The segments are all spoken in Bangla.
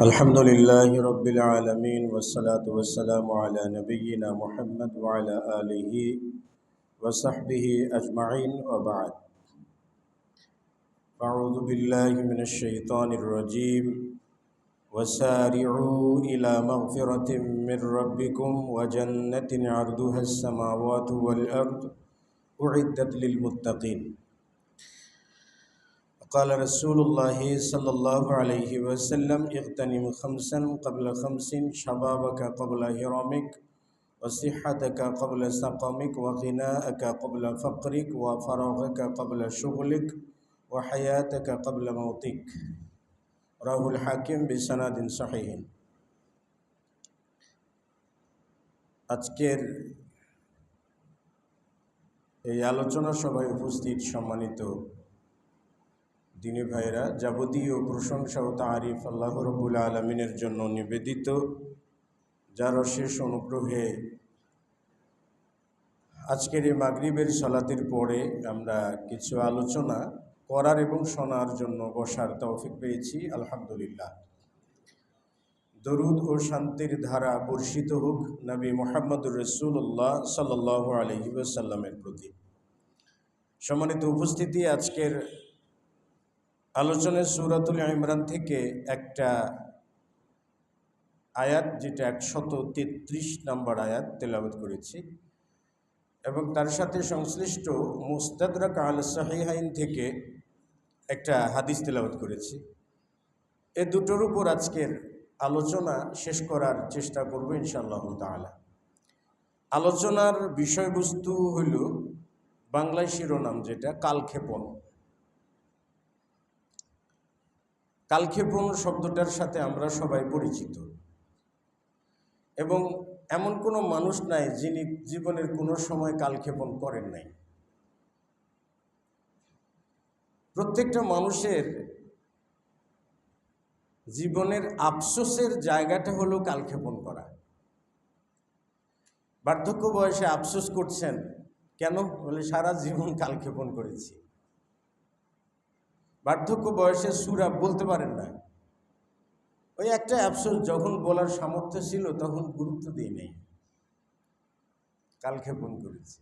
الحمد لله رب العالمين والصلاة والسلام على نبينا محمد وعلى آله وصحبه أجمعين وبعد. أعوذ بالله من الشيطان الرجيم. وسارعوا إلى مغفرة من ربكم وجنة عرضها السماوات والأرض أعدت للمتقين. قال رسول الله صلى الله عليه وسلم: اغتنم خمسا قبل خمس، شبابك قبل هرمك، وصحتك قبل سقمك، وغناءك قبل فقرك، وفراغك قبل شغلك، وحياتك قبل موتك. رواه الحاكم بسند صحيح. আজকের এই আলোচনা সভায় উপস্থিত সম্মানিত দিনী ভাইরা, যাবতীয় প্রশংসা ও তারিফ আল্লাহ রাব্বুল আলামিনের জন্য নিবেদিত, যার অশেষ অনুগ্রহে আজকের এই মাগরিবের সালাতের পরে আমরা কিছু আলোচনা করার এবং শোনার জন্য বসার তৌফিক পেয়েছি। আলহামদুলিল্লাহ। দরুদ ও শান্তির ধারা বর্ষিত হোক নবী মুহাম্মদুর রাসূলুল্লাহ সাল্লাল্লাহু আলাইহি ওয়াসাল্লামের প্রতি। সম্মানিত উপস্থিতি, আজকের আলোচনায় সূরাতুল ইমরান থেকে একটা আয়াত, যেটা 133 নম্বর আয়াত তেলাওয়াত করেছি, এবং তার সাথে সংশ্লিষ্ট মুস্তাদরাক আলা সাহিহাইন থেকে একটা হাদিস তেলাওয়াত করেছি। এ দুটোর উপর আজকের আলোচনা শেষ করার চেষ্টা করব ইনশাআল্লাহ তাআলা। আলোচনার বিষয়বস্তু হইল বাংলায় শিরোনাম, যেটা কালক্ষেপণ। কালক্ষেপণ শব্দটার সাথে আমরা সবাই পরিচিত, এবং এমন কোনো মানুষ নাই যিনি জীবনের কোনো সময় কালক্ষেপণ করেন নাই। প্রত্যেকটা মানুষের জীবনের আফসোসের জায়গাটা হলো কালক্ষেপণ করা। বার্ধক্য বয়সে আফসোস করছেন কেন? বলে সারা জীবন কালক্ষেপণ করেছি। বার্ধক্য বয়সে সূরা বলতে পারেন না, ওই একটা আফসোস, যখন বলার সামর্থ্য ছিল তখন গুরুত্ব দিই নেই, কালক্ষেপণ করেছি।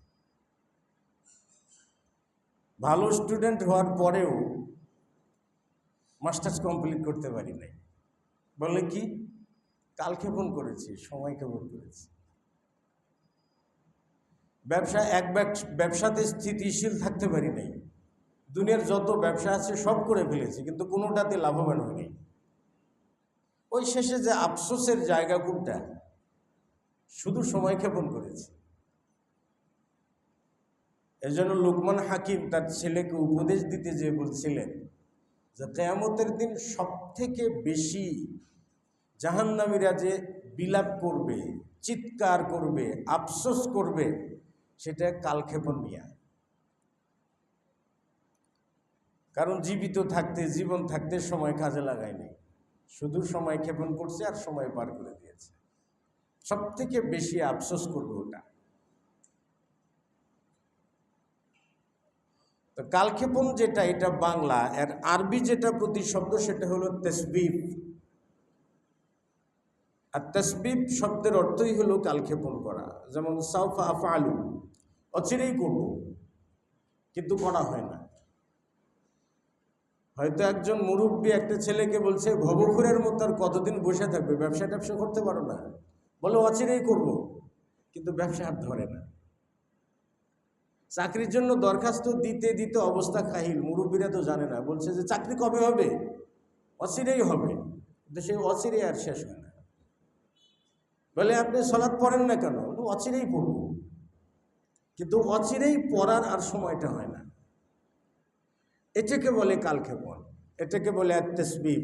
ভালো স্টুডেন্ট হওয়ার পরেও মাস্টার্স কমপ্লিট করতে পারি নাই, বলে কি? কালক্ষেপণ করেছি, সময় ক্ষেপণ করেছি। ব্যবসাতে স্থিতিশীল থাকতে পারি নাই। দুনিয়ার যত ব্যবসা আছে সব করে ফেলেছি, কিন্তু কোনোটাতে লাভবান হয়নি। ওই শেষে যে আফসোসের জায়গা কোনটা? শুধু সময় ক্ষেপণ করেছি। এই জন্য লুকমান হাকিম তার ছেলেকে উপদেশ দিতে যে বলছিলেন যে কিয়ামতের দিন সব থেকে বেশি জাহান্নামীরা যে বিলাপ করবে, চিৎকার করবে, আফসোস করবে, সেটা কালক্ষেপণ নিয়ে। কারণ জীবিত থাকতে, জীবন থাকতে সময় কাজে লাগায়নি, শুধু সময় ক্ষেপণ করছে আর সময় পার করে দিয়েছে। সব থেকে বেশি আফসোস করবে ওটা। তো কালক্ষেপণ যেটা, এটা বাংলা, এর আরবি যেটা প্রতিশব্দ সেটা হলো তাসবিব। আর তাসবিব শব্দের অর্থই হলো কালক্ষেপণ করা। যেমন সাউফা আফআলু, অচিরেই করব, কিন্তু করা হয় না। হয়তো একজন মুরব্বী একটা ছেলেকে বলছে, ভবঘুরের মতো আর কতদিন বসে থাকবে, ব্যবসা করতে পারো না? বলে অচিরেই করব, কিন্তু ব্যবসা আর ধরে না। চাকরির জন্য দরখাস্ত দিতে দিতে অবস্থা কাহিল, মুরব্বীরা তো জানে না, বলছে যে চাকরি কবে হবে? অচিরেই হবে, কিন্তু সেই অচিরেই আর শেষ হয় না। বলে আপনি সালাত পড়েন না কেন? অচিরেই পড়ব, কিন্তু অচিরেই পড়ার আর সময়টা হয় না। এটাকে বলে কালক্ষেপণ, এটাকে বলে তাসবিব।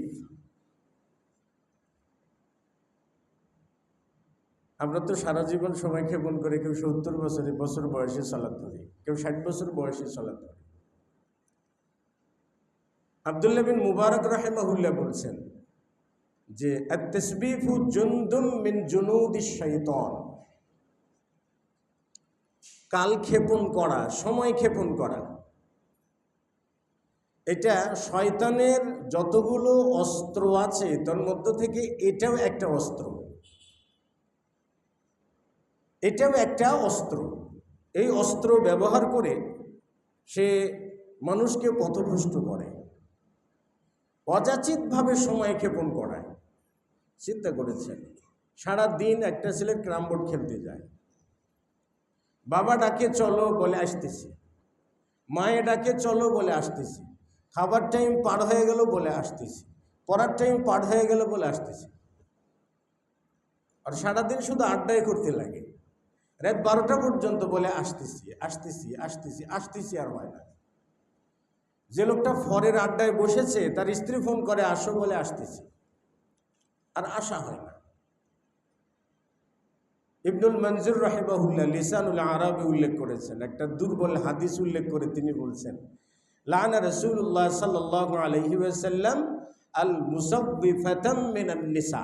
আমরা তো সারা জীবন সময় ক্ষেপণ করে, কেউ 70 বছর বয়সে সালাত পড়ি, কেউ 60 বছর বয়সে সালাত পড়ি। আব্দুল্লাহ বিন মুবারক রাহিমাহুল্লাহ বলছেন যে আত-তাসবিহু জুনদুম মিন জুনুদিশ শাইতান। কালক্ষেপণ করা, সময় ক্ষেপণ করা, এটা শয়তানের যতগুলো অস্ত্র আছে তার মধ্য থেকে এটাও একটা অস্ত্র, এটাও একটা অস্ত্র। এই অস্ত্র ব্যবহার করে সে মানুষকে পথভ্রষ্ট করে, অযাচিতভাবে সময় ক্ষেপণ করায়। চিন্তা করেছেন, সারা দিন একটা ছেলে ক্যারাম বোর্ড খেলতে যায়, বাবা ডাকে চলো বলে আসতেছি, মায়ে ডাকে চলো বলে আসতেছি, খাবার টাইম পার হয়ে গেল বলে আসতেছি, পড়ার টাইম পার হয়ে গেল বলে আসতেছি, আর সারাদিন শুধু আড্ডাই করতে লাগে। রাত 12টা পর্যন্ত বলে আসতেছি আসতেছি আসতেছি আসতেছি, আর হয় না। যে লোকটা ফরের আড্ডায় বসেছে তার স্ত্রী ফোন করে আসো বলে আসতেছি, আর আসা হয় না। ইবনুল মনজুর রাহিমাহুল্লাহ লিসানুল আরাবি উল্লেখ করেছেন, একটা দুর্বল হাদিস উল্লেখ করে তিনি বলছেন, লানা রাসূলুল্লাহ সাল্লাল্লাহু আলাইহি ওয়াসাল্লাম আল মুসাব্বিফাতাম মিনান নিসা,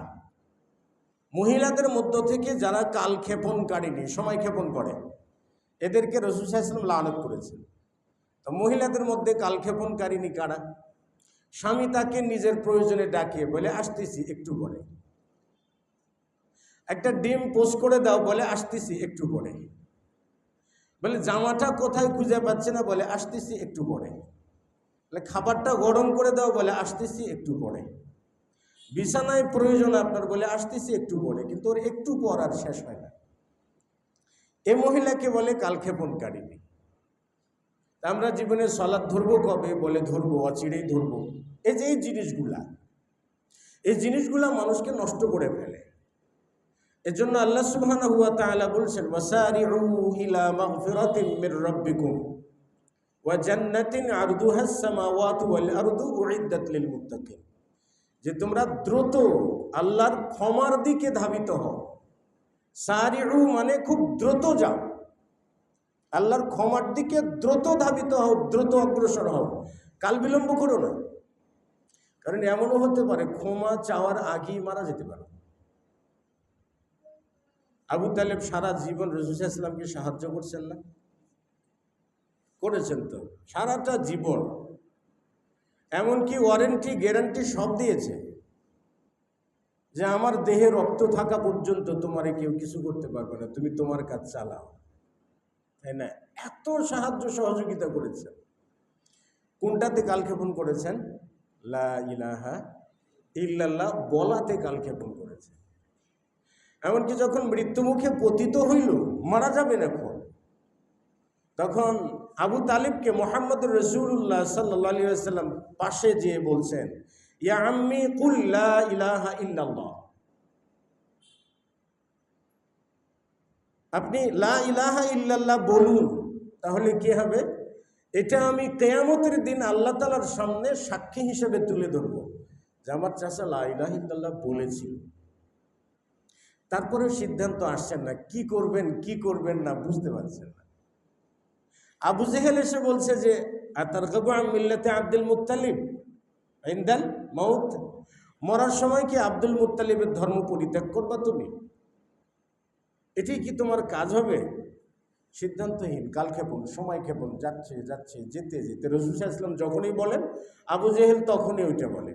মহিলাদের মধ্য থেকে যারা কাল ক্ষেপণকারিণী, সময় ক্ষেপণ করে, এদেরকে রাসূল সাল্লাল্লাহু আলাইহি ওয়াসাল্লাম লানত করেছেন। তো মহিলাদের মধ্যে কাল ক্ষেপণকারিণী কারা? স্বামী তাকে নিজের প্রয়োজনে ডাকে বলে আসতেছি একটু পরে, একটা ডিম পোস্ট করে দাও বলে আসতেছি একটু পরে, বলে জামাটা কোথায় খুঁজে পাচ্ছে না বলে আসতেছি একটু পরে, বলে খাবারটা গরম করে দাও বলে আসতেছি একটু পরে, বিছানায় প্রয়োজন আপনার বলে আসতেছি একটু পরে, কিন্তু ওর একটু পর আর শেষ হয় না। এ মহিলাকে বলে কালক্ষেপণকারিণী। আমরা জীবনে সালাত ধরবো কবে বলে ধরবো, অচিরেই ধরবো। এই যে এই জিনিসগুলা মানুষকে নষ্ট করে ফেলে। এজন্য আল্লাহ সুবহানাহু ওয়া তাআলা বলছেন, ওয়াসারিউ ইলা মাগফিরাতিম মির রাব্বিকুম ওয়া জান্নাতিন আরদুহাস সামাওয়াতু ওয়াল আরদু উইদ্দাত লিল মুত্তাকিন, যে তোমরা দ্রুত আল্লাহর ক্ষমার দিকে ধাবিত হও। সারিউ মানে খুব দ্রুত যাও, আল্লাহর ক্ষমার দিকে দ্রুত ধাবিত হও, দ্রুত অগ্রসর হও, কাল বিলম্ব করো না। কারণ এমনও হতে পারে ক্ষমা চাওয়ার আগেই মারা যেতে পারে। আবু তালেব সারা জীবন রাসূল সাল্লাল্লাহু আলাইহি ওয়াসাল্লামকে সাহায্য করছেন না? করেছেন তো, সারাটা জীবন, এমনকি ওয়ারেন্টি গ্যারান্টি সব দিয়েছে যে আমার দেহে রক্ত থাকা পর্যন্ত তোমারে কেউ কিছু করতে পারবে না, তুমি তোমার কাজ চালাও, তাই না? এত সাহায্য সহযোগিতা করেছেন। কোনটাতে কালক্ষেপণ করেছেন? লা ইলাহা ইল্লাল্লাহ বলাতে কালক্ষেপণ করেছেন। এমনকি যখন মৃত্যুমুখে পতিত হইল, মারা যাবেন এখন, তখন আবু তালিবকে মুহাম্মদুর রাসূলুল্লাহ সাল্লাল্লাহু আলাইহি ওয়াসাল্লাম পাশে যেয়ে বলছেন, ইয়া আম্মি কুল লা ইলাহা ইল্লাল্লাহ, আপনি লা ইলাহা ইল্লাল্লাহ বলুন, তাহলে কি হবে? এটা আমি কিয়ামতের দিন আল্লাহ তাআলার সামনে সাক্ষী হিসেবে তুলে ধরব যে আমার চাচা লা ইলাহা ইল্লাল্লাহ বলেছিল। তারপরে সিদ্ধান্ত আসছেন না, কি করবেন কি করবেন না বুঝতে পারছেন না। আবু জেহেল এসে বলছে যে আতারগাবু আন মিল্লাতি আব্দুল মুত্তালিব ইনদাল মাউত, মরার সময় কি আব্দুল মুত্তালিবের ধর্ম পরিত্যাগ করবা তুমি? এটাই কি তোমার কাজ হবে? সিদ্ধান্তহীন, কালক্ষেপণ, সময় ক্ষেপণ, যাচ্ছে যাচ্ছে যেতে যেতে রাসূল সাল্লাল্লাহু আলাইহি ওয়াসাল্লাম যখনই বলেন আবু জেহেল তখনই ওইটা বলে,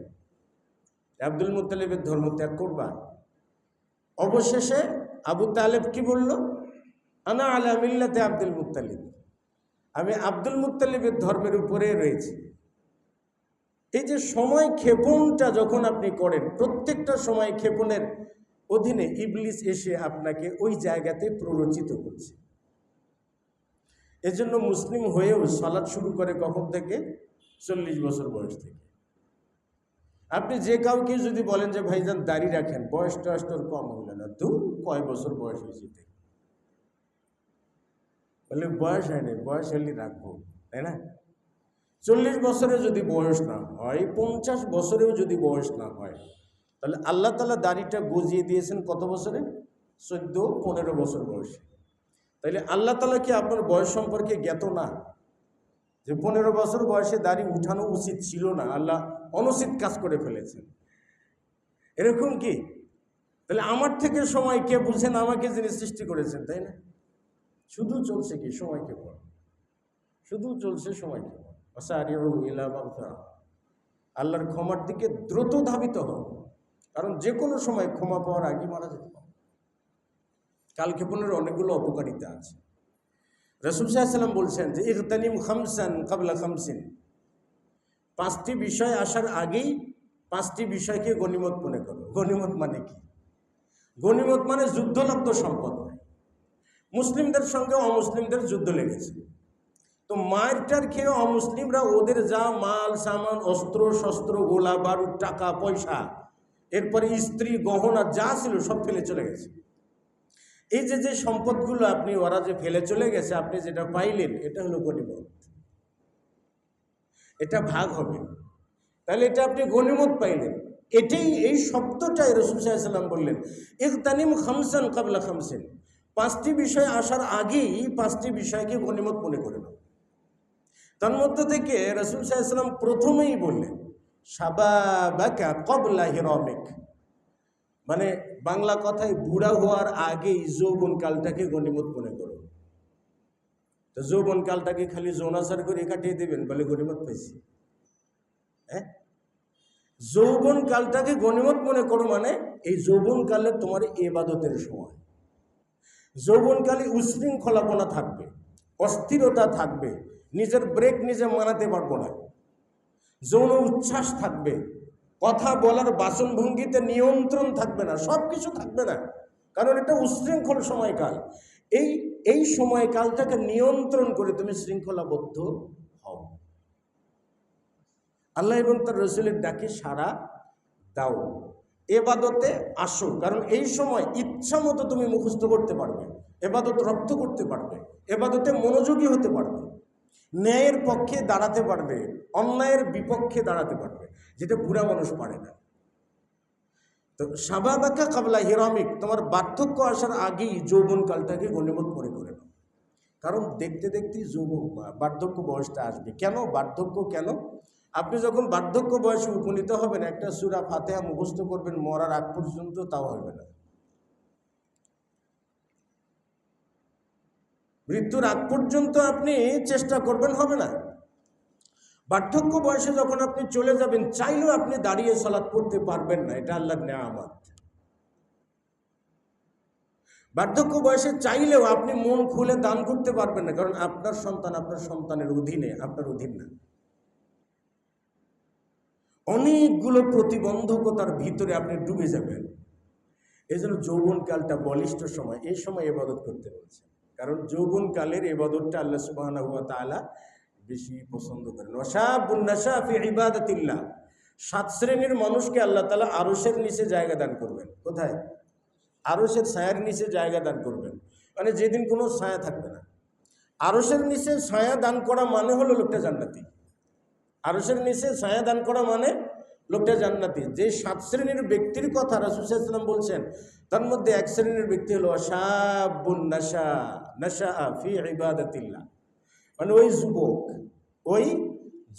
আব্দুল মুত্তালিবের ধর্ম ত্যাগ করবা। অবশেষে আবু তালেব কি বলল? আনা আলা মিল্লাতে আব্দুল মুত্তালিব, আমি আব্দুল মুত্তালিবের ধর্মের উপরে রয়েছি। এই যে সময় ক্ষেপণটা যখন আপনি করেন, প্রত্যেকটা সময় ক্ষেপণের অধীনে ইবলিস এসে আপনাকে ওই জায়গাতে প্ররোচিত করছে। এজন্য মুসলিম হয়েও সালাত শুরু করে কখন থেকে? 40 বছর বয়স থেকে। আপনি যে কাউকে যদি বলেন যে ভাইজান দাড়ি রাখেন, বয়স টয়স তোর কম হইল না, তুই কয় বছর বয়স হয়েছে? বলে বয়স হয়নি, বয়স হলে রাখবো, তাই না? 40 বছরে যদি বয়স না হয়, 50 বছরেও যদি বয়স না হয়, তাহলে আল্লাহ তাআলা দাড়িটা গজিয়ে দিয়েছেন কত বছরে? 14-15 বছর বয়সে। তাইলে আল্লাহ তাআলা কি আপনার বয়স সম্পর্কে জ্ঞাত না? যে 15 বছর বয়সে দাড়ি উঠানো উচিত ছিল না, আল্লাহ অনুচিত কাজ করে ফেলেছেন, এরকম কি? তাহলে আমার থেকে সময় কে বুঝেন? আমাকে যিনি সৃষ্টি করেছেন, তাই না? শুধু চলছে কি? সময় ক্ষেপণ, শুধু চলছে সময় ক্ষেপণ। ওয়াসারিউ ইলা মাগফিরাহ, আল্লাহর ক্ষমার দিকে দ্রুত ধাবিত হও, কারণ যে কোনো সময় ক্ষমা পাওয়ার আগে মারা যেতে পারে। কালক্ষেপণের অনেকগুলো অপকারিতা আছে। রাসূল সাল্লাল্লাহু আলাইহি ওয়াসাল্লাম বলছেন যে ইগতানিম খামসান ক্বাবলা খামসিন, 5টি বিষয় আসার আগেই 5টি বিষয়কে গনিমত মনে করো। গনিমত মানে কি? গনিমত মানে যুদ্ধলব্ধ সম্পদ। মুসলিমদের সঙ্গে অমুসলিমদের যুদ্ধ লেগেছে, তো মারটার খেয়ে অমুসলিমরা ওদের যা মাল সামান, অস্ত্র শস্ত্র, গোলা বারুদ, টাকা পয়সা, এরপরে স্ত্রী গহনা যা ছিল সব ফেলে চলে গেছে। এই যে সম্পদগুলো আপনি ওরা যে ফেলে চলে গেছে, আপনি যেটা পাইলেন এটা হলো গনিমত। এটা ভাগ হবে, তাহলে এটা আপনি গনিমত পাইলেন। এই শব্দটাই রাসূল সাল্লাল্লাহু আলাইহি ওয়াসাল্লাম বললেন ইগতানিম খামসান ক্বাবলা খামসিন, 5টি বিষয় আসার আগেই 5টি বিষয়কে গনিমত মনে করে নাও। তার মধ্য থেকে রাসূল সাল্লাল্লাহু আলাইহি ওয়াসাল্লাম প্রথমেই বললেন শাবাবাকা ক্বাবলা হিরামিক, মানে বাংলা কথায় বুড়া হওয়ার আগেই যৌবনকালটাকে গনিমত মনে করো। তো যৌবনকালটাকে খালি যৌনাচার করে কাটিয়ে দেবেন বলে গনিমত পাইছি? হ্যাঁ, যৌবনকালটাকে গনিমত মনে করো মানে এই যৌবনকালে তোমার ইবাদতের সময়। যৌবনকালে উশৃঙ্খলাপনা থাকবে, অস্থিরতা থাকবে, নিজের ব্রেক নিজে মানাতে পারবো না, যৌন উচ্ছ্বাস থাকবে, কথা বলার বাচনভঙ্গিতে নিয়ন্ত্রণ থাকবে না, সব কিছু থাকবে না, কারণ এটা উশৃঙ্খল সময়কাল। এই সময়কালটাকে নিয়ন্ত্রণ করে তুমি শৃঙ্খলাবদ্ধ হও, আল্লাহ এবং তার রাসূলের ডাকে সাড়া দাও, এবাদতে আসো, কারণ এই সময় ইচ্ছা মতো তুমি মুখস্থ করতে পারবে, এবাদত রপ্ত করতে পারবে, এবাদতে মনোযোগী হতে পারবে, ন্যায়ের পক্ষে দাঁড়াতে পারবে, অন্যায়ের বিপক্ষে দাঁড়াতে পারবে, যেটা বুড়া মানুষ পারে না। তো শাবাবাকা ক্বাবলা হিরামিক, তোমার বার্ধক্য আসার আগেই যৌবনকালটাকে গনিমত মনে করে নাও, কারণ দেখতে দেখতেই বার্ধক্য বয়সটা আসবে। কেন বার্ধক্য? কেন? আপনি যখন বার্ধক্য বয়সে উপনীত হবেন, একটা সূরা ফাতিহা মুখস্থ করবেন মরার আগ পর্যন্ত, তাও হবে না। মৃত্যুর আগ পর্যন্ত আপনি চেষ্টা করবেন, হবে না। বার্ধক্য বয়সে যখন আপনি চলে যাবেন, চাইলেও আপনি দাঁড়িয়ে সালাত পড়তে পারবেন না, এটা আল্লাহর নেয়ামত। বার্ধক্য বয়সে চাইলেও আপনি মন খুলে দান করতে পারবেন না, কারণ আপনার সন্তান আপনার সন্তানের অধীনে, আপনার অধীন না। অনেকগুলো প্রতিবন্ধকতার ভিতরে আপনি ডুবে যাবেন। এই জন্য যৌবনকালটা বলিষ্ঠ সময়, এই সময় ইবাদত করতে বলছে, কারণ যৌবনকালের ইবাদতটা আল্লাহ সুবহানাহু ওয়া তাআলা বেশি পছন্দ করেন। ওয়াশাবুন নাশা ফি ইবাদাতিল্লাহ, 7 শ্রেণীর মানুষকে আল্লাহ তাআলা আরশের নিচে জায়গা দান করবেন। কোথায়? আরশের ছায়ার নিচে জায়গা দান করবেন, মানে যেদিন কোনো ছায়া থাকবে না। আরশের নিচে ছায়া দান করা মানে হলো লোকটা জান্নাতি। আরশের নিচে ছায়া দান করা মানে লোকটা জান্নাতি। যে 7 শ্রেণীর ব্যক্তির কথা রাসূল সাল্লাল্লাহু আলাইহি ওয়াসাল্লাম বলছেন, তার মধ্যে এক শ্রেণীর ব্যক্তি হলো শাবুন নাশা ফি ইবাদাতিল্লাহ, মানে ওই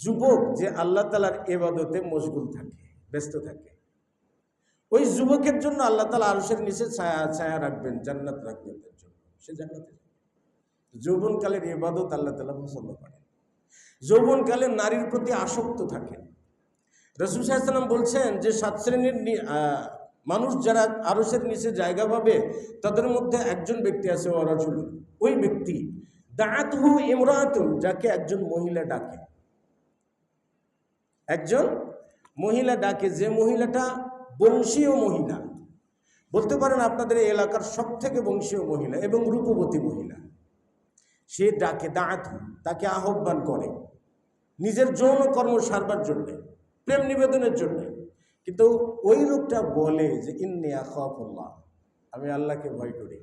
যুবক যে আল্লাহ তাআলার ইবাদতে মশগুল থাকে, ব্যস্ত থাকে। ওই যুবকের জন্য আল্লাহ তাআলা আরশের নিচে ছায়া রাখবেন, জান্নাত রাখবেন তার জন্য, সে জান্নাতে। যৌবনকালের ইবাদত আল্লাহ তাআলা পছন্দ করেন। যৌবনকালে নারীর প্রতি আসক্ত থাকেন। রাসূল সাল্লাল্লাহু আলাইহি ওয়াসাল্লাম বলছেন যে 7 শ্রেণীর মানুষ যারা আরশের নিচে জায়গা পাবে, তাদের মধ্যে একজন ব্যক্তি আছে, ওয়ারাজুল, ওই ব্যক্তি দাআতহু ইমরাতুন, যাকে একজন মহিলা ডাকে। একজন মহিলা ডাকে, যে মহিলাটা বংশীয় মহিলা, বলতে পারেন আপনাদের এই এলাকার সবথেকে বংশীয় মহিলা এবং রূপবতী মহিলা। সে ডাকে, দাআতহু, তাকে আহ্বান করে নিজের যৌন কর্ম সারবার জন্যে, প্রেম নিবেদনের জন্য। কিন্তু ওই লোকটা বলে যে ইন্নী আখাফুল্লাহ, আমি আল্লাহকে ভয় করি।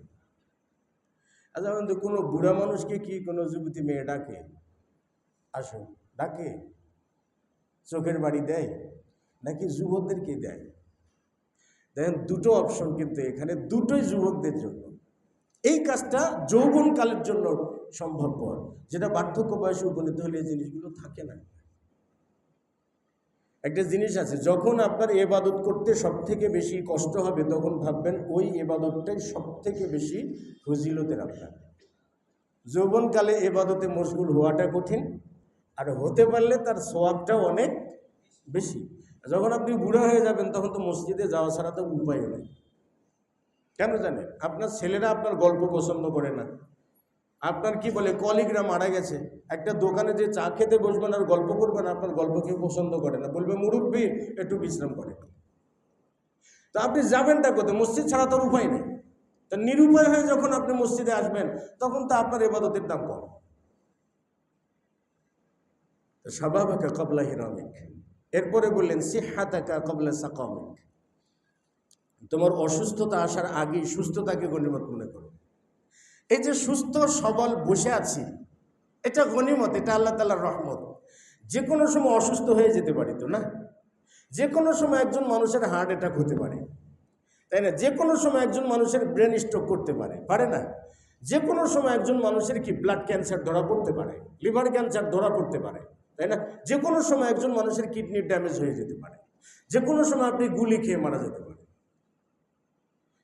আচ্ছা, কোনো বুড়া মানুষকে কি কোনো যুবতী মেয়ে ডাকে? আসো, ডাকে? চোখের বাড়ি দেয় নাকি যুবকদেরকে দেয়? দেখেন, দুটো অপশন কিন্তু এখানে, দুটোই যুবকদের জন্য। এই কাজটা যৌবনকালের জন্য সম্ভবপর, যেটা বার্ধক্য বয়সে উপনীত হলে এই জিনিসগুলো থাকে না। একটা জিনিস আছে, যখন আপনার ইবাদত করতে সব থেকে বেশি কষ্ট হবে, তখন ভাববেন ওই ইবাদতটাই সব থেকে বেশি ফজিলতের আপনার। যৌবনকালে ইবাদতে মশগুল হওয়াটা কঠিন, আর হতে পারলে তার সওয়াবটাও অনেক বেশি। যখন আপনি বুড়া হয়ে যাবেন তখন তো মসজিদে যাওয়া ছাড়া তো উপায় নেই। কেন জানেন? আপনার ছেলেরা আপনার গল্প পছন্দ করে না। আপনার কি বলে কলিগরা মারা গেছে, একটা দোকানে যে চা খেতে বসবেন আর গল্প করবেন, আপনার গল্প কেউ পছন্দ করে না, বলবে মুরব্বী একটু বিশ্রাম করে। তো আপনি যাবেনটা কোথায়? মসজিদ ছাড়া তোর উপায় নেই। তা নিরুপায় হয়ে যখন আপনি মসজিদে আসবেন তখন তো আপনার ইবাদতের দাম কম। শাবাবাকা ক্বাবলা হিরামিক। এরপরে বললেন সিহহাতাকা ক্বাবলা সাকামিক। তোমার অসুস্থতা আসার আগেই সুস্থতাকে গনিমত মনে করো। এই যে সুস্থ সবল বসে আছি, এটা গনিমত, এটা আল্লাহ তাআলার রহমত। যে কোনো সময় অসুস্থ হয়ে যেতে পারি তো না? যে কোনো সময় একজন মানুষের হার্ট অ্যাটাক হতে পারে, তাই না? যে কোনো সময় একজন মানুষের ব্রেন স্ট্রোক করতে পারে, পারে না? যে কোনো সময় একজন মানুষের কি ব্লাড ক্যান্সার ধরা পড়তে পারে, লিভার ক্যান্সার ধরা পড়তে পারে, তাই না? যে কোনো সময় একজন মানুষের কিডনির ড্যামেজ হয়ে যেতে পারে, যে কোনো সময় আপনি গুলি খেয়ে মারা যেতে পারে।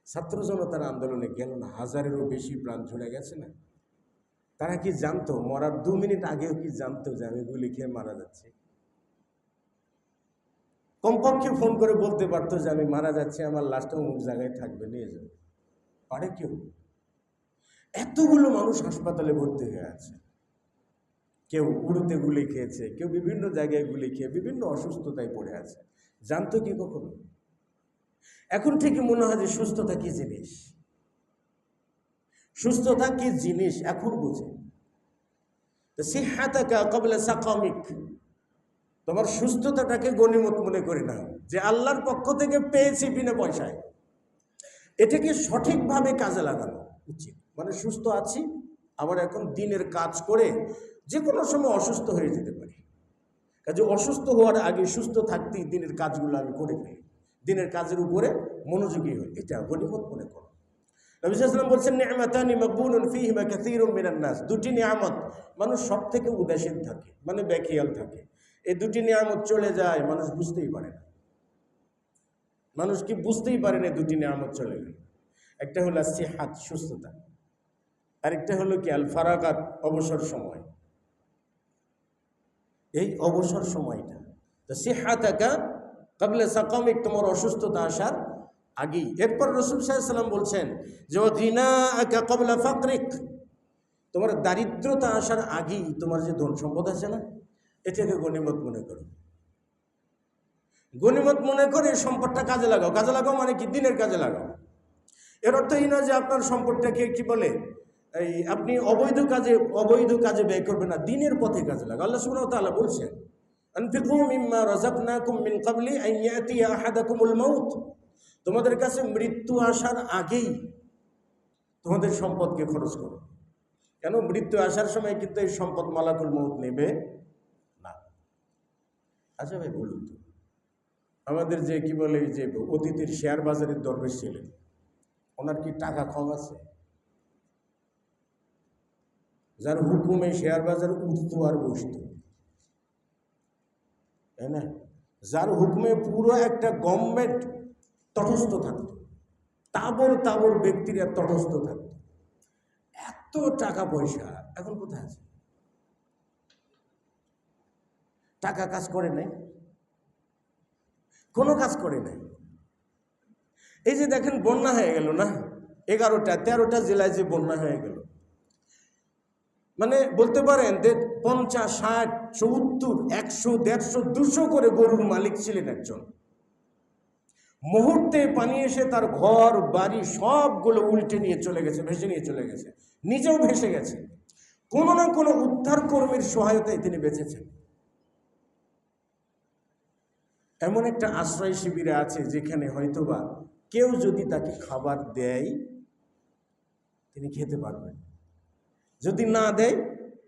ছাত্র জনতার আন্দোলনে গেল না, হাজারেরও বেশি প্রাণ ঝরে গেছে না? তারা কি জানতো মরার 2 মিনিট আগেও কি জানতো যে আমি গুলি খেয়ে মারা যাচ্ছি? কমপক্ষে ফোন করে বলতে পারতো যে আমি মারা যাচ্ছি, আমার লাশটা অমুক জায়গায় থাকবে, নিয়ে যাবে। পারে কেউ? এতগুলো মানুষ হাসপাতালে ভর্তি হয়ে আছে, কেউ উড়ুতে গুলি খেয়েছে, কেউ বিভিন্ন জায়গায় গুলি খেয়ে বিভিন্ন অসুস্থতায় পড়ে আছে। জানতো কি কখনো? এখন থেকে মনে হয় যে সুস্থতা কি জিনিস, সুস্থতা কি জিনিস এখন বুঝে। সিহহাতাকা ক্বাবলা সাকামিক, তোমার সুস্থতাটাকে গনিমত মনে করে নাও, যে আল্লাহর পক্ষ থেকে পেয়েছি বিনা পয়সায়। এটাকে সঠিকভাবে কাজে লাগানো উচিত। মানে সুস্থ আছি, আবার এখন দিনের কাজ করে যে কোনো সময় অসুস্থ হয়ে যেতে পারি, কাজে অসুস্থ হওয়ার আগে সুস্থ থাকতেই দিনের কাজগুলো আমি করে ফেলি, দিনের কাজের উপরে মনোযোগী হই, এটা গনিমত মনে করো। নবী সাল্লাল্লাহু আলাইহি ওয়াসাল্লাম বলছেন নি'মাতানি মাগবুনুন ফীহিমা কাসীরুম মিনান নাস, দুটি নিয়ামত মানুষ সব থেকে উদাসীন থাকে, মানে বেখেয়াল থাকে। এই দুটি নিয়ামত চলে যায়, মানুষ বুঝতেই পারে না। মানুষ কি বুঝতেই পারে না দুটি নিয়ামত চলে গেল? একটা হলো সিহাত, সুস্থতা, আরেকটা হলো কি আল ফারাগাত, অবসর সময়। এই অবসর সময়টা তো সিহহাতাকা ক্বাবলা সাকামিক, তোমার অসুস্থতা আসার আগেই। এরপর রাসূল সাল্লাল্লাহু আলাইহি ওয়াসাল্লাম বলছেন যে গিনাআকা ক্বাবলা ফাকরিক, তোমার দারিদ্রতা আসার আগেই তোমার যে ধন সম্পদ আছে না, এটাকে গনিমত মনে করো। গনিমত মনে করে সম্পদটা কাজে লাগাও। কাজে লাগাও মানে কি? দিনের কাজে লাগাও। এর অর্থ এই না যে আপনার সম্পদটাকে কি বলে এই আপনি অবৈধ কাজে ব্যয় করবেন না, দিনের পথে কাজে লাগাও। আল্লাহ সুবহানাহু ওয়া তাআলা বলছেন আনফিকু মিম্মা রাযাকনাকুম মিন ক্বাবলি আন ইয়াতিয়া আহাদাকুমুল মাউত, তোমাদের কাছে মৃত্যু আসার আগেই তোমাদের সম্পদকে খরচ করো। কেন? মৃত্যু আসার সময় কিন্তু এই সম্পদ মালাকুল মউত নেবে না। আচ্ছা ভাই বলুন তো, আমাদের যে কি বলে যে অতীতের শেয়ার বাজারের দরবেশ ছিলেন, ওনার কি টাকা কম আছে? যার হুকুমে শেয়ার বাজার উঠতো আর বসতো, তাই না? যার হুকুমে পুরো একটা গভর্নমেন্ট তটস্থ থাকতো, তাবর ব্যক্তিরা তটস্থ থাকতো, এত টাকা পয়সা এখন কোথায় আছে? টাকা কাজ করে নাই, কোনো কাজ করে নাই। এই যে দেখেন বন্যা হয়ে গেল না, 11টা-13টা জেলায় যে বন্যা হয়ে গেল, মানে বলতে পারেন যে 50, 60, 70, 100, 150, 200 করে গরুর মালিক ছিলেন একজন। মুহূর্তে পানি এসে তার ঘর বাড়ি সবগুলো উল্টে নিয়ে চলে গেছে, ভেসে নিয়ে চলে গেছে, নিজেও ভেসে গেছে। কোনো না কোনো উদ্ধার কর্মীর সহায়তায় তিনি বেঁচেছেন। এমন একটা আশ্রয় শিবিরে আছে যেখানে হয়তোবা কেউ যদি তাকে খাবার দেয় তিনি খেতে পারবেন, যদি না দেয়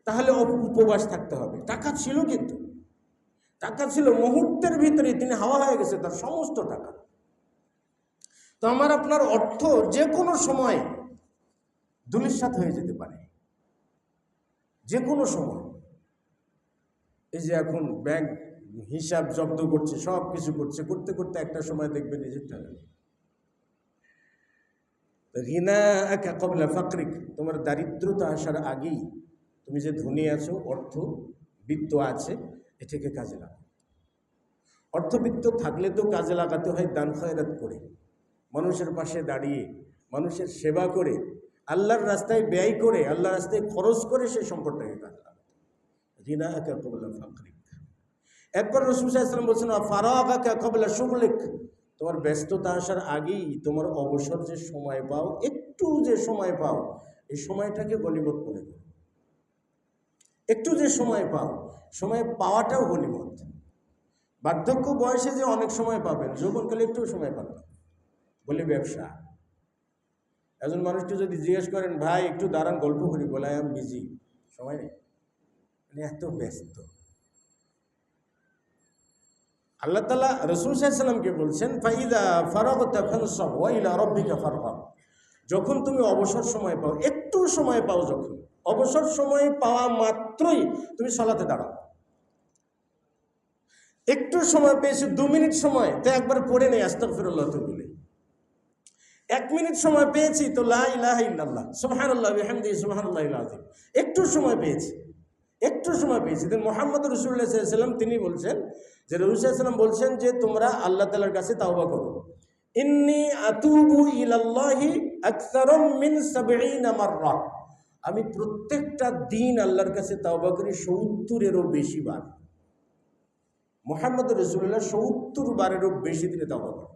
তাহলে উপবাস থাকতে হবে। টাকা ছিল, কিন্তু টাকা ছিল, মুহূর্তের ভিতরে তিনি হাওয়া হয়ে গেছে তার সমস্ত টাকা। তো আমার আপনার অর্থ যে কোনো সময় ধূলিসাৎ হয়ে যেতে পারে, যে কোনো সময়। এই যে এখন ব্যাংক হিসাব জব্দ করছে, সব কিছু করছে, করতে করতে একটা সময় দেখবে নিজের টাকা নেই। গিনাআকা ক্বাবলা ফাকরিক, তোমার দারিদ্রতা আসার আগেই তুমি যে ধনী আছো, অর্থ বিত্ত আছে, এটাকে কাজে লাগাও। অর্থবিত্ত থাকলে তো কাজে লাগাতে হয় দান খয়রাত করে, মানুষের পাশে দাঁড়িয়ে, মানুষের সেবা করে, আল্লাহর রাস্তায় ব্যয় করে, আল্লাহর রাস্তায় খরচ করে সেই সম্পদটাকে কাজে লাগাতে। গিনাকা ক্বাবলা ফাকরিক। একবার রাসূল সাল্লাল্লাহু আলাইহি ওয়াসাল্লাম বলছেন ফারাগাকা ক্বাবলা শুগলিক, তোমার ব্যস্ততা আসার আগেই তোমার অবসর যে সময় পাও, একটু যে সময় পাও, এই সময়টাকে গনিমত মনে করো। একটু যে সময় পাও, সময় পাওয়াটাও গনিমত। বার্ধক্য বয়সে যে অনেক সময় পাবেন, যৌবনকালে একটু সময় পাবেন বলে ব্যবসা। একজন মানুষকে যদি জিজ্ঞেস করেন ভাই একটু দাঁড়ান গল্প করি, বলে আই এম বিজি, সময় নেই, মানে এত ব্যস্ত। আল্লাহ তাআলা রাসূল সাল্লাল্লাহু আলাইহি ওয়াসাল্লামকে বলছেন ফাইদা ফারাগতা ফানসাব ওয়া ইলা রাব্বিকা ফারগাব, যখন তুমি অবসর সময় পাও, একটু সময় পাও, যখন অবসর সময় পাওয়া মাত্রই তুমি সালাতে দাঁড়াও। একটু সময় পেয়েছি, 2 মিনিট সময়, তো একবার পড়ে নেই আস্তাগফিরুল্লাহ তো বলে। 1 মিনিট সময় পেয়েছি তো লা ইলাহা ইল্লাল্লাহ সুবহানাল্লাহ বিহামদিহি সুবহানাল্লাহিল আযীম। একটু সময় পেয়েছি, একটু সময় পেয়েছি। দেন মুহাম্মদ রাসূলুল্লাহ সাল্লাল্লাহু আলাইহি ওয়াসাল্লাম তিনি বলছেন যে, রাসূল সাল্লাল্লাহু আলাইহি ওয়াসাল্লাম বলছেন যে তোমরা আল্লাহ তাআলার কাছে তাওবা করো। ইন্নী আতুবু ইলাল্লাহি আকসারু মিন 70 মাররা, আমি প্রত্যেকটা দিন আল্লাহর কাছে তাওবা করি 70-এরও বেশি বার। মুহাম্মদ রাসূলুল্লাহ 70 বারেরও বেশি দিনে তাওবা করেন।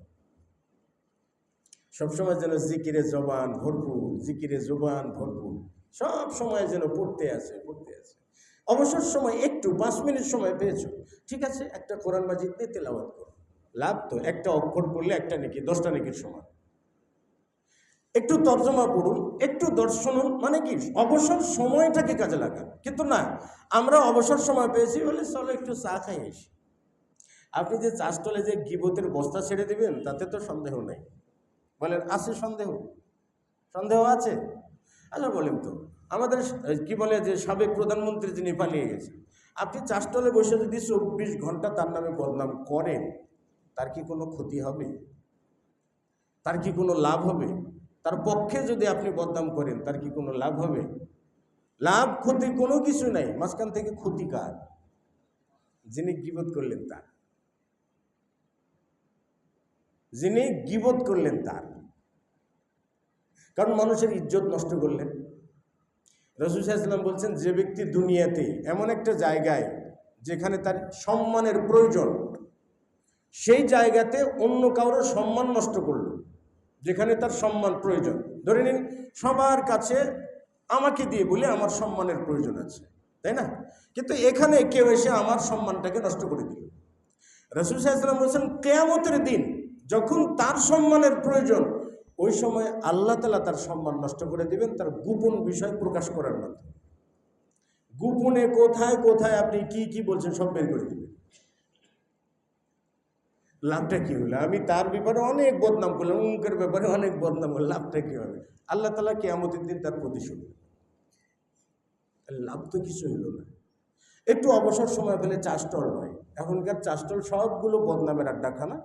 সবসময় যেন জিকিরে জবান ভরপুর, জিকিরে জবান ভরপুর, সব সময় যেন পড়তে আছে। অবসর সময় একটু 5 মিনিট সময় পেয়েছো, ঠিক আছে, একটা কোরআন মাজিদ নিয়ে তেলাওয়াত করো, লাভ তো, একটা অক্ষর পড়লে একটা নেকি, 10টা নেকির সমান। একটু তর্জমা পড়ুন, একটু দর্শন, মানে কি অবসর সময়টাকে কাজে লাগান। কিন্তু না, আমরা অবসর সময় পেয়েছি বলে চলো একটু চা খাই এসি। আপনি যে চা স্টলে যে গীবতের বস্তা ছেড়ে দেবেন তাতে তো সন্দেহ নেই, বলেন আছে সন্দেহ? সন্দেহ আছে? আচ্ছা বলেন তো, আমাদের কি বলে যে সাবেক প্রধানমন্ত্রী যিনি পালিয়ে গেছেন, আপনি চা স্টলে বসে যদি 24 ঘন্টা তার নামে বদনাম করেন, তার কি কোনো ক্ষতি হবে? তার কি কোনো লাভ হবে? তার পক্ষে যদি আপনি বদনাম করেন তার কি কোনো লাভ হবে? লাভ ক্ষতি কোনো কিছু নাই, মাঝখান থেকে ক্ষতিকার যিনি গীবত করলেন তার, যিনি গীবত করলেন তার, কারণ মানুষের ইজ্জত নষ্ট করলেন। রাসূল সাল্লাল্লাহু আলাইহি ওয়াসাল্লাম বলছেন যে ব্যক্তি দুনিয়াতে এমন একটা জায়গায় যেখানে তার সম্মানের প্রয়োজন, সেই জায়গাতে অন্য কারোর সম্মান নষ্ট করলো, যেখানে তার সম্মান প্রয়োজন, ধরে নিন সবার কাছে আমাকে দিয়ে বলে আমার সম্মানের প্রয়োজন আছে, তাই না? কিন্তু এখানে কেউ এসে আমার সম্মানটাকে নষ্ট করে দিল। রাসূল সাল্লাল্লাহু আলাইহি ওয়াসাল্লাম বলছেন কিয়ামতের দিন যখন তার সম্মানের প্রয়োজন, ওই সময় আল্লাহ তাআলা তার সম্মান নষ্ট করে দিবেন তার গোপন বিষয় প্রকাশ করার মাধ্যমে। গোপনে কোথায় কোথায় আপনি কি কি বলছেন সব বের করে দিবেন। লাভটা কি হলো? আমি তার ব্যাপারে অনেক বদনাম করলাম, অমুকের ব্যাপারে অনেক বদনাম করলাম, লাভটা কি হবে? আল্লাহ তাআলা কিয়ামতের দিন তার প্রতিশোধ। লাভ তো কিছু হলো না। একটু অবসর সময় পেলে চা স্টল নয়, এখনকার চা স্টল সবগুলো বদনামের আড্ডাখানা।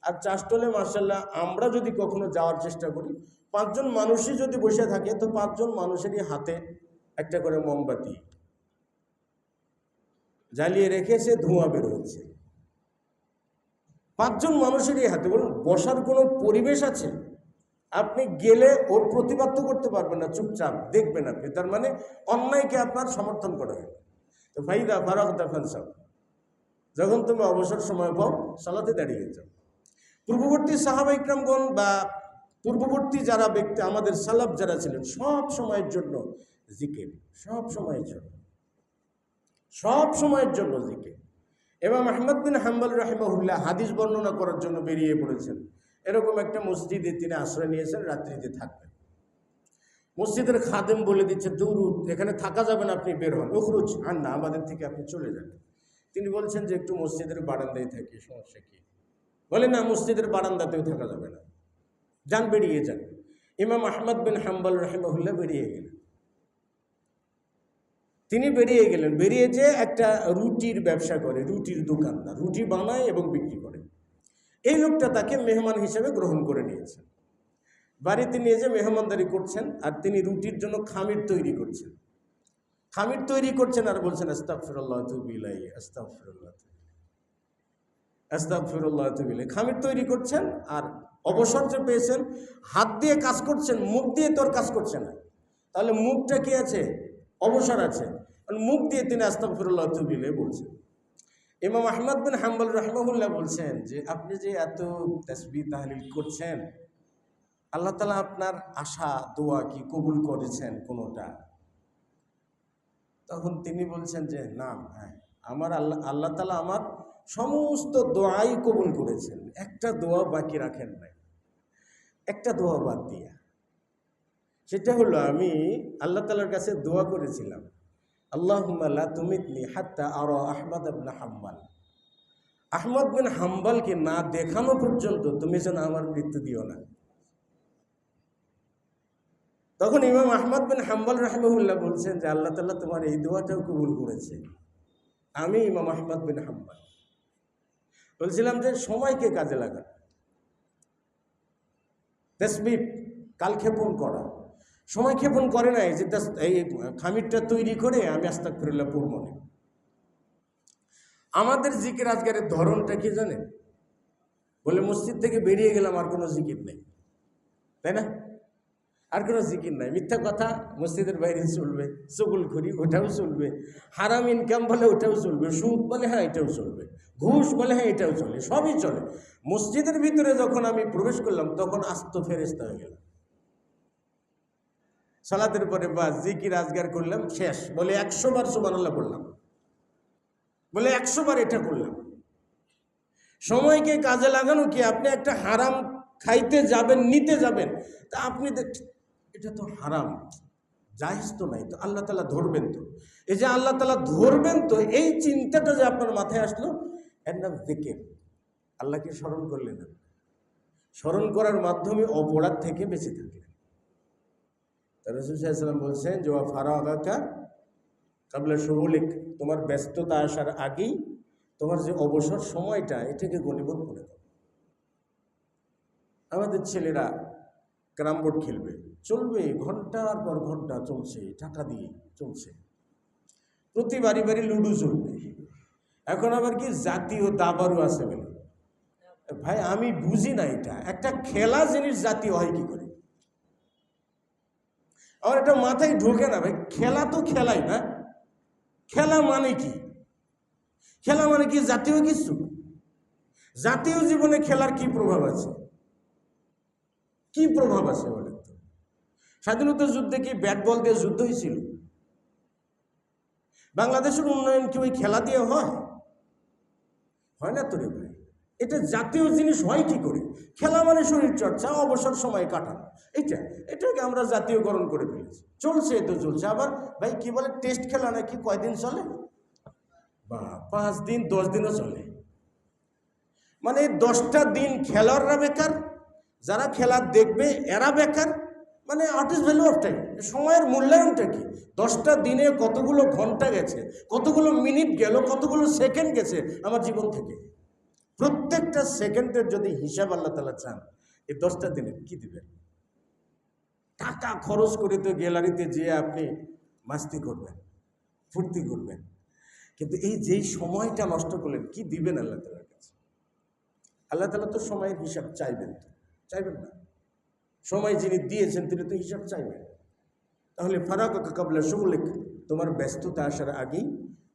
আর চা স্টলে মাশাআল্লাহ আমরা যদি কখনো যাওয়ার চেষ্টা করি, 5 জন মানুষই যদি বসে থাকে তো 5 জন মানুষেরই হাতে একটা করে মোমবাতি জ্বালিয়ে রেখেছে, ধোঁয়া বের হচ্ছে। 5 জন মানুষেরই হাতে, বলুন বসার কোনো পরিবেশ আছে? আপনি গেলে ওর প্রতিবাদ তো করতে পারবেন না, চুপচাপ দেখবেন আপনি, তার মানে অন্যায়কে আপনার সমর্থন করা হয়। তো ফাইদা ফারাগতা ফানসাব, যখন তুমি অবসর সময় পাও সালাতে দাঁড়িয়ে যাও। পূর্ববর্তী সাহাবা ইকরামগণ বা পূর্ববর্তী যারা ব্যক্তি, আমাদের সালাফ যারা ছিলেন, সব সময়ের জন্য জিকির, সব সময়ের জন্য জিকির। ইমাম আহমদ বিন হাম্বল রাহিমাহুল্লাহ হাদিস বর্ণনা করার জন্য বেরিয়ে পড়েছেন। এরকম একটা মসজিদে তিনি আশ্রয় নিয়েছেন, রাত্রিতে থাকবেন। মসজিদের খাদেম বলে দিচ্ছে দূর, এখানে থাকা যাবে না, আপনি বের হন, উখরুজ আন্না, আমাদের থেকে আপনি চলে যান। তিনি বলছেন যে একটু মসজিদের বারান্দায় থাকি, সমস্যা কি? বলে না, মসজিদের বারান্দাতেও থাকা যাবে না, যান, বেরিয়ে যান। ইমাম আহমদ বিন হাম্বল রাহিমাহুল্লাহ বেরিয়ে গেলেন। তিনি বেরিয়ে যে একটা রুটির ব্যবসা করে, রুটির দোকানদার, রুটি বানায় এবং বিক্রি করে। এই লোকটা তাকে মেহমান হিসেবে গ্রহণ করে নিয়েছেন, বাড়িতে নিয়ে যে মেহমানদারি করছেন, আর তিনি রুটির জন্য খামির তৈরি করছেন আর বলছেন আস্তাগফিরুল্লাহ ওয়া আতুবু ইলাইহি, আস্তাগফিরুল্লাহ। আস্তাগফিরুল্লাহ ওয়া আতুবু ইলাইহি। খামির তৈরি করছেন আর অবসর যে পেয়েছেন, হাত দিয়ে কাজ করছেন, মুখ দিয়ে তোর কাজ করছে না, তাহলে মুখটা কি আছে? অবসর আছে। মুখ দিয়ে তিনি আস্তাগফিরুল্লাহ ওয়া আতুবু ইলাইহি বলছেন। ইমাম আহমদ বিন হাম্বল রাহিমাহুল্লাহ বলছেন যে আপনি যে এত তাসবিহ তাহলিল করছেন, আল্লাহ তাআলা আপনার আশা দোয়া কি কবুল করেছেন কোনোটা? তখন তিনি বলছেন যে না, হ্যাঁ, আমার আল্লাহ তাআলা আমার সমস্ত দোয়াই কবুল করেছেন, একটা দোয়া বাকি রাখেন নাই, একটা দোয়া বাদ দিয়া। সেটা হলো আমি আল্লাহ তাআলার কাছে দোয়া করেছিলাম, আল্লাহুম্মা লা তুমিতনি হাত্তা আরা আহমদ ইবনে হাম্বল, আহমদ বিন হাম্বলকে না দেখানো পর্যন্ত তুমি যেন আমার মৃত্যু দিও না। তখন ইমাম আহমদ বিন হাম্বল রাহিমাহুল্লাহ বলছেন যে আল্লাহ তাআলা তোমার এই দোয়াটাও কবুল করেছে। আমি ইমাম আহমদ বিন হাম্বল বলছিলাম যে সময়কে কাজে লাগা, তাসবিহ কালক্ষেপণ করা, সময় ক্ষেপণ করে নাই যে এই খামিরটা তৈরি করে আমি আস্তাগফিরুল্লাহ পড়ব না। আমাদের জিকির আজকারের ধরনটা কি জানেন? বলে মসজিদ থেকে বেরিয়ে গেলাম আর কোনো জিকির নেই, তাই না? আর কোনো জিকির নাই, মিথ্যা কথা মসজিদের বাইরে চলবে, চুগলখড়ি ওটাও চলবে, হারাম ইনকাম বলে ওটাও চলবে, সুদ বলে হ্যাঁ এটাও চলবে, ঘুষ বলে হ্যাঁ এটাও চলে, সবই চলে। মসজিদের ভিতরে যখন আমি প্রবেশ করলাম তখন আস্ত ফেরেশতা হয়ে গেল। সালাতের পরে বাস জিকির আজগার করলাম, শেষ। বলে 100 বার সুবহানাল্লাহ বললাম, বলে 100 বার এটা করলাম। সময়কে কাজে লাগানো কি? আপনি একটা হারাম খাইতে যাবেন, নিতে যাবেন, তা আপনি এটা তো হারাম, জায়েজ তো নাই, তো আল্লাহ তাআলা ধরবেন তো। এই যে আল্লাহ তাআলা ধরবেন তো, এই চিন্তাটা যে আপনার মাথায় আসলো, এর নাম যিকির। আল্লাহকে স্মরণ করলেন, স্মরণ করার মাধ্যমে অপরাধ থেকে বেঁচে থাকলেন। রাসূল সাল্লাল্লাহু আলাইহি ওয়াসাল্লাম বলছেন যে ওয়া ফারাগাকা কাবলা শুগুলিক, তোমার ব্যস্ততা আসার আগেই তোমার যে অবসর সময়টা, এটাকে গনিমত মনে করো। আমাদের ছেলেরা ক্যারাম বোর্ড খেলবে, চলবে, ঘন্টার পর ঘন্টা চলছে, টাকা দিয়ে চলছে। প্রতি বাড়ি বাড়ি লুডো চলবে। এখন আবার কি জাতীয় দাবারও আছে বলে। ভাই আমি বুঝি না, এটা একটা খেলা জিনিস জাতীয় হয় কি করে? আমার এটা মাথায় ঢোকে না ভাই। খেলা তো খেলাই না, খেলা মানে কি? খেলা মানে কি জাতীয় কিছু? জাতীয় জীবনে খেলার কি প্রভাব আছে? কি প্রভাব আছে বলেন তো? স্বাধীনতা যুদ্ধে কি ব্যাট বল দিয়ে যুদ্ধ হয়েছিল? বাংলাদেশের উন্নয়ন কি ওই খেলা দিয়ে হয়? হয় না তো রে ভাই। এটা জাতীয় জিনিস হয় কি করে? খেলা মানে শরীর চর্চা, অবসর সময় কাটানো, এটাকে আমরা জাতীয়করণ করে ফেলেছি। চলছে, তো চলছে। আবার ভাই কি বলে, টেস্ট খেলা নাকি কয়দিন চলে? বা 5 দিন 10 দিনও চলে। মানে 10টা দিন খেলোয়াড়রা বেকার, যারা খেলা দেখবে এরা বেকার। মানে what is value of time? সময়ের মূল্যায়নটা কি? 10টা দিনে কতগুলো ঘন্টা গেছে, কতগুলো মিনিট গেল, কতগুলো সেকেন্ড গেছে আমার জীবন থেকে। প্রত্যেকটা সেকেন্ডের যদি হিসাব আল্লাহ তাআলা চান, এই 10টা দিনে কি দিবেন? টাকা খরচ করে তো গ্যালারিতে যেয়ে আপনি মাস্তি করবেন, ফুর্তি করবেন, কিন্তু এই যেই সময়টা নষ্ট করলেন, কি দিবেন আল্লাহ তাআলার কাছে? আল্লাহ তাআলা তো সময়ের হিসাব চাইবেন, তো চাইবেন না? সময় যিনি দিয়েছেন তিনি তো হিসাব চাইবেন। তাহলে ফারাগাকা কাবলা শুগুলিক, তোমার ব্যস্ততা আসার আগেই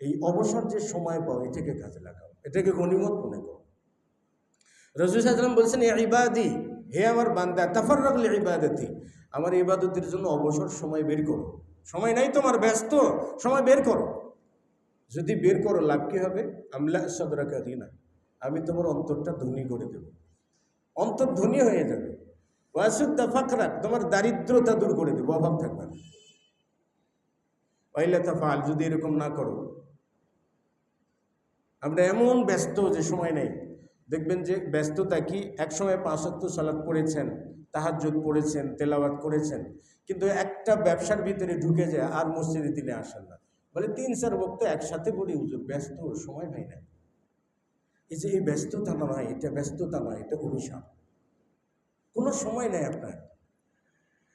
এই অবসর যে সময় পাও, এটাকে কাজে লাগাও, এটাকে গনিমত মনে করো। রাসূল সাল্লাল্লাহু আলাইহি ওয়াসাল্লাম বলছেন, ইয়া ইবাদি, হে আমার বান্দা, তাফাররাগ লিইবাদাতি, আমার ইবাদতের জন্য অবসর সময় বের করো। সময় নাই তোমার, ব্যস্ত, সময় বের করো। যদি বের করো, লাভ কি হবে? আমলা সাদরাকা গিনা, আমি তোমার অন্তরটা ধনী করে দেব, অন্তর ধনী হয়ে যাবে। ওয়াসুদ্দা ফাকরাক, তোমার দারিদ্রতা দূর করে দেবো, অভাব থাকবে না। ওয়াইলা তাফআল, যদি এরকম না করো, আমরা এমন ব্যস্ত যে সময় নেই। দেখবেন যে ব্যস্ততা কি, এক সময় 5 ওয়াক্ত সালাত পড়েছেন, তাহাজ্জুদ পড়েছেন, তেলাওয়াত করেছেন, কিন্তু একটা ব্যবসার ভিতরে ঢুকে যায় আর মসজিদে দিনে আসেন না। বলে 3-4 ওয়াক্ত একসাথে পড়ি, হুজুর ব্যস্ত, সময় হয় না। এই যে এই ব্যস্ততা নয়, এটা ব্যস্ততা নয়, এটা অভিশাপ। কোনো সময় নেই আপনার,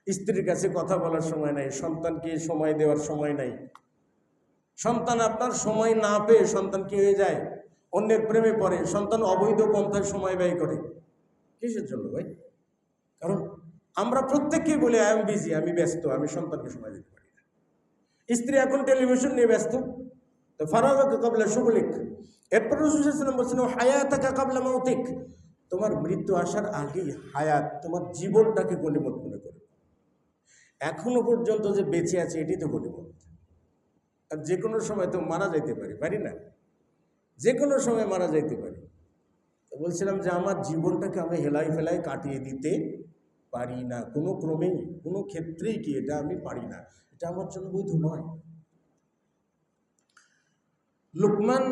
স্ত্রীর কাছে কথা বলার সময় নাই, সন্তানকে সময় দেওয়ার সময় নাই। সন্তান আপনার সময় না পেয়ে সন্তান কি হয়ে যায়? অন্যের প্রেমে পড়ে, সন্তান অবৈধ পন্থায় সময় ব্যয় করে। কিসের জন্য ভাই? কারণ আমরা প্রত্যেককেই বলি আই এম বিজি, আমি ব্যস্ত, আমি সন্তানকে সময় দিতে পারি না। স্ত্রী এখন টেলিভিশন নিয়ে ব্যস্ত, তো ফারাগাকা কাবলা শুগলিক। এরপর রাসূল সাল্লাল্লাহু আলাইহি ওয়াসাল্লাম বলেছেন হায়াতাকা কাবলা মাউতিক, তোমার মৃত্যু আসার আগেই হায়াত, তোমার জীবনটাকে গনিমত মনে করো। এখনো পর্যন্ত যে বেঁচে আছে এটি তো গনিমত। আর যে কোনো সময় তো মারা যাইতে পারি না? যে কোনো সময় মারা যাইতে পারি। তো বলছিলাম যে আমার জীবনটাকে আমি হেলাই ফেলাই কাটিয়ে দিতে পারি না, কোনো ক্রমেই, কোনো ক্ষেত্রেই কি এটা আমি পারি না, এটা আমার জন্য বৈধ নয়। লুকমান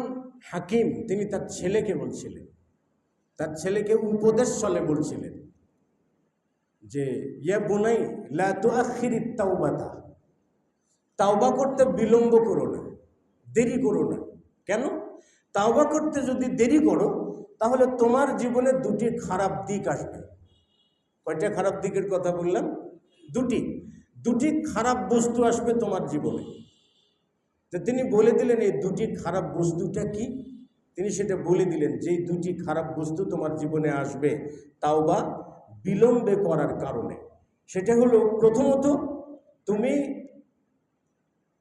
হাকিম তিনি তার ছেলেকে বলছিলেন, তার ছেলেকে উপদেশ চলে বলছিলেন যে ইয়া বুনাই লা তুআখিরিত তাওবাতা, তাওবা করতে বিলম্ব করো না, দেরি করো না। কেন? তাওবা করতে যদি দেরি করো তাহলে তোমার জীবনে দুটি খারাপ দিক আসবে। কয়টা খারাপ দিকের কথা বললাম? দুটি খারাপ বস্তু আসবে তোমার জীবনে। তো তিনি বলে দিলেন এই দুটি খারাপ বস্তুটা কি? তিনি সেটা বলে দিলেন যে এই দুটি খারাপ বস্তু তোমার জীবনে আসবে তাওবা বিলম্বে করার কারণে। সেটা হলো, প্রথমত তুমি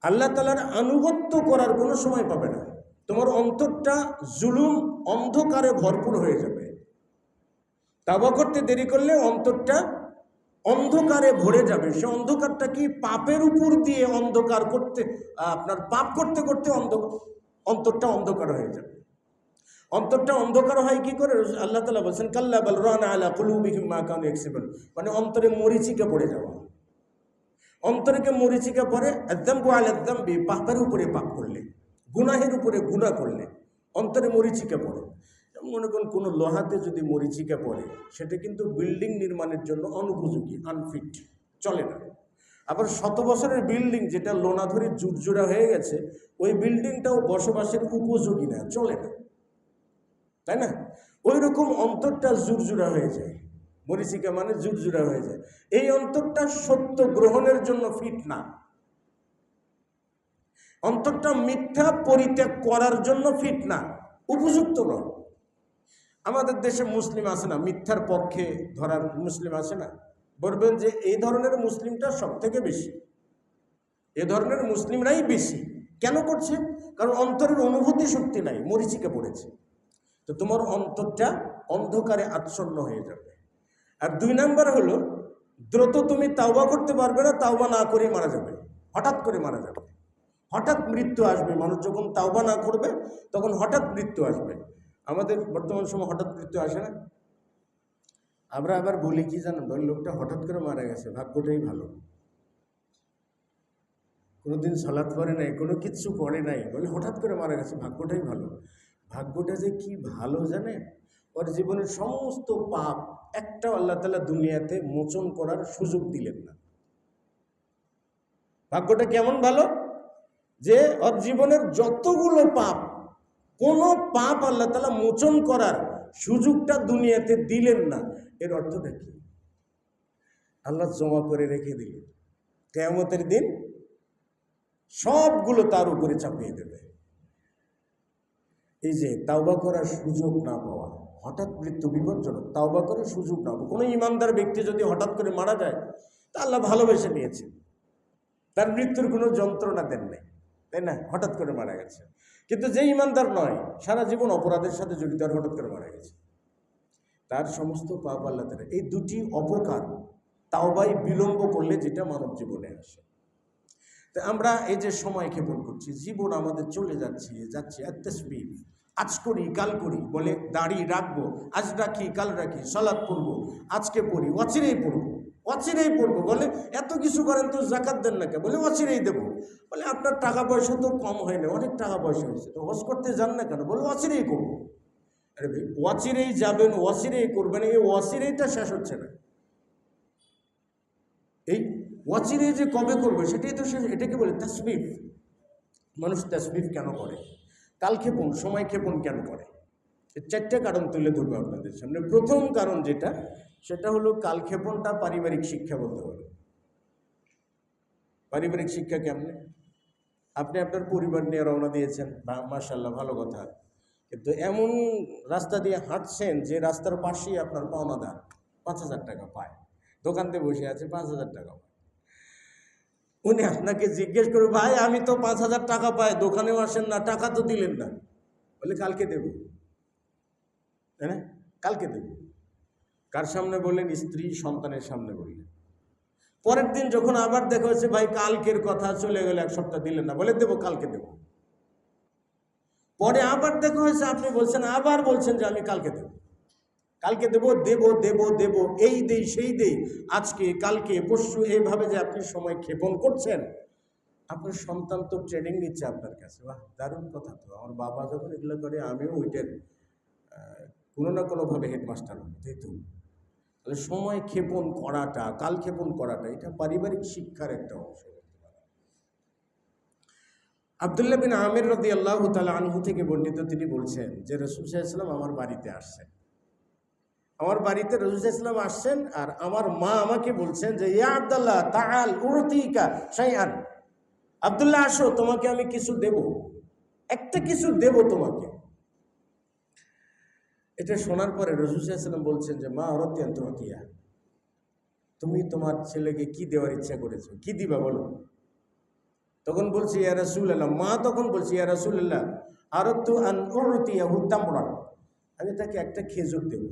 আল্লাহ তাআলার আনুগত্য করার কোনো সময় পাবে না। তোমার অন্তরটা জুলুম অন্ধকারে ভরপুর হয়ে যাবে। তাওবা করতে দেরি করলে অন্তরটা অন্ধকারে ভরে যাবে। সে অন্ধকারটা কি? পাপের উপর দিয়ে অন্ধকার করতে, আপনার পাপ করতে করতে অন্তরটা অন্ধকার হয়ে যাবে। অন্তরটা অন্ধকার হয় কি করে? আল্লাহ তাআলা বলছেন কাল্লা বাল রানা আলা কুলুবিহিম মা কানু ইয়াকসিবুন, মানে অন্তরে মরিচিকা পড়ে যাওয়া। অন্তরকে মরিচিকা পড়ে আযযামবু আলা যামবি, পাপের উপরে পাপ করলে, গুনাহের উপরে গুনাহ করলে অন্তরে মরিচিকা পড়ে। মনে করুন কোনো লোহাতে যদি মরিচিকা পড়ে সেটা কিন্তু বিল্ডিং নির্মাণের জন্য অনুপযোগী, আনফিট, চলে না। আবার 100 বছরের বিল্ডিং যেটা লোনা ধরে জুরজুরা হয়ে গেছে, ওই বিল্ডিংটাও বসবাসের উপযোগী না, চলে না, তাই না? ওই রকম অন্তরটা জুরজুরা হয়ে যায়, মরিচিকা মানে জুরজুরা হয়ে যায়। এই অন্তরটা সত্য গ্রহণের জন্য ফিট না, অন্তরটা মিথ্যা পরিত্যাগ করার জন্য ফিট না, উপযুক্ত নয়। আমাদের দেশে মুসলিম আছে না, মিথ্যার পক্ষে ধরার মুসলিম আছে না? বলবেন যে এই ধরনের মুসলিমটা সব থেকে বেশি, এ ধরনের মুসলিমরাই বেশি। কেন করছে? কারণ অন্তরের অনুভূতি শক্তি নাই, মরিচিকা পড়েছে। তো তোমার অন্তরটা অন্ধকারে আচ্ছন্ন হয়ে যাবে। আর 2 নাম্বার হলো, দ্রুত তুমি তাওবা করতে পারবে না, তাওবা না করে মারা যাবে, হঠাৎ করে মারা যাবে, হঠাৎ মৃত্যু আসবে। মানুষ যখন তাওবা না করবে তখন হঠাৎ মৃত্যু আসবে। আমাদের বর্তমান সময় হঠাৎ মৃত্যু আসে না? আমরা আবার বলি কি জানেন, ওই লোকটা হঠাৎ করে মারা গেছে, ভাগ্যটাই ভালো, কোনোদিন সালাত পড়ে নাই, কোনো কিচ্ছু করে নাই, বলে হঠাৎ করে মারা গেছে, ভাগ্যটাই ভালো। ভাগ্যটা যে কি ভালো জানে, ওর জীবনের সমস্ত পাপ একটাও আল্লাহ তাআলা দুনিয়াতে মোচন করার সুযোগ দিলেন না। ভাগ্যটা কেমন ভালো যে ওর জীবনের যতগুলো পাপ, কোনো পাপ আল্লাহ তাআলা মোচন করার সুযোগটা দুনিয়াতে দিলেন না। এর অর্থটা কি? আল্লাহ জমা করে রেখে দিলেন, কিয়ামতের দিন সবগুলো তার উপরে চাপিয়ে দেবে। এই যে তাওবা করার সুযোগ না পাওয়া, হঠাৎ মৃত্যু বিপজ্জনক। তাওবা করার সুযোগ না পাওয়া, কোনো ইমানদার ব্যক্তি যদি হঠাৎ করে মারা যায় তা আল্লাহ ভালোবেসে নিয়েছে, তার মৃত্যুর কোনো যন্ত্রণা দেন নাই, তাই না? হঠাৎ করে মারা গেছে। কিন্তু যে ইমানদার নয়, সারা জীবন অপরাধের সাথে জড়িত, আর হঠাৎ করে মারা গেছে, তার সমস্ত পাপ আল্লাহ তাআলা, এই দুটি অপকার তাওবাই বিলম্ব করলে যেটা মানব জীবনে আসে। তো আমরা এই যে সময় ক্ষেপণ করছি, জীবন আমাদের চলে যাচ্ছে, তাসবিহ, আজ করি কাল করি, বলে দাড়ি রাখবো, আজ রাখি কাল রাখি, সালাত পড়বো, আজকে পড়ি, অচিরেই পড়বো, বলে এত কিছু করেন তো যাকাত দেন না কে? বলে অচিরেই দেবো। বলে আপনার টাকা পয়সা তো কম হয় না, অনেক টাকা পয়সা হয়েছে, তো হজ করতে যান না কেন? বলে অচিরেই করবো। আরে ভাই, অচিরেই যাবেন, অচিরেই করবেন, এই অচিরেইটা শেষ হচ্ছে না। এই অচিরে যে কবে করবে সেটাই তো শেষ, এটাকে বলে তাসবিহ। মানুষ তাসবিহ কেন করে? কালক্ষেপণ, সময় ক্ষেপণ কেন করে? এর 4টা কারণ তুলে ধরবো আপনাদের সামনে। প্রথম কারণ যেটা, সেটা হলো কালক্ষেপণটা পারিবারিক শিক্ষা বলতে পারে। পারিবারিক শিক্ষা কেমনে? আপনি আপনার পরিবার নিয়ে রওনা দিয়েছেন, মাশাআল্লাহ ভালো কথা, কিন্তু এমন রাস্তা দিয়ে হাঁটছেন যে রাস্তার পাশেই আপনার পাওনাদার 5,000 টাকা পায়, দোকানতে বসে আছে 5,000 টাকা পায়। উনি আপনাকে জিজ্ঞেস করবে, ভাই আমি তো 5,000 টাকা পাই, দোকানেও আসেন না, টাকা তো দিলেন না। বলে কালকে দেব। হ্যাঁ, কালকে দেব। কার সামনে বললেন? স্ত্রী সন্তানের সামনে বললেন। পরের দিন যখন আবার দেখা হয়েছে, ভাই কালকের কথা, চলে গেল 1 সপ্তাহ দিলেন না, বলে দেবো, কালকে দেব। পরে আবার দেখা হয়েছে, আপনি বলছেন, আবার বলছেন যে আমি কালকে দেব, কালকে দেব, দেব দেব দেব, এই দেই সেই দেই, আজকে কালকে পরশু, এইভাবে যে আপনি সময় ক্ষেপণ করছেন, আপনার সন্তান তো ট্রেনিং নিচ্ছে আপনার কাছে। বাহ, দারুণ কথা তো, আমার বাবা যখন এগুলো করে আমিও ওইটার কোনো না কোনোভাবে হেডমাস্টার হব, তাই তো? তাহলে সময় ক্ষেপণ করাটা, কাল ক্ষেপণ করাটা, এটা পারিবারিক শিক্ষার একটা অংশ। আব্দুল্লাহ বিন আমির রাদিয়াল্লাহু তাআলা আনহু থেকে বর্ণিত, তিনি বলছেন যে রাসূল সাল্লাল্লাহু আলাইহি ওয়াসাল্লাম আমার বাড়িতে আসছেন। আমার বাড়িতে রাসূল সাল্লাল্লাহু আলাইহি ওয়াসাল্লাম আসছেন, আর আমার মা আমাকে বলছেন যে ইয়া আব্দুল্লাহ তাআল উরতিকা শাইআন, আব্দুল্লাহ আসো, তোমাকে আমি কিছু দেব, একটা কিছু দেব তোমাকে। এটা শোনার পরে রাসূল সাল্লাল্লাহু আলাইহি ওয়াসাল্লাম বলছেন যে মা উরতিয়া তুরতিয়া, তুমি তোমার ছেলেকে কি দেওয়ার ইচ্ছা করেছো, কি দিবা বলো? তখন বলছি ইয়া রাসূলুল্লাহ, মা তখন বলছি ইয়া রাসূলুল্লাহ আরাদতু আন উরতিয়াহু তামরান, আমি তাকে একটা খেজুর দেব,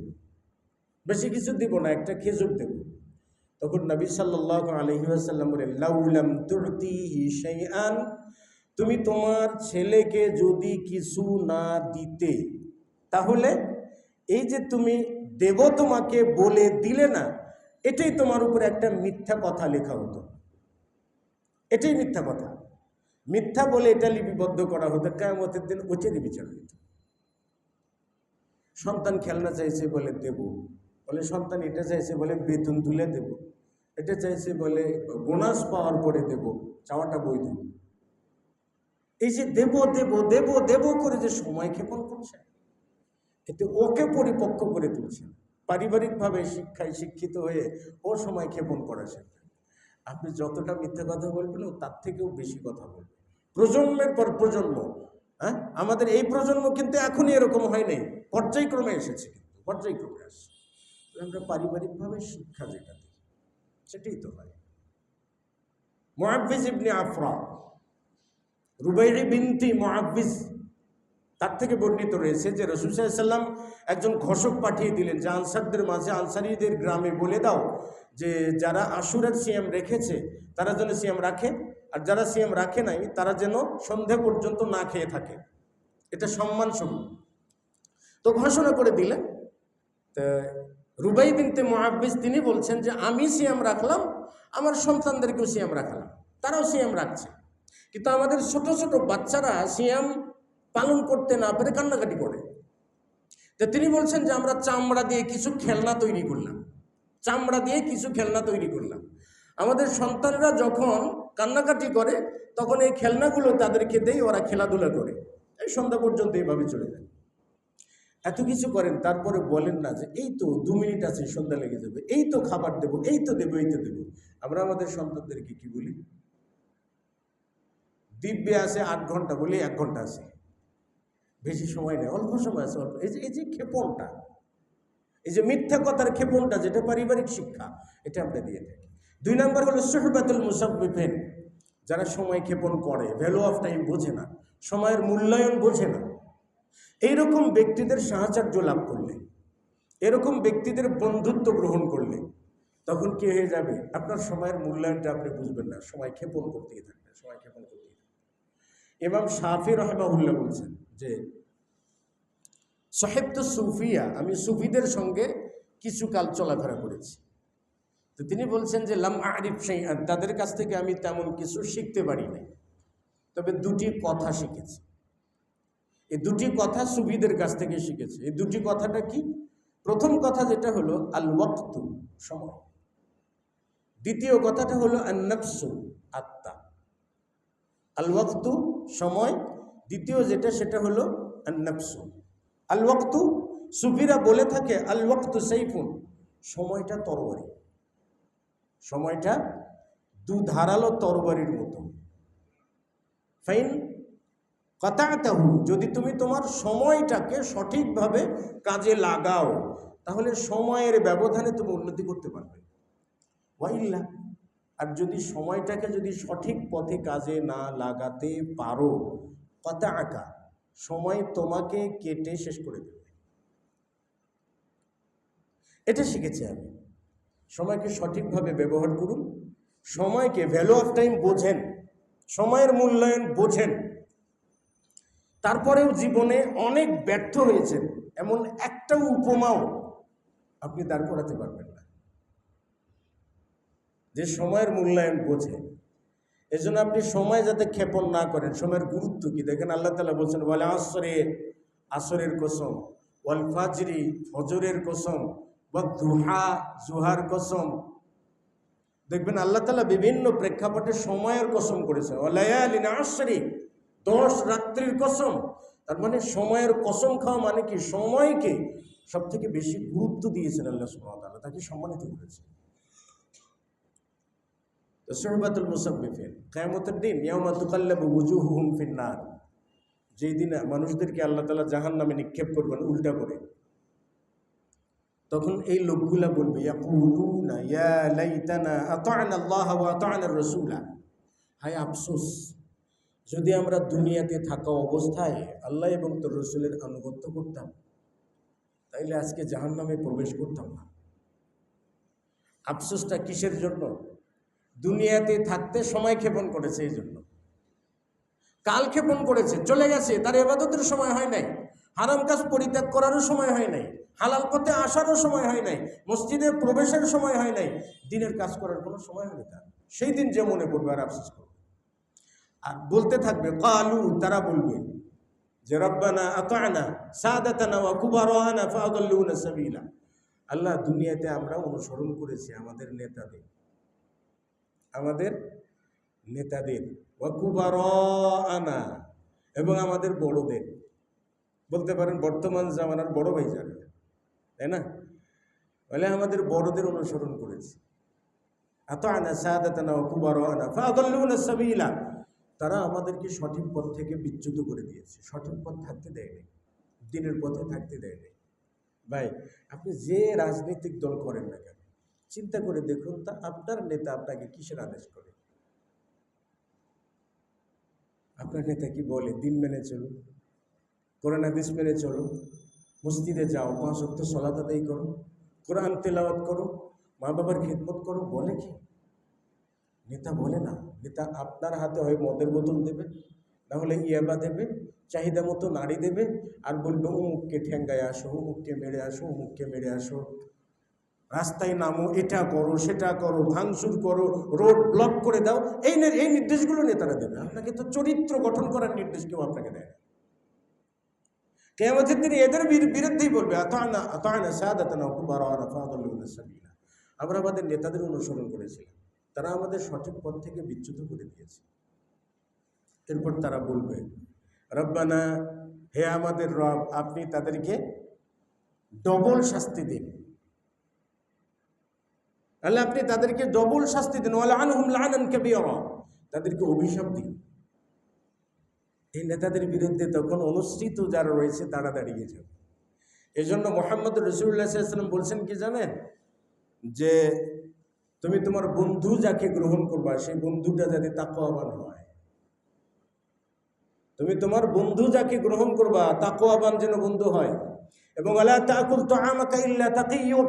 বেশি কিছু দিব না, একটা খেজুর দেব। তখন নবী সাল্লাল্লাহু আলাইহি ওয়াসাল্লাম বলেন লাউ লাম তুরতিহি শাইআন, তুমি তোমার ছেলেকে যদি কিছু না দিতে, তাহলে এই যে তুমি দেব তোমাকে বলে দিলে না, এটাই তোমার উপরে একটা মিথ্যা কথা লেখা হতো, এটাই মিথ্যা কথা, মিথ্যা বলে এটা লিপিবদ্ধ করা হতো, কিয়ামতের দিন ওইটারই বিচার হতো। সন্তান খেলনা চাইছে বলে দেব, বলে সন্তান এটা চাইছে বলে বেতন তুলে দেব, এটা চাইছে বলে বোনাস পাওয়ার পরে দেব, চাওয়াটা বৈধ। এই যে দেব দেব দেব দেব করে যে সময় ক্ষেপণ করছে, এতে ওকে পরিপক্ক করে তুলছে। পারিবারিকভাবে শিক্ষায় শিক্ষিত হয়ে ও সময় ক্ষেপণ করা শেখে। আপনি যতটা মিথ্যা কথা বলবেন, ও তার থেকেও বেশি কথা বলবে, প্রজন্মের পর প্রজন্ম। হ্যাঁ, আমাদের এই প্রজন্ম কিন্তু এখনই এরকম হয় নাই, পর্যায়ক্রমে এসেছে, কিন্তু পর্যায়ক্রমে আসছে। আমরা পারিবারিকভাবে শিক্ষা যেটা দিই, সেটাই তো হয়। মুআব্বিজ ইবনে আফরা, রুবাইয়্যি বিনতি মুআব্বিজ, তার থেকে বর্ণিত রয়েছে যে রাসূল সাল্লাল্লাহু আলাইহি ওয়াসাল্লাম একজন ঘোষক পাঠিয়ে দিলেন যে আনসারদের মাঝে, আনসারীদের গ্রামে বলে দাও যে যারা আশুরার সিয়াম রেখেছে তারা যেন সিয়াম রাখে, আর যারা সিয়াম রাখে নাই তারা যেন সন্ধ্যা পর্যন্ত না খেয়ে থাকে, এটা সম্মানস্বরূপ। তো ঘোষণা করে দিলেন। তো রুবাই বিনতে মুআব্বিজ তিনি বলছেন যে আমি সিয়াম রাখলাম, আমার সন্তানদেরকেও সিয়াম রাখলাম, তারাও সিয়াম রাখছে, কিন্তু আমাদের ছোট ছোট বাচ্চারা সিয়াম পালন করতে না পেরে কান্নাকাটি করে। তো তিনি বলছেন যে আমরা চামড়া দিয়ে কিছু খেলনা তৈরি করলাম, চামড়া দিয়ে কিছু খেলনা তৈরি করলাম, আমাদের সন্তানরা যখন কান্নাকাটি করে তখন এই খেলনাগুলো তাদেরকে দেই, ওরা খেলাধুলা করে, এই সন্ধ্যা পর্যন্ত এইভাবে চলে যায়। এত কিছু করেন, তারপরে বলেন না যে এই তো 2 মিনিট আছে সন্ধ্যা লেগে যাবে, এই তো খাবার দেবো, এই তো দেবো, এই তো দেবো। আমরা আমাদের সন্তানদেরকে কি বলি? দিব্যে আছে 8 ঘন্টা, বলি 1 ঘন্টা আছে, বেশি সময় নেই, অল্প সময় আছে, অল্প। এই যে ক্ষেপণটা, এই যে মিথ্যা কথার ক্ষেপণটা, যেটা পারিবারিক শিক্ষা, এটা আমরা দিয়ে থাকি। 2 নম্বর হলো সুহবাতুল মুসাব্বিবিন, যারা সময় ক্ষেপণ করে, ভ্যালু অফ টাইম বোঝে না, সময়ের মূল্যায়ন বোঝে না, এইরকম ব্যক্তিদের সাহচর্য লাভ করলে, এরকম ব্যক্তিদের বন্ধুত্ব গ্রহণ করলে, তখন কি হয়ে যাবে? আপনার সময়ের মূল্যায়নটা আপনি বুঝবেন না, সময় ক্ষেপণ করতেই থাকবে, সময় ক্ষেপণ করতেই থাকবে। ইমাম শাফি রাহিমাহুল্লাহ বলছেন যে সাহিবতু সুফিয়া, আমি সুফিদের সঙ্গে কিছুকাল চলাফেরা করেছি। তো তিনি বলছেন যে লাম আরিফ শাইআন, তাদের কাছ থেকে আমি তেমন কিছু শিখতে পারি নাই, তবে 2টি কথা শিখেছি। এই 2টি কথা সুফিদের কাছ থেকে শিখেছি। এই 2টি কথাটা কি? প্রথম কথা যেটা হলো আল ওয়াক্তু, সময়। দ্বিতীয় কথাটা হলো আন নাফসু, আত্মা। আল ওয়াক্তু, সময়। দ্বিতীয় যেটা, সেটা হলো আন নাফসু। আল ওয়াক্তু, সুফিরা বলে থাকে আল ওয়াক্তু সাইফুন, সময়টা তরবারি, সময়টা ধারালো তরবারির মতো। ফাইন কাতাতাহু, যদি তুমি তোমার সময়টাকে সঠিকভাবে কাজে লাগাও তাহলে সময়ের ব্যবধানে তুমি উন্নতি করতে পারবে। ওয়াইল্লা, আর যদি সময়টাকে যদি সঠিক পথে কাজে না লাগাতে পারো, কাতাআকা, সময় তোমাকে কেটে শেষ করে দেবে। এটা শিখেছি আমি। সময়কে সঠিকভাবে ব্যবহার করুন, সময়কে ভ্যালু অফ টাইম বোঝেন, সময়ের মূল্যায়ন বোঝেন। তারপরেও জীবনে অনেক ব্যর্থ হয়েছেন, এমন একটা উপমাও আপনি দাঁড় করাতে পারবেন না যে সময়ের মূল্যায়ন বোঝে। এজন্য আপনি সময় যাতে ক্ষেপণ না করেন। সময়ের গুরুত্ব কি দেখেন, আল্লাহ তাআলা বলছেন ওয়াল আসরে, আসরের কসম, ওয়াল ফাজরি, ফজরের কসম, ওয়াদ দুহা, জুহার কসম। দেখবেন আল্লাহ তাআলা বিভিন্ন প্রেক্ষাপটে সময়ের কসম করেছেন। ওয়া লায়ালিন আশরি, 10 রাত্রির কসম। তার মানে সময়ের কসম খাওয়া মানে কি, সময়কে সব থেকে বেশি গুরুত্ব দিয়েছেন আল্লাহ সুবহানাহু ওয়া তাআলা, তাকে সম্মানিত করেছেন। তো সুহবাতুল মুসাব্বিফিন, কিয়ামতের দিন ইয়াউমা তুকাল্লাবু ওয়ুজুহুহুম ফিন-নার, যেই দিন মানুষদেরকে আল্লাহ তাআলা জাহান্নামে নিক্ষেপ করবেন উল্টা করে, তখন এই লোকগুলা বলবে ইয়াকুলুনা ইয়া লাইতানা আতা'না আল্লাহ ওয়া আতা'না আর-রাসূলা, হায় আফসোস, যদি আমরা দুনিয়াতে থাকা অবস্থায় আল্লাহ এবং তার রাসূলের আনুগত্য করতাম তাইলে আজকে জাহান্নামে প্রবেশ করতাম না। আফসোসটা কিসের জন্য? দুনিয়াতে থাকতে সময় ক্ষেপণ করেছে, এই জন্য কাল ক্ষেপণ করেছে, চলে গেছে, তার ইবাদতের সময় হয় নাই, হারাম কাজ পরিত্যাগ করারও সময় হয় নাই, হালাল পথে আসারও সময় হয় নাই, মসজিদে প্রবেশের সময় হয় নাই, দিনের কাজ করার কোনো সময় হয়নি তার। সেই দিন যে মনে করবে আর আফসোস করবে, আর বলতে থাকবে কালু, তারা বলবে যে রব্বানা আতা'না সাদাতানা ওয়া কুবারানা ফাআদাল্লুনা সাবিলা, আল্লাহ দুনিয়াতে আমরা অনুসরণ করেছি আমাদের নেতাদের ওয়া কুবারানা, এবং আমাদের বড়দের, বলতে পারেন বর্তমান জামানার বড় ভাই যারা, তাই না, বলে আমাদের বড়দের অনুসরণ করেছি। আতা'না সাদাতানা ওয়া কুবারানা ফাআদাল্লুনা সাবিলা, তারা আমাদেরকে সঠিক পথ থেকে বিচ্যুত করে দিয়েছে, সঠিক পথ থাকতে দেয়নি, দিনের পথে থাকতে দেয়নি। ভাই, আপনি যে রাজনৈতিক দল করেন না কেন, চিন্তা করে দেখুন তা আপনার নেতা আপনাকে কিসের আদেশ করে? আপনার নেতা কি বলে? দিন মেনে চলুন, কোরআন হাদিস মেনে চলো, মসজিদে যাও, 5 ওয়াক্ত সালাত আদায় করো, কোরআন তেলাওয়াত করো, মা বাবার খিদমত করো, বলে কি? নেতা বলে না। নেতা আপনার হাতে হয় মদের বোতল দেবে, না হলে ইয়াবা দেবে, চাহিদা মতো নারী দেবে, আর বলবে অমুককে ঠেঙ্গায় আসো, অমুককে মেরে আসো, অমুককে মেরে আসো, রাস্তায় নামো, এটা করো, সেটা করো, ভাঙচুর করো, রোড ব্লক করে দাও। এই নির্দেশগুলো নেতারা দেবে আপনাকে, তো চরিত্র গঠন করার নির্দেশ কেউ আপনাকে দেয় না। কিয়ামতের দিনে এদের বিরুদ্ধেই বলবে আতা'না সাদাতানা ওয়া কুবারানা ফাআদাল্লুনা সাবিলা, আমরা আমাদের নেতাদের অনুসরণ করেছিলাম, তারা আমাদের সঠিক পথ থেকে বিচ্যুত করে দিয়েছে। এরপর তারা বলবে রব্বানা, হে আমাদের রব, আপনি তাদেরকে ডবল শাস্তি দিন, আল্লাহ আপনি তাদেরকে ডবল শাস্তি দিন, ওয়া লা'আনহুম লা'নান কাবীরা, তাদেরকে অভিশাপ দিন। এই নেতাদের বিরুদ্ধে তখন অনুষ্ঠিত যারা রয়েছে তারা দাঁড়িয়ে যাবে। এজন্য মুহাম্মদ রাসূলুল্লাহ সাল্লাল্লাহু আলাইহি ওয়াসাল্লাম বলছেন কি জানেন, যে তুমি তোমার বন্ধু যাকে গ্রহণ করবা সেই বন্ধুটা যাতে তাকওয়াবান হয়, তুমি তোমার বন্ধু যাকে গ্রহণ করবা তাকওয়াবান যেন বন্ধু হয়। এবং আলা তাকুল তাআমাকা ইল্লা তাকিয়্যুন,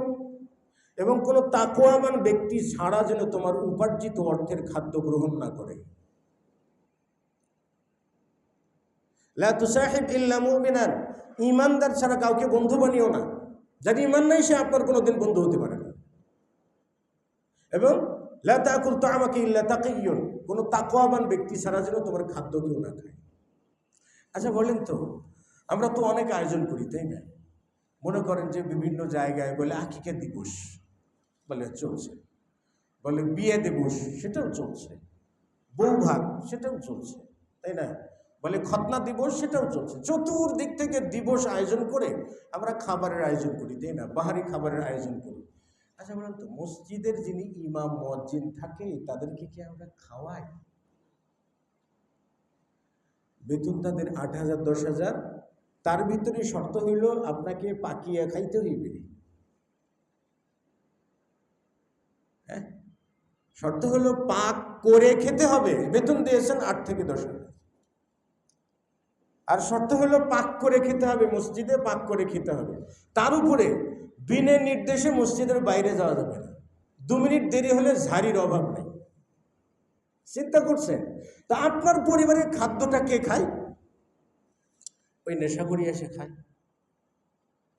এবং কোনো তাকওয়াবান ব্যক্তি ছাড়া যেন তোমার উপার্জিত অর্থের খাদ্য গ্রহণ না করে। লা তুসাহিব ইল্লা মুমিনান, ঈমানদার ছাড়া কাউকে বন্ধু বানিও না, যার ঈমান নাই সে আপনার কোনোদিন বন্ধু হতে পারে না। এবং লা তাকুল তাআমাকা ইল্লা তাকিয়্যুন, কোনো তাকওয়াবান ব্যক্তি ছাড়া যেন তোমার খাদ্য কেউ না খায়। আচ্ছা বলেন তো, আমরা তো অনেক আয়োজন করি, তাই না? মনে করেন যে বিভিন্ন জায়গায় বলে আকিকা দিবস বলে চলছে, বলে বিয়ে দিবস সেটাও চলছে, বউ ভাত সেটাও চলছে, তাই না? বলে খতনা দিবস সেটাও চলছে, চতুর্দিক থেকে দিবস আয়োজন করে আমরা খাবারের আয়োজন করি, তাই না? বাহারি খাবারের আয়োজন করি। আচ্ছা বলেন তো, মসজিদের যিনি ইমাম মুয়াজ্জিন থাকে তাদেরকে কি আমরা খাওয়াই? বেতন তাদের 8,000 10,000, তার ভিতরে শর্ত হইল আপনাকে পাকিয়া খাইতে হইবে। হ্যাঁ, শর্ত হলো পাক করে খেতে হবে। বেতন দিয়েছেন 8 থেকে 10,000, আর শর্ত হলো পাক করে খেতে হবে, মসজিদে পাক করে খেতে হবে। তার উপরে বিনে নির্দেশে মসজিদের বাইরে যাওয়া যাবে না। 2 মিনিট দেরি হলে ঝাড়ির অভাব নেই। চিন্তা করছেন? তা আপনার পরিবারের খাদ্যটা কে খায়? ওই নেশাখোরি এসে খায়,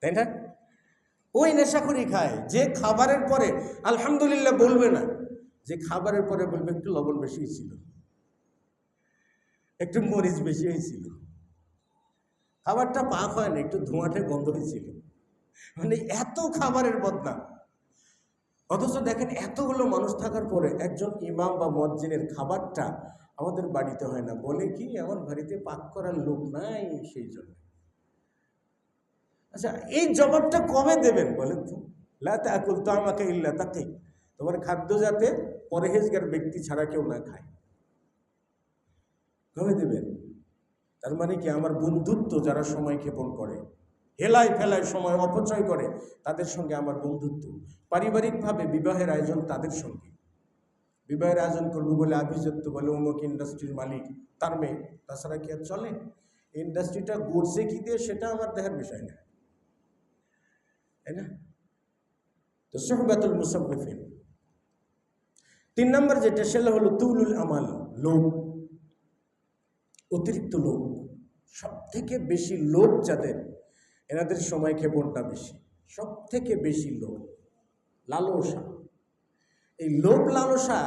তাই না? ওই নেশাখোরি খায়, যে খাবারের পরে আলহামদুলিল্লাহ বলবে না, যে খাবারের পরে বলবে একটু লবণ বেশি হয়েছিল, একটু মরিচ বেশি হয়েছিল, খাবারটা পাক হয় না, একটু ধোঁয়াটে গন্ধ হয়েছিল। মানে এত খাবারের বদনাম। অথচ দেখেন এতগুলো মানুষ থাকার পরে একজন ইমাম বা মুয়াজ্জিনের খাবারটা আমাদের বাড়িতে হয় না। বলে কি, আমার বাড়িতে পাক করার লোক নাই, সেই জন্য। আচ্ছা, এই জবাবটা কবে দেবেন বলেন তো? লা তাকুল তা'মাকা ইল্লা তাকি, তোমার খাদ্য যাতে পরহেজগার ব্যক্তি ছাড়া কেউ না খায়। কবে দেবেন? তার মানে কি, আমার বন্ধুত্ব যারা সময় ক্ষেপণ করে, হেলায় ফেলায় সময় অপচয় করে, তাদের সঙ্গে আমার বন্ধুত্ব। পারিবারিকভাবে বিবাহের আয়োজন তাদের সঙ্গে। বিবাহের আয়োজন করবো বলে আভিজাত্য বলে অমুক ইন্ডাস্ট্রির মালিক, তার মেয়ে, তাছাড়া কি আর চলে? ইন্ডাস্ট্রিটা গড়ছে কি দিয়ে সেটা আমার দেখার বিষয় না, তাই না? তো সুহবাতুল মুসাব্বিফিন। 3 নম্বর যেটা, সেটা হলো তুলুল আমাল, লোভ, অতিরিক্ত লোভ। সব থেকে বেশি লোভ যাদের, এনাদের সময় ক্ষেপণটা বেশি। সব থেকে বেশি লোভ, লালসা। এই লোভ লালসা,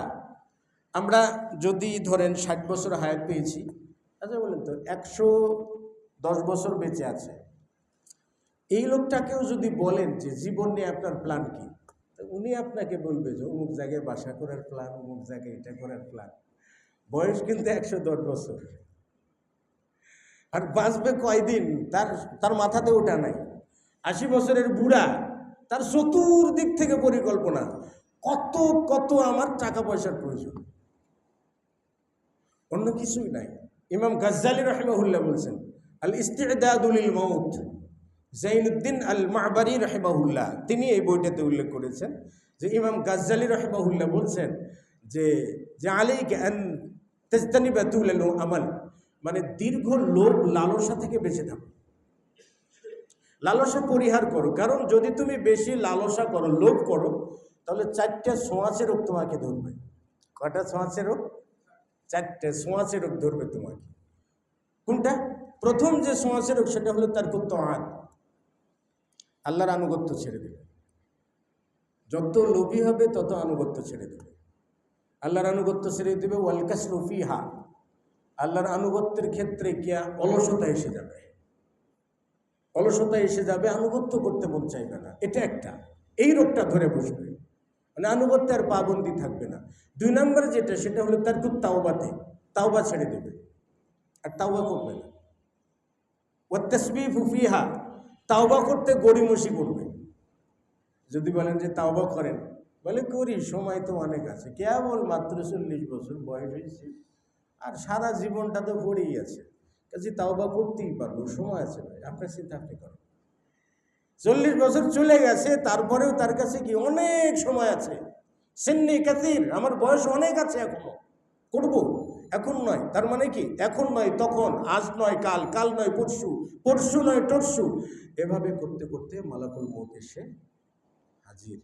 আমরা যদি ধরেন 60 বছর হায়াত পেয়েছি, আচ্ছা বলেন তো 110 বছর বেঁচে আছে, এই লোকটাকেও যদি বলেন যে জীবন নিয়ে আপনার প্ল্যান কি, উনি আপনাকে বলবে যে অমুক জায়গায় বাসা করার প্ল্যান, অমুক জায়গায় এটা করার প্ল্যান। বয়স কিন্তু 110 বছর, আর বাঁচবে কয়দিন তার তার মাথাতে ওঠা নাই। 80 বছরের বুড়া, তার চতুর্দিক থেকে পরিকল্পনা, কত কত আমার টাকা পয়সার প্রয়োজন, অন্য কিছুই নাই। ইমাম গাজ্জালী রাহিমাহুল্লাহ বলছেন, আল ইস্তিদাদু লিল মাউত, জাইনুদ্দিন আল মা'বারি রাহিমাহুল্লাহ তিনি এই বইটাতে উল্লেখ করেছেন যে ইমাম গাজ্জালী রাহিমাহুল্লাহ বলছেন যে আলাইকা আন তাজতানিবা তুলাল আমাল, মানে দীর্ঘ লোভ লালসা থেকে বেঁচে থাকো, লালসা পরিহার করো। কারণ যদি তুমি বেশি লালসা করো, লোভ করো, তাহলে 4টা ছোঁয়াচে রোগ তোমাকে ধরবে। কটা ছোঁয়াচে রোগ? 4টে ছোঁয়াচে রোগ ধরবে তোমাকে। কোনটা? প্রথম যে ছোঁয়াচে রোগ সেটা হলো তার তাআত, আল্লাহর আনুগত্য ছেড়ে দেবে। যত লোভী হবে তত আনুগত্য ছেড়ে দেবে, আল্লাহর আনুগত্য ছেড়ে দেবে। ওয়াল কাসরু ফিহা, আল্লাহর আনুগত্যের ক্ষেত্রে কি অলসতা এসে যাবে, অলসতা এসে যাবে, আনুগত্য করতে মন চাইবে না। এটা একটা, এই রোগটা ধরে বসবে, মানে আনুগত্যে আর পাবন্দি থাকবে না। 2 নম্বর যেটা, সেটা হলো তার তাওবাতে, তাওবা ছেড়ে দেবে, আর তাওবা করবে না। ওয়াত তাসবিহু ফিহা, তাওবা করতে গড়িমসি করবে। যদি বলেন যে তাওবা করেন, বলে করি, সময় তো অনেক আছে, কেবল মাত্র 40 বছর বয়স হয়েছে, আর সারা জীবনটা তো পড়েই আছে, কাজে তাওবা করতেই পারবো, সময় আছে। ভাই, আপনার চিন্তা আপনি করেন, 40 বছর চলে গেছে, তারপরেও তার কাছে কি অনেক সময় আছে। সিন্নি কাসির, আমার বয়স অনেক আছে, এখনো করব, এখন নয়। তার মানে কি, এখন নয় তখন, আজ নয় কাল, কাল নয় পরশু, পরশু নয় টরশু, এভাবে করতে করতে মালাকুল মউত এসে হাজির।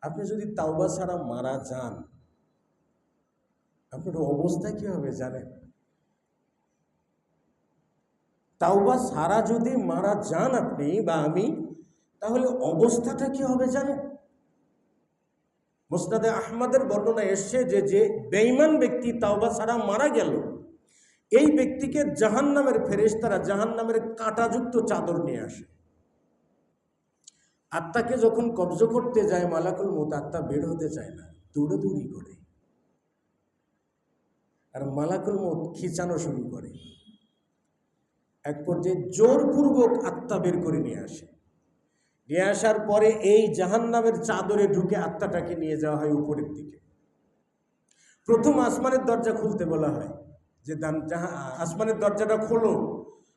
আপনি যদি তাওবা ছাড়া মারা যান, আপনার অবস্থা কি হবে জানেন? তাওবা ছাড়া যদি মারা যান আপনি বা আমি, তাহলে অবস্থাটা কি হবে জানেন? মুসনাদে আহমদের বর্ণনা এসছে যে বেঈমান ব্যক্তি তাওবা ছাড়া মারা গেল, এই ব্যক্তিকে জাহান্নামের ফেরেশতারা জাহান্নামের কাঁটাযুক্ত চাদর নিয়ে আসে। আত্মাকে যখন কবজ করতে যায় মালাকুল মউত, আত্মা বের হতে চায় না, দৌড়াদৌড়ি করে, আর মালাকুল মউত খিচানো শুরু করে। এক পর্যায়ে জোরপূর্বক আত্মা বের করে নিয়ে আসে। নিয়ে আসার পরে এই জাহান্নামের চাদরে ঢুকে আত্মাটাকে নিয়ে যাওয়া হয় উপরের দিকে। প্রথম আসমানের দরজা খুলতে বলা হয়, যে আসমানের দরজাটা খোলো,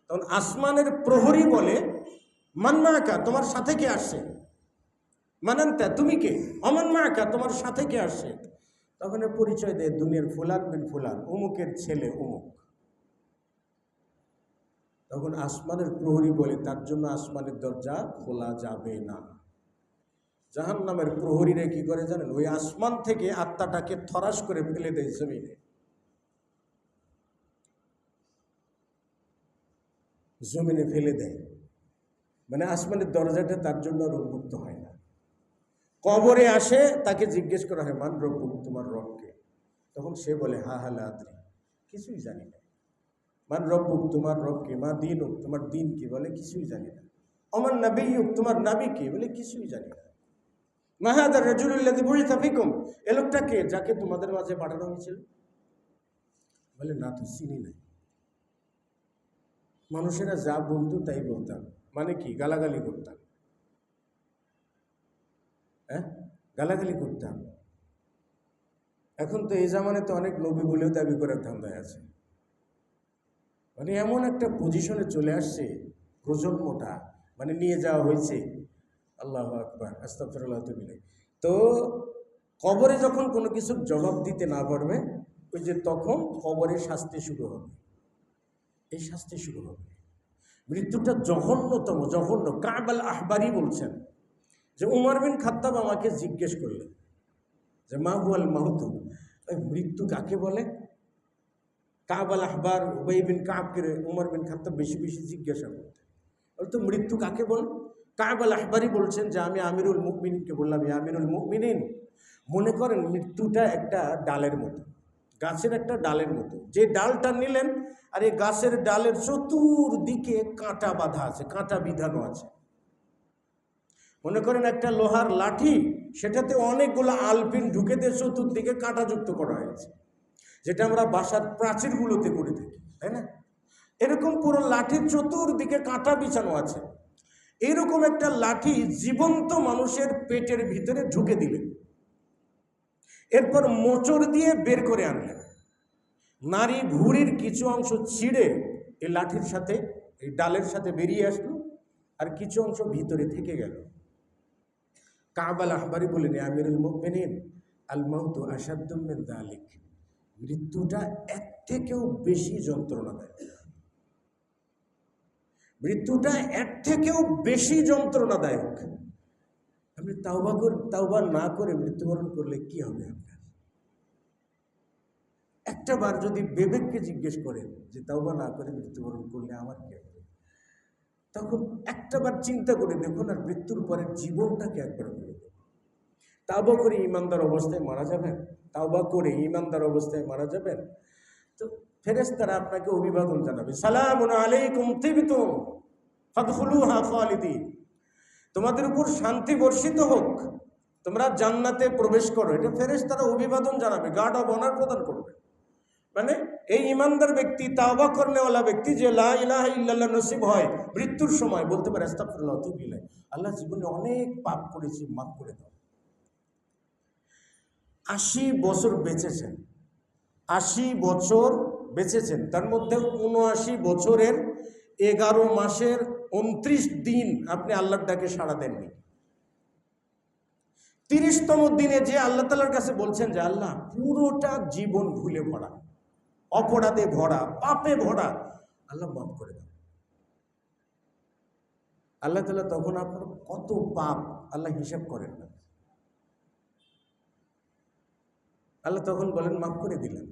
তখন আসমানের প্রহরী বলে মান মাআকা, তোমার সাথে কে আসছে? মানান্তা, তুমি কে? অমান মাআকা, তোমার সাথে কে আসছে? তখন পরিচয় দেয় দুনিয়ার ফুলান বিন ফুলান, অমুকের ছেলে অমুক। তখন আসমানের প্রহরী বলে তার জন্য আসমানের দরজা খোলা যাবে না। জাহান্নামের প্রহরীরা কি করে জানেন? ওই আসমান থেকে আত্মাটাকে থরাস করে ফেলে দেয় জমিনে। জমিনে ফেলে দেয়, মানে আসমানের দরজাটা তার জন্য আর উন্মুক্ত হয় না। কবরে আসে, তাকে জিজ্ঞেস করা হয় মান রব্বুক, তোমার রবকে? তখন সে বলে হা হা লা আদরি, কিছুই জানি না। মান রব্বুক, তোমার রবকে? মা দীনুক, তোমার দিন কি? বলে কিছুই জানি না। অমান নাবিয়ুক, তোমার নাবি কে? বলে কিছুই জানি না। মা হাযা রাজুলুল্লাযী বুইসা ফীকুম, এ লোকটা কে যাকে তোমাদের মাঝে পাঠানো হয়েছিল? বলে না তো, চিনি না। মানুষেরা যা বলতো তাই বলতাম, মানে কি গালাগালি করতাম। হ্যাঁ, গালাগালি করতাম। এখন তো এই জামানে তো অনেক নবী বলেও দাবি করার ধান্দায় আছে। মানে এমন একটা পজিশনে চলে আসছে প্রজন্মটা, মানে নিয়ে যাওয়া হয়েছে। আল্লাহু আকবার, আস্তাগফিরুল্লাহ। তো কবরে যখন কোনো কিছুর জবাব দিতে না পারবে, ওই যে তখন কবরে শাস্তি শুরু হবে। এই শাস্তি শুরু হবে। মৃত্যুটা জঘন্যতম, জঘন্য। কাব আল আহবারি বলছেন যে উমর বিন খাত্তাব আমাকে জিজ্ঞেস করলেন যে মা হুয়াল মাউত, ওই মৃত্যু কাকে বলে? কাব আল আহবার উবাই বিন কাবকে উমর বিন খাত্তাব বেশি বেশি জিজ্ঞাসা করতেন। বলতো মৃত্যু কাকে বল? কাব আল আহবারি বলছেন যে আমি আমিরুল মুমিনিনকে বললাম, ইয়া আমিরুল মুমিনিন, মনে করেন মৃত্যুটা একটা ডালের মতো, গাছের একটা ডালের মতো। যে ডালটা নিলেন, আর এই গাছের ডালের চতুর্দিকে কাঁটা বাঁধা আছে, কাঁটা বিধানো আছে। মনে করেন একটা লোহার লাঠি, সেটাতে অনেকগুলো আলপিন ঢুকে দিয়ে চতুর্দিকে কাঁটাযুক্ত করা হয়েছে, যেটা আমরা বাসার প্রাচীরগুলোতে করে থাকি, তাই না? এরকম পুরো লাঠির চতুর্দিকে কাঁটা বিছানো আছে। এরকম একটা লাঠি জীবন্ত মানুষের পেটের ভিতরে ঢুকে দিলেন, এরপর মোচড় দিয়ে বের করে আনলেন। নারী ভুঁড়ির কিছু অংশ ছিঁড়ে এই লাঠির সাথে, এই ডালের সাথে বেরিয়ে আসলো, আর কিছু অংশ ভিতরে থেকে গেল। কাব আল আহবারি বলেন, আমিরুল মুমিনিন, আল মাউতু আশাদ্দু মিন যালিক, মৃত্যুটা এর থেকেও বেশি যন্ত্রণাদায়ক। মৃত্যুটা এর থেকেও বেশি যন্ত্রণাদায়ক। আপনি তাওবা না করে মৃত্যুবরণ করলে কি হবে আপনার? একটা বার যদি বিবেককে জিজ্ঞেস করেন যে তাওবা না করে মৃত্যুবরণ করলে আমার কি হবে, তখন একটা বার চিন্তা করে দেখুন, আর মৃত্যুর পরের জীবনটাকে একবার বলে দেখুন। তাওবা করে ঈমানদার অবস্থায় মারা যাবেন, তাওবা করে ঈমানদার অবস্থায় মারা যাবেন, তো ফেরেশতারা আপনাকে অভিবাদন জানাবে, সালামুন আলাইকুম তিবতুম ফাদখুলুহা খালিদিন, তোমাদের উপর শান্তি বর্ষিত হোক, তোমরা জান্নাতে প্রবেশ করো। এটা ফেরেশতারা অভিবাদন জানাবে, গার্ড অব অনার প্রদান করবে। মানে এই ইমানদার ব্যক্তি, তাওবা করনেওয়ালা ব্যক্তি, যে লা ইলাহা ইল্লাল্লাহ নসিব হয়, মৃত্যুর সময় বলতে পারে আস্তাগফিরুল্লাহ ওয়া আতুবু ইলাইহি, আল্লাহ জীবনে অনেক পাপ করেছি, মাফ করে দাও। 80 বছর বেঁচেছেন, 80 বছর বেঁচেছেন, তার মধ্যে 79 বছরের 11 মাসের 29 দিন আপনি আল্লাহর ডাকে সাড়া দেননি। 30তম দিনে যে আল্লাহ তাআলার কাছে বলছেন যে আল্লাহ, পুরোটা জীবন ভুলে ভরা, অপরাধে ভরা, পাপে ভরা, আল্লাহ মাফ করে দাও। আল্লাহ তাআলা তখন আপনার কত পাপ আল্লাহ হিসাব করেন না। আল্লাহ তখন বলেন মাফ করে দিলেন,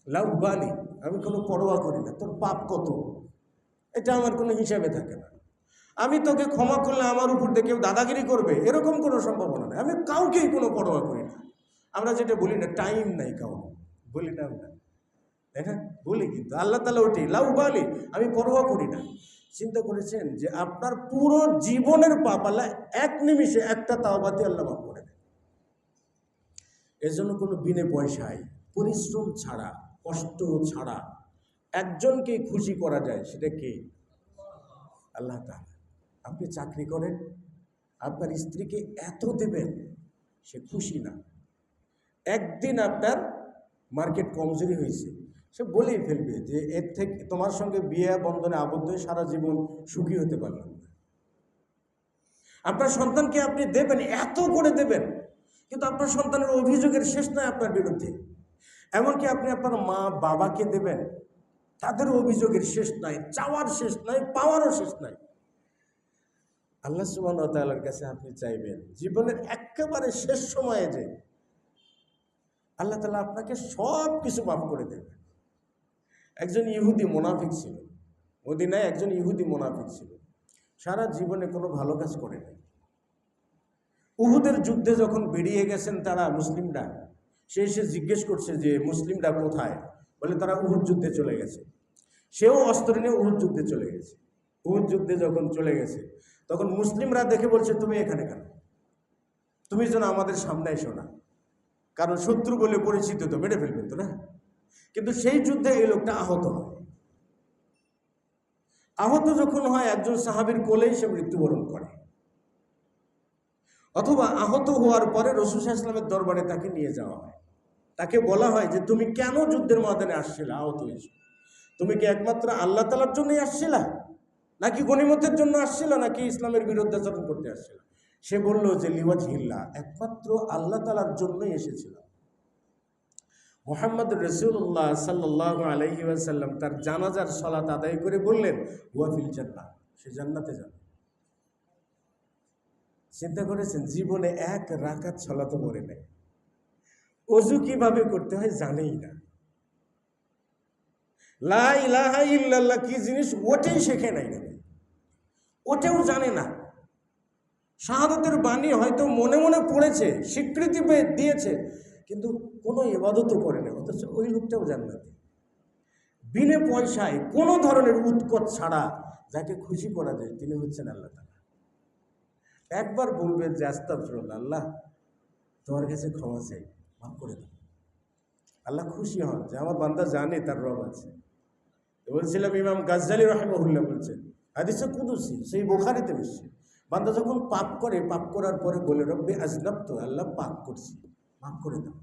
লাউ বালি, আমি কোনো পরোয়া করি না, তোর পাপ কত এটা আমার কোনো হিসাবে থাকে না। আমি তোকে ক্ষমা করলে আমার উপর দিয়ে কেউ দাদাগিরি করবে, এরকম কোনো সম্ভাবনা নেই। আমি কাউকেই কোনো পরোয়া করি না। আমরা যেটা বলি না, টাইম নাই কাউ, বলি না আমরা, তাই না? বলি, কিন্তু আল্লাহ তাআলা ওটি লাউ বালি, আমি পরোয়া করি না। চিন্তা করেছেন যে আপনার পুরো জীবনের পাপ আল্লাহ এক নিমিষে একটা তাওবাতে আল্লাহ মাফ করে দেন। এর জন্য কোনো বিনে পয়সায়, পরিশ্রম ছাড়া, কষ্ট ছাড়া একজনকে খুশি করা যায়, সেটা কে? আল্লাহ তাআলা। আপনি চাকরি করেন, আপনার স্ত্রীকে এত দেবেন, সে খুশি না। একদিন আপনার মার্কেট কমজোরি হয়েছে, সে বলেই ফেলবে যে এর থেকে তোমার সঙ্গে বিয়ে বন্ধনে আবদ্ধ হয়ে সারা জীবন সুখী হতে পারলাম না। আপনার সন্তানকে আপনি দেবেন, এত করে দেবেন, কিন্তু আপনার সন্তানের অভিযোগের শেষ নয় আপনার বিরুদ্ধে। এমনকি আপনি আপনার মা বাবাকে দেবেন, তাদের অভিযোগের শেষ নাই, চাওয়ার শেষ নাই, পাওয়ারও শেষ নাই। আল্লাহ সুবহানাহু ওয়া তাআলার কাছে আপনি চাইবেন জীবনের একেবারে শেষ সময়ে যে আল্লাহ তাআলা আপনাকে সব কিছু মাফ করে দেবেন। একজন ইহুদি মুনাফিক ছিল, মদিনায় একজন ইহুদি মুনাফিক ছিল, সারা জীবনে কোনো ভালো কাজ করেনি। উহুদের যুদ্ধে যখন বেরিয়ে গেছেন তারা মুসলিমরা, সে এসে জিজ্ঞেস করছে যে মুসলিমরা কোথায়? বলে তারা উহুদ যুদ্ধে চলে গেছে। সেও অস্ত্র নিয়ে উহুদ যুদ্ধে চলে গেছে। উহুদ যুদ্ধে যখন চলে গেছে তখন মুসলিমরা দেখে বলছে তুমি এখানে কেন? তুমি যেন আমাদের সামনে এসো না, কারণ শত্রু বলে পরিচিত, তো মেরে ফেলবেন তো না। কিন্তু সেই যুদ্ধে এই লোকটা আহত হয়। আহত যখন হয় একজন সাহাবীর কোলেই সে মৃত্যুবরণ করে, অথবা আহত হওয়ার পরে রাসূল সাল্লাল্লাহু আলাইহি ওয়াসাল্লামের দরবারে তাকে নিয়ে যাওয়া হয়। তাকে বলা হয় যে তুমি কেন যুদ্ধের ময়দানে আসছিলে, আহত হয়েছো? তুমি কি একমাত্র আল্লাহ তাআলার জন্যই আসছিলা, নাকি গনিমতের জন্য আসছিলা, নাকি ইসলামের বিরুদ্ধাচরণ করতে আসছিলা? সে বলল যে লিওয়াজহিল্লাহ, একমাত্র আল্লাহ তাআলার জন্যই এসেছিলাম। মুহাম্মদ রাসূলুল্লাহ সাল্লাল্লাহু আলাইহি ওয়াসাল্লাম তার জানাজার সালাত আদায় করে বললেন হুয়া ফিল জান্নাহ, সে জান্নাতে যাবে। চিন্তা করেছেন, জীবনে এক রাকাত সালাতও পড়ে নাই, ওযু কিভাবে করতে হয় জানেই না, লা ইলাহা ইল্লাল্লাহ কি জিনিস ওটাই শেখে নাই, ওটাও জানে না। শাহাদাতের বাণী হয়তো মনে মনে পড়েছে, স্বীকৃতি দিয়েছে, কিন্তু কোনো ইবাদতও করে না। অথচ ওই লোকটাও জান্নাতে, বিনা পয়সায় কোনো ধরনের উৎকট ছাড়া যাকে খুশি করা যায় তিনি হচ্ছেন আল্লাহ তাআলা। একবার বলবেন যে আস্তাগফিরুল্লাহ, আল্লাহ তোমার কাছে ক্ষমা চাই, মাফ করে দাও। আল্লাহ খুশি হন যে আমার বান্দা জানে তার রব আছে। বলছিলাম ইমাম গাজ্জালী রাহিমাহুল্লাহ বলছেন, হাদিসে কুদসি সেই বুখারীতে এসেছে, বান্দা যখন পাপ করে, পাপ করার পরে বলে রব্বি আজনাবতু, আল্লাহ পাপ করছি, মাফ করে দাও।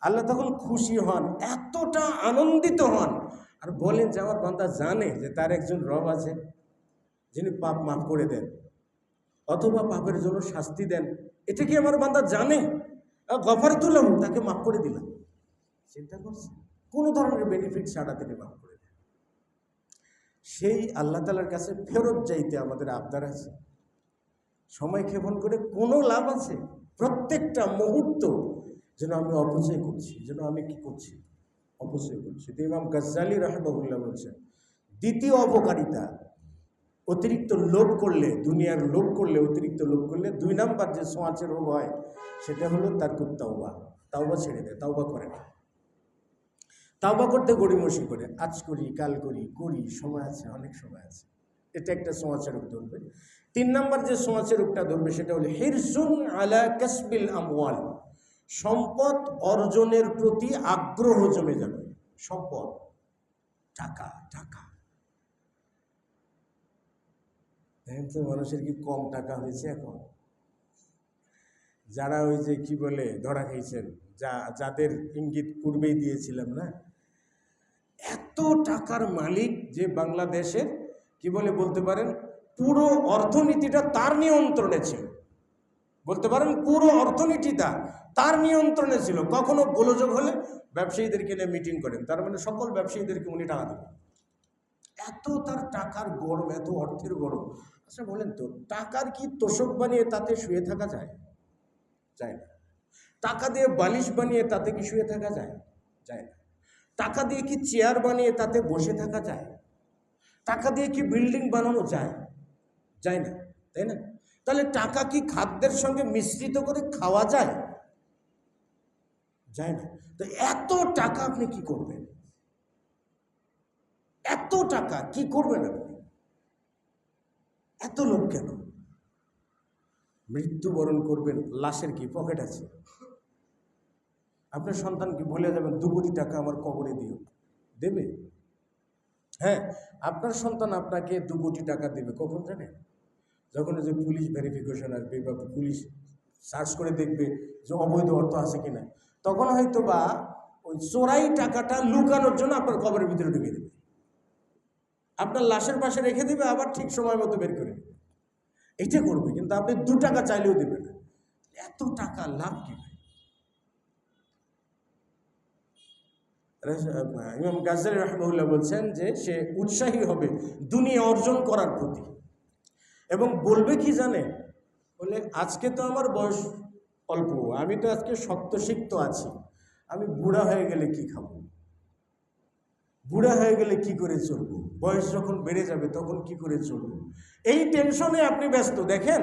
আল্লাহ তখন খুশি হন, এতটা আনন্দিত হন, আর বলেন যে আমার বান্দা জানে যে তার একজন রব আছে যিনি পাপ মাফ করে দেন অথবা পাপের জন্য শাস্তি দেন। এটা কি আমার বান্দা জানে? গফারতু লাহু, তাকে মাফ করে দিলাম। চিন্তা করছে, কোনো ধরনের বেনিফিট ছাড়া তিনি মাফ করে দেন। সেই আল্লাহ তাআলার কাছে ফেরত যাইতে আমাদের আবদার আছে। সময় ক্ষেপণ করে কোনো লাভ আছে? প্রত্যেকটা মুহূর্ত যেন আমি অপচয় করছি, যেন আমি কি করছি, অপচয় করছি। তো ইমাম গাজ্জালী রাহিমাহুল্লাহ বলছেন, দ্বিতীয় অপকারিতা, অতিরিক্ত লোভ করলে, দুনিয়ার লোভ করলে, অতিরিক্ত লোভ করলে 2 নাম্বার যে সোঁয়াচে রোগ হয় সেটা হলো তারকুত তাওবা, তাওবা ছেড়ে দেয়, তাওবা করে না। তাওবা করতে গড়িমসি করে, আজ করি কাল করি, করি, সময় আছে, অনেক সময় আছে, এটা একটা সোঁয়াচে রোগ ধরবে। 3 নাম্বার যে সোঁয়াচে রোগটা ধরবে সেটা হলো হিরসুন আলা কাসবিল আমওয়াল, সম্পদ অর্জনের প্রতি আগ্রহ জমে যাবে। সম্পদ, টাকা, টাকা। দেখেন তো মানুষের কি কম টাকা হয়েছে এখন? যারা ওই যে কি বলে ধরা খাইছেন, যাদের ইঙ্গিত পূর্বেই দিয়েছিলাম না, এত টাকার মালিক যে বাংলাদেশের কি বলে বলতে পারেন পুরো অর্থনীতিটা তার নিয়ন্ত্রণে ছিল, বলতে পারেন পুরো অর্থনীতিটা তার নিয়ন্ত্রণে ছিল। কখনো গোলযোগ হলে ব্যবসায়ীদেরকে নিয়ে মিটিং করেন, তার মানে সকল ব্যবসায়ীদেরকে উনি টাকা দেবেন। এত তার টাকার গরম, এত অর্থের গরম। আচ্ছা বলেন তো, টাকার কি তোষক বানিয়ে তাতে শুয়ে থাকা যায়? যায় না। টাকা দিয়ে বালিশ বানিয়ে তাতে কি শুয়ে থাকা যায়? যায় না। টাকা দিয়ে কি চেয়ার বানিয়ে তাতে বসে থাকা যায়? টাকা দিয়ে কি বিল্ডিং বানানো যায়? যায় না, তাই না? তাহলে টাকা কি খাদ্যের সঙ্গে মিশ্রিত করে খাওয়া যায়? যায় না। তো এত টাকা আপনি কি করবেন? এত টাকা কি করবেন আপনি? এত লোক কেন? মৃত্যুবরণ করবেন, লাশের কি পকেট আছে? আপনার সন্তান কি বলে যাবেন 2 কোটি টাকা আমার কবরে দিও, দেবে? হ্যাঁ, আপনার সন্তান আপনাকে 2 কোটি টাকা দেবে কখন জানেন? যখন যে পুলিশ ভেরিফিকেশন আসবে বা পুলিশ সার্চ করে দেখবে যে অবৈধ অর্থ আছে কিনা, তখন হয়তো বা ওই চোরাই টাকাটা লুকানোর জন্য আপনার কবরের ভিতরে ঢুকে দেবে, আপনার লাশের পাশে রেখে দেবে, আবার ঠিক সময় মতো বের করে দেবে। এটা করবে, কিন্তু আপনি 2 টাকা চাইলেও দেবে না। এত টাকা লাভ কি? ইমাম গাজ্জালী রাহিমাহুল্লাহ বলছেন যে সে উৎসাহী হবে দুনিয়া অর্জন করার প্রতি, এবং বলবে কি জানে, বলে আজকে তো আমার বয়স অল্প, আমি তো আজকে শক্তসিক্ত আছি, আমি বুড়া হয়ে গেলে কি খাবো, বুড়া হয়ে গেলে কি করে চলবো, বয়স যখন বেড়ে যাবে তখন কি করে চলবো, এই টেনশনে আপনি ব্যস্ত। দেখেন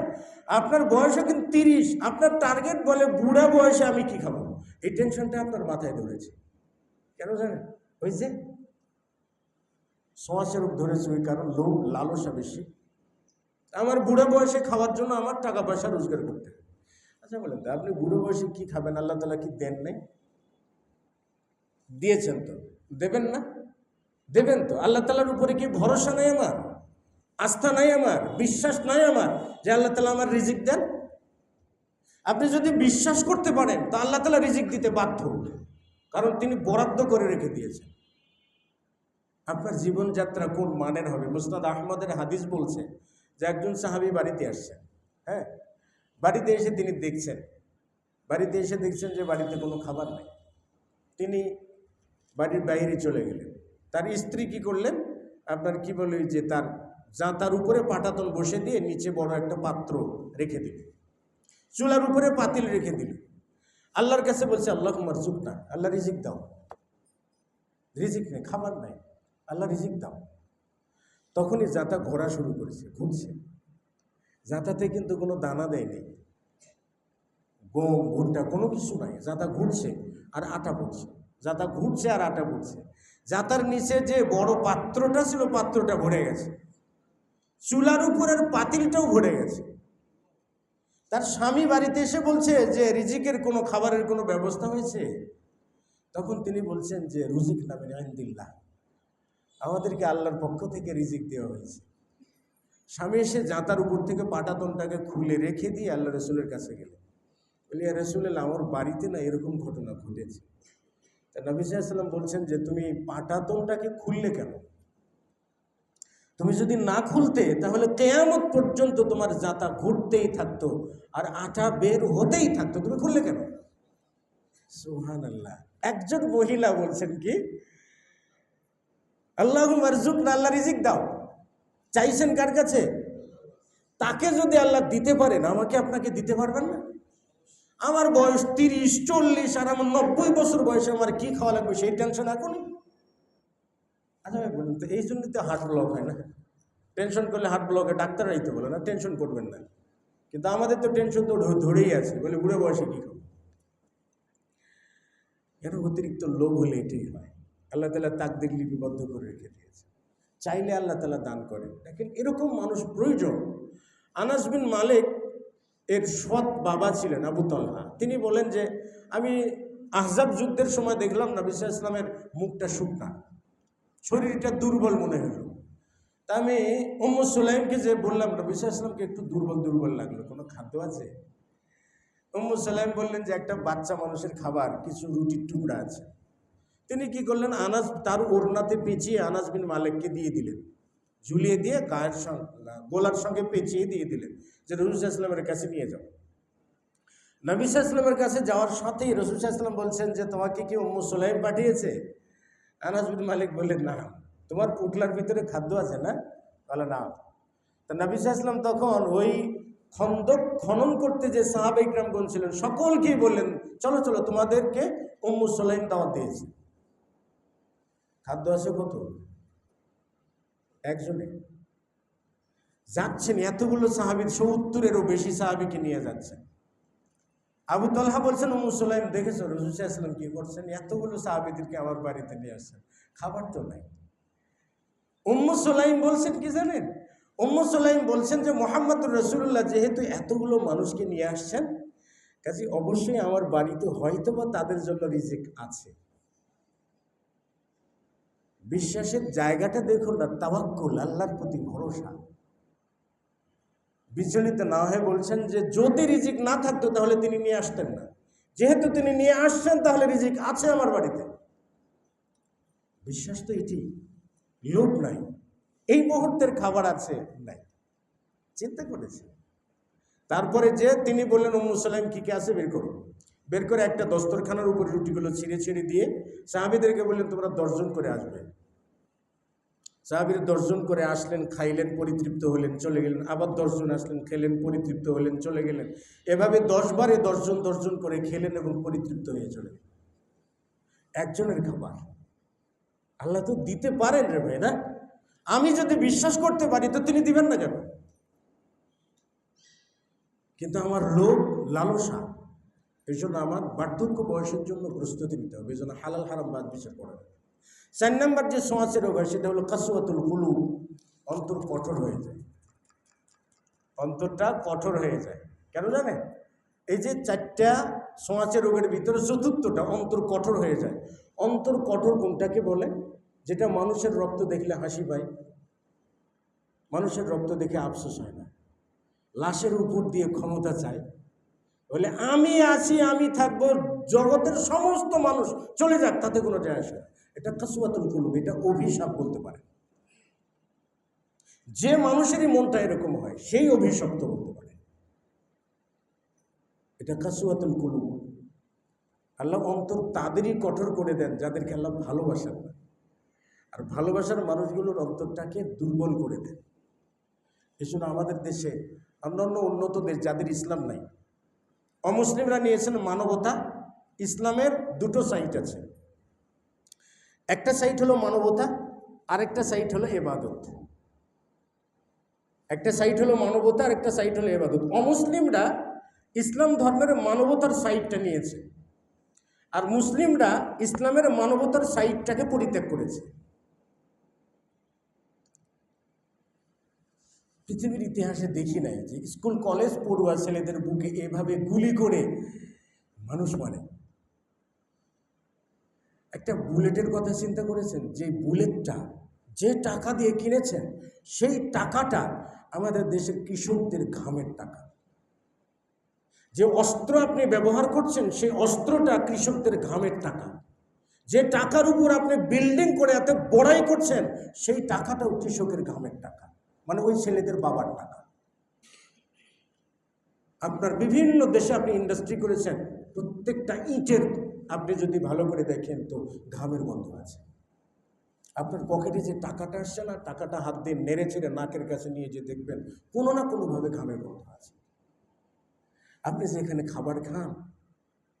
আপনার বয়স এখন 30, আপনার টার্গেট বলে বুড়া বয়সে আমি কি খাবো, এই টেনশনটা আপনার মাথায় ধরেছে। কেন জানেন? ওই যে সমাজস্বরূপ ধরেছে, ওই কারণ লোভ লালসা বেশি। আমার বুড়ো বয়সে খাওয়ার জন্য আমার টাকা পয়সা রোজগার করতে হবে। আচ্ছা বলেন তো, আপনি বুড়ো বয়সে কি খাবেন? আল্লাহ তাআলা কি দেন নাই? দিয়েছেন তো, দেবেন না? দেবেন তো। আল্লাহ তাআলার উপরে কি ভরসা নাই আমার, আস্থা নাই আমার, বিশ্বাস নাই আমার যে আল্লাহ তাআলা আমার রিজিক দেন? আপনি যদি বিশ্বাস করতে পারেন তা আল্লাহ তাআলা রিজিক দিতে বাধ্য, কারণ তিনি বরাদ্দ করে রেখে দিয়েছেন। আপনার জীবনযাত্রা কোন মানের হবে? মুসনাদ আহমদের হাদিস বলছে যে একজন সাহাবী বাড়িতে আসছেন, হ্যাঁ, বাড়িতে এসে তিনি দেখছেন যে বাড়িতে কোনো খাবার নেই। তিনি বাড়ির বাইরে চলে গেলেন। তার স্ত্রী কি করলেন, আপনার কি বলে, যে তার উপরে পাটাতন বসে দিয়ে নিচে বড় একটা পাত্র রেখে দিল, চুলার উপরে পাতিল রেখে দিল। আল্লাহর কাছে বলছে, আল্লাহুম্মা রযুকনা, আল্লাহ রিজিক দাও। রিজিক নেই, খাবার নাই, আল্লাহ রিজিক দাও। তখনই জাতা ঘোরা শুরু করেছে, ঘুরছে। জাতাতে কিন্তু কোনো দানা দেয়নি, গম ভুট্টা কোনো কিছু নাই, জাতা ঘুরছে আর আটা পড়ছে, জাতা ঘুরছে আর আটা পড়ছে। জাতার নিচে যে বড় পাত্রটা ছিল, পাত্রটা ভরে গেছে, চুলার উপরের পাতিলটাও ভরে গেছে। তার স্বামী বাড়িতে এসে বলছে যে রিজিকের কোনো খাবারের কোনো ব্যবস্থা হয়েছে? তখন তিনি বলছেন যে রুজিক নামে ইনদিল্লাহ, আমাদেরকে আল্লাহর পক্ষ থেকে রিজিক দেওয়া হয়েছে। স্বামী এসে জাঁতার উপর থেকে পাটাতনটাকে খুলে রেখে দিয়ে আল্লাহ রসুলের কাছে গেলেন। বলি, রসুল্লাহ, আমার বাড়িতে না এরকম ঘটনা ঘটেছে। তা নবী সাল্লাল্লাহু আলাইহি ওয়াসাল্লাম বলছেন যে তুমি পাটাতনটাকে খুললে কেন? তুমি যদি না খুলতে তাহলে কিয়ামত পর্যন্ত তোমার জাঁতা ঘুরতেই থাকতো আর আটা বের হতেই থাকতো, তুমি খুললে কেন? সুবহানাল্লাহ। একজন মহিলা বলছেন কি, আল্লাহুম্মা রযুকনা, আল্লাহ রিজিক দাও। চাইছেন কার কাছে? তাকে যদি আল্লাহ দিতে পারেন, আমাকে আপনাকে দিতে পারবেন না? আমার বয়স 30, 40 আর আমার 90 বছর বয়সে আমার কি খাওয়া লাগবে সেই টেনশন এখনই? আচ্ছা ভাই বলুন তো, এই জন্যই তো হার্ট ব্লক হয় না? টেনশন করলে হার্ট ব্লকে ডাক্তাররাই তো বলে না টেনশন করবেন না, কিন্তু আমাদের তো টেনশন তো ধরেই আছে, বলে বুড়ো বয়সে কী খাবো। এর অতিরিক্ত লোভ হলে এটাই হয়। আল্লাহ তাআলা তাকদীর লিপিবদ্ধ করে রেখে দিয়েছে, চাইলে আল্লাহ তাআলা দান করেন। দেখেন এরকম মানুষ প্রয়োজন। আনাস বিন মালিক এর সৎ বাবা ছিলেন আবু তালহা। তিনি বলেন যে আমি আহজাব যুদ্ধের সময় দেখলাম নবী সাল্লাল্লাহু আলাইহি ওয়াসাল্লামের মুখটা শুকনা, শরীরটা দুর্বল মনে হলো। তা আমি উম্মু সুলাইমকে যে বললাম, নবী সাল্লাল্লাহু আলাইহি ওয়াসাল্লামকে একটু দুর্বল দুর্বল লাগলো, কোনো খাদ্য আছে? উম্মু সুলাইম বললেন যে একটা বাচ্চা মানুষের খাবার, কিছু রুটির টুকরা আছে। তিনি কি করলেন, আনাস তার ওড়নাতে পেঁচিয়ে আনাস বিন মালিককে দিয়ে দিলেন, ঝুলিয়ে দিয়ে গায়ের সঙ্গে গোলার সঙ্গে পেঁচিয়ে দিয়ে দিলেন যে রাসূল সাল্লাল্লাহু আলাইহি ওয়াসাল্লামের কাছে নিয়ে যাও। নবী সাল্লাল্লাহু আলাইহি ওয়াসাল্লামের কাছে যাওয়ার সাথেই রাসূল সাল্লাল্লাহু আলাইহি ওয়াসাল্লাম বলছেন যে তোমাকে কি উম্মু সুলাইম পাঠিয়েছে? আনাস বিন মালিক বললেন, না। তোমার পুটলার ভিতরে খাদ্য আছে না? বলে, না। তা নবী সাল্লাল্লাহু আলাইহি ওয়াসাল্লাম তখন ওই খন্দক খনন করতে যে সাহাবা ইকরামগণ ছিলেন সকলকেই বললেন, চলো চলো, তোমাদেরকে উম্মু সুলাইম দাওয়াত দিয়েছে। খাদ্য আছে কত? একজনে যাচ্ছেন, এতগুলো সাহাবী, 70-এরও বেশি সাহাবীকে নিয়ে যাচ্ছেন। আবু তালহা বলছেন, উম্মু সুলাইম দেখেছো রাসূল সাল্লাল্লাহু আলাইহি ওয়াসাল্লাম কি করছেন? এতগুলো সাহাবীদেরকে আমার বাড়িতে নিয়ে আসছেন, খাবার তো নাই। উম্মু সুলাইম বলছেন কি জানেন? উম্মু সুলাইম বলছেন যে মুহাম্মদুর রাসূলুল্লাহ যেহেতু এতগুলো মানুষকে নিয়ে আসছেন, কাজে অবশ্যই আমার বাড়িতে হয়তো বা তাদের জন্য রিজিক আছে। বিশ্বাসের জায়গাটা দেখুন না, তাওয়াক্কুল, আল্লাহর প্রতি ভরসা। বিচলিত না হয়ে বলছেন যে যদি রিজিক না থাকতো তাহলে তিনি নিয়ে আসতেন না, যেহেতু তিনি নিয়ে আসছেন তাহলে রিজিক আছে আমার বাড়িতে। বিশ্বাস তো এটি, লোভ নাই, এই মুহূর্তের খাবার আছে নাই, চিন্তা করেছে। তারপরে যে তিনি বললেন উম্মু সালাইম কি আছে বের করো, বের করে একটা দস্তরখানার উপরে রুটিগুলো ছিঁড়ে ছিঁড়ে দিয়ে সাহাবীদেরকে বললেন তোমরা 10 জন করে আসবে। সাহাবীরা 10 জন করে আসলেন, খাইলেন, পরিতৃপ্ত হলেন, চলে গেলেন। আবার 10 জন আসলেন, খেলেন, পরিতৃপ্ত হলেন, চলে গেলেন। এভাবে 10 বারে 10 জন করে খেলেন এবং পরিতৃপ্ত হয়ে চলে গেলেন। একজনের খাবার আল্লাহ তো দিতে পারেন রে ভাই, না? আমি যদি বিশ্বাস করতে পারি তো তিনি দিবেন না কেন? কিন্তু আমার লোভ, লালসা, এই জন্য আমার বার্ধক্য বয়সের জন্য প্রস্তুতি নিতে হবে। এই জন্য হালাল হারাম বাদ বিচার করা হবে। 4 নম্বর যে সোঁয়াচের রোগ হয় সেটা হলো কাসওয়াতুল কুলুব, অন্তর কঠোর হয়ে যায়। অন্তরটা কঠোর হয়ে যায় কেন জানেন? এই যে 4টা সোঁয়াচের রোগের ভিতরে চতুর্থটা অন্তর কঠোর হয়ে যায়। অন্তর কঠোর কোনটাকে বলে? যেটা মানুষের রক্ত দেখলে হাসি পায়, মানুষের রক্ত দেখে আফসোস হয় না, লাশের উপর দিয়ে ক্ষমতা চায়, বলে আমি আছি, আমি থাকবো, জগতের সমস্ত মানুষ চলে যাক, তাতে কোনো যায় আসে না। এটা কাসওয়াতুল কুলুব, এটা অভিশাপ বলতে পারে। যে মানুষেরই মনটা এরকম হয় সেই অভিশপ্ত বলতে পারে। এটা কাসওয়াতুল কুলুব। আল্লাহ অন্তর তাদেরই কঠোর করে দেন যাদেরকে আল্লাহ ভালোবাসেন না, আর ভালোবাসার মানুষগুলোর অন্তরটাকে দুর্বল করে দেন। এই জন্য আমাদের দেশে অন্যান্য উন্নত দেশ যাদের ইসলাম নাই, অমুসলিমরা নিয়েছেন মানবতা। ইসলামের দুটো সাইড আছে, একটা সাইড হলো মানবতা, আরেকটা সাইড হলো ইবাদত। একটা সাইড হলো মানবতা, আর একটা সাইড হলো ইবাদত। অমুসলিমরা ইসলাম ধর্মের মানবতার সাইডটা নিয়েছে, আর মুসলিমরা ইসলামের মানবতার সাইডটাকে পরিত্যাগ করেছে। পৃথিবীর ইতিহাসে দেখি নাই যে স্কুল কলেজ পড়ুয়া ছেলেদের বুকে এভাবে গুলি করে মানুষ মারে। একটা বুলেটের কথা চিন্তা করেছেন? যে বুলেটটা যে টাকা দিয়ে কিনেছেন সেই টাকাটা আমাদের দেশের কৃষকদের ঘামের টাকা। যে অস্ত্র আপনি ব্যবহার করছেন সেই অস্ত্রটা কৃষকদের ঘামের টাকা। যে টাকার উপর আপনি বিল্ডিং করে এত বড়াই করছেন সেই টাকাটাও কৃষকের ঘামের টাকা, মানে ওই ছেলেদের বাবার টাকা। আপনার বিভিন্ন দেশে আপনি ইন্ডাস্ট্রি করেছেন, প্রত্যেকটা ইটের আপনি যদি ভালো করে দেখেন তো ঘামের গন্ধ আছে। আপনার পকেটে যে টাকাটা আসছে না, টাকাটা হাত দিয়ে নেড়ে ছেড়ে নাকের কাছে নিয়ে যে দেখবেন কোনো না কোনোভাবে ঘামের গন্ধ আছে। আপনি যেখানে খাবার খান,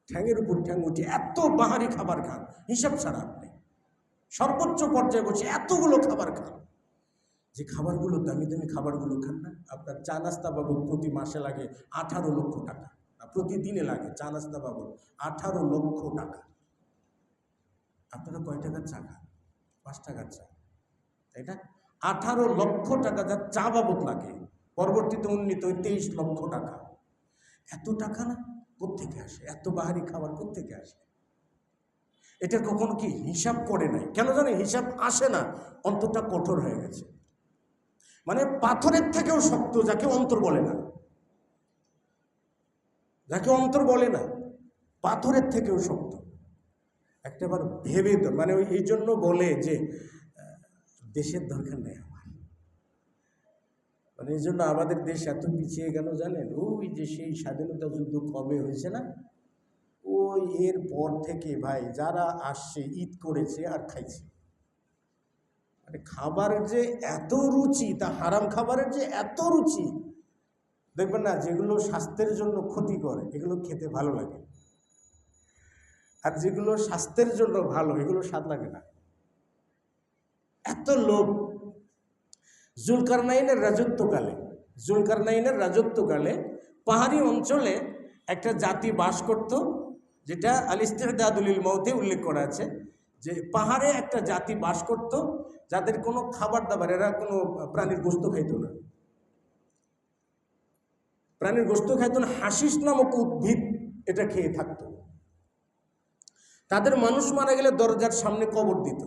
ঠ্যাঙের উপর ঠ্যাং উঠে এত বাহারি খাবার খান, হিসাব ছাড়া আপনি সর্বোচ্চ পর্যায়ে বসে এতগুলো খাবার খান, যে খাবারগুলো দামি দামি খাবারগুলো খান না, আপনার চা নাস্তা বাবদ প্রতি মাসে লাগে 18 লক্ষ টাকা, প্রতিদিনে লাগে চা নাস্তা বাবদ 18 লক্ষ টাকা। আপনারা কয় টাকার চা খান? 5 টাকার চা, তাই না? 18 লক্ষ টাকা যা চা বাবদ লাগে, পরবর্তীতে উন্নীত 23 লক্ষ টাকা। এত টাকা না কোত্থেকে আসে? এত বাহারি খাবার কোত্থেকে আসে? এটা কখনো কি হিসাব করে নাই? কেন জানে হিসাব আসে না? অন্তরটা কঠোর হয়ে গেছে। মানে পাথরের থেকেও শক্ত, যাকে অন্তর বলে না, যাকে অন্তর বলে না, পাথরের থেকেও শক্ত। একটাবার ভেবে, মানে ওই এই জন্য বলে যে দেশের দরকার নেই আমার, মানে এই জন্য আমাদের দেশ এত পিছিয়ে গেল জানেন? ওই যে সেই স্বাধীনতা যুদ্ধ কবে হয়েছে না, ওই এর পর থেকে ভাই যারা আসছে ঈদ করেছে আর খাইছে। মানে খাবারের যে এত রুচি, তা হারাম খাবারের যে এত রুচি, দেখবেন না যেগুলো স্বাস্থ্যের জন্য ক্ষতিকর এগুলো খেতে ভালো লাগে, আর যেগুলো স্বাস্থ্যের জন্য ভালো এগুলো স্বাদ লাগে না। এত লোভ। জুলকারনাইনের রাজত্বকালে পাহাড়ি অঞ্চলে একটা জাতি বাস করত, যেটা আল ইস্তিদাদুল লিল মউতে উল্লেখ করা আছে, যে পাহাড়ে একটা জাতি বাস করত যাদের কোনো খাবার দাবার, এরা কোনো প্রাণীর গোস্ত খাইত না, প্রাণীর গোস্ত খাইত না, হাসিস নামক উদ্ভিদ এটা খেয়ে থাকত। তাদের মানুষ মারা গেলে দরজার সামনে কবর দিত।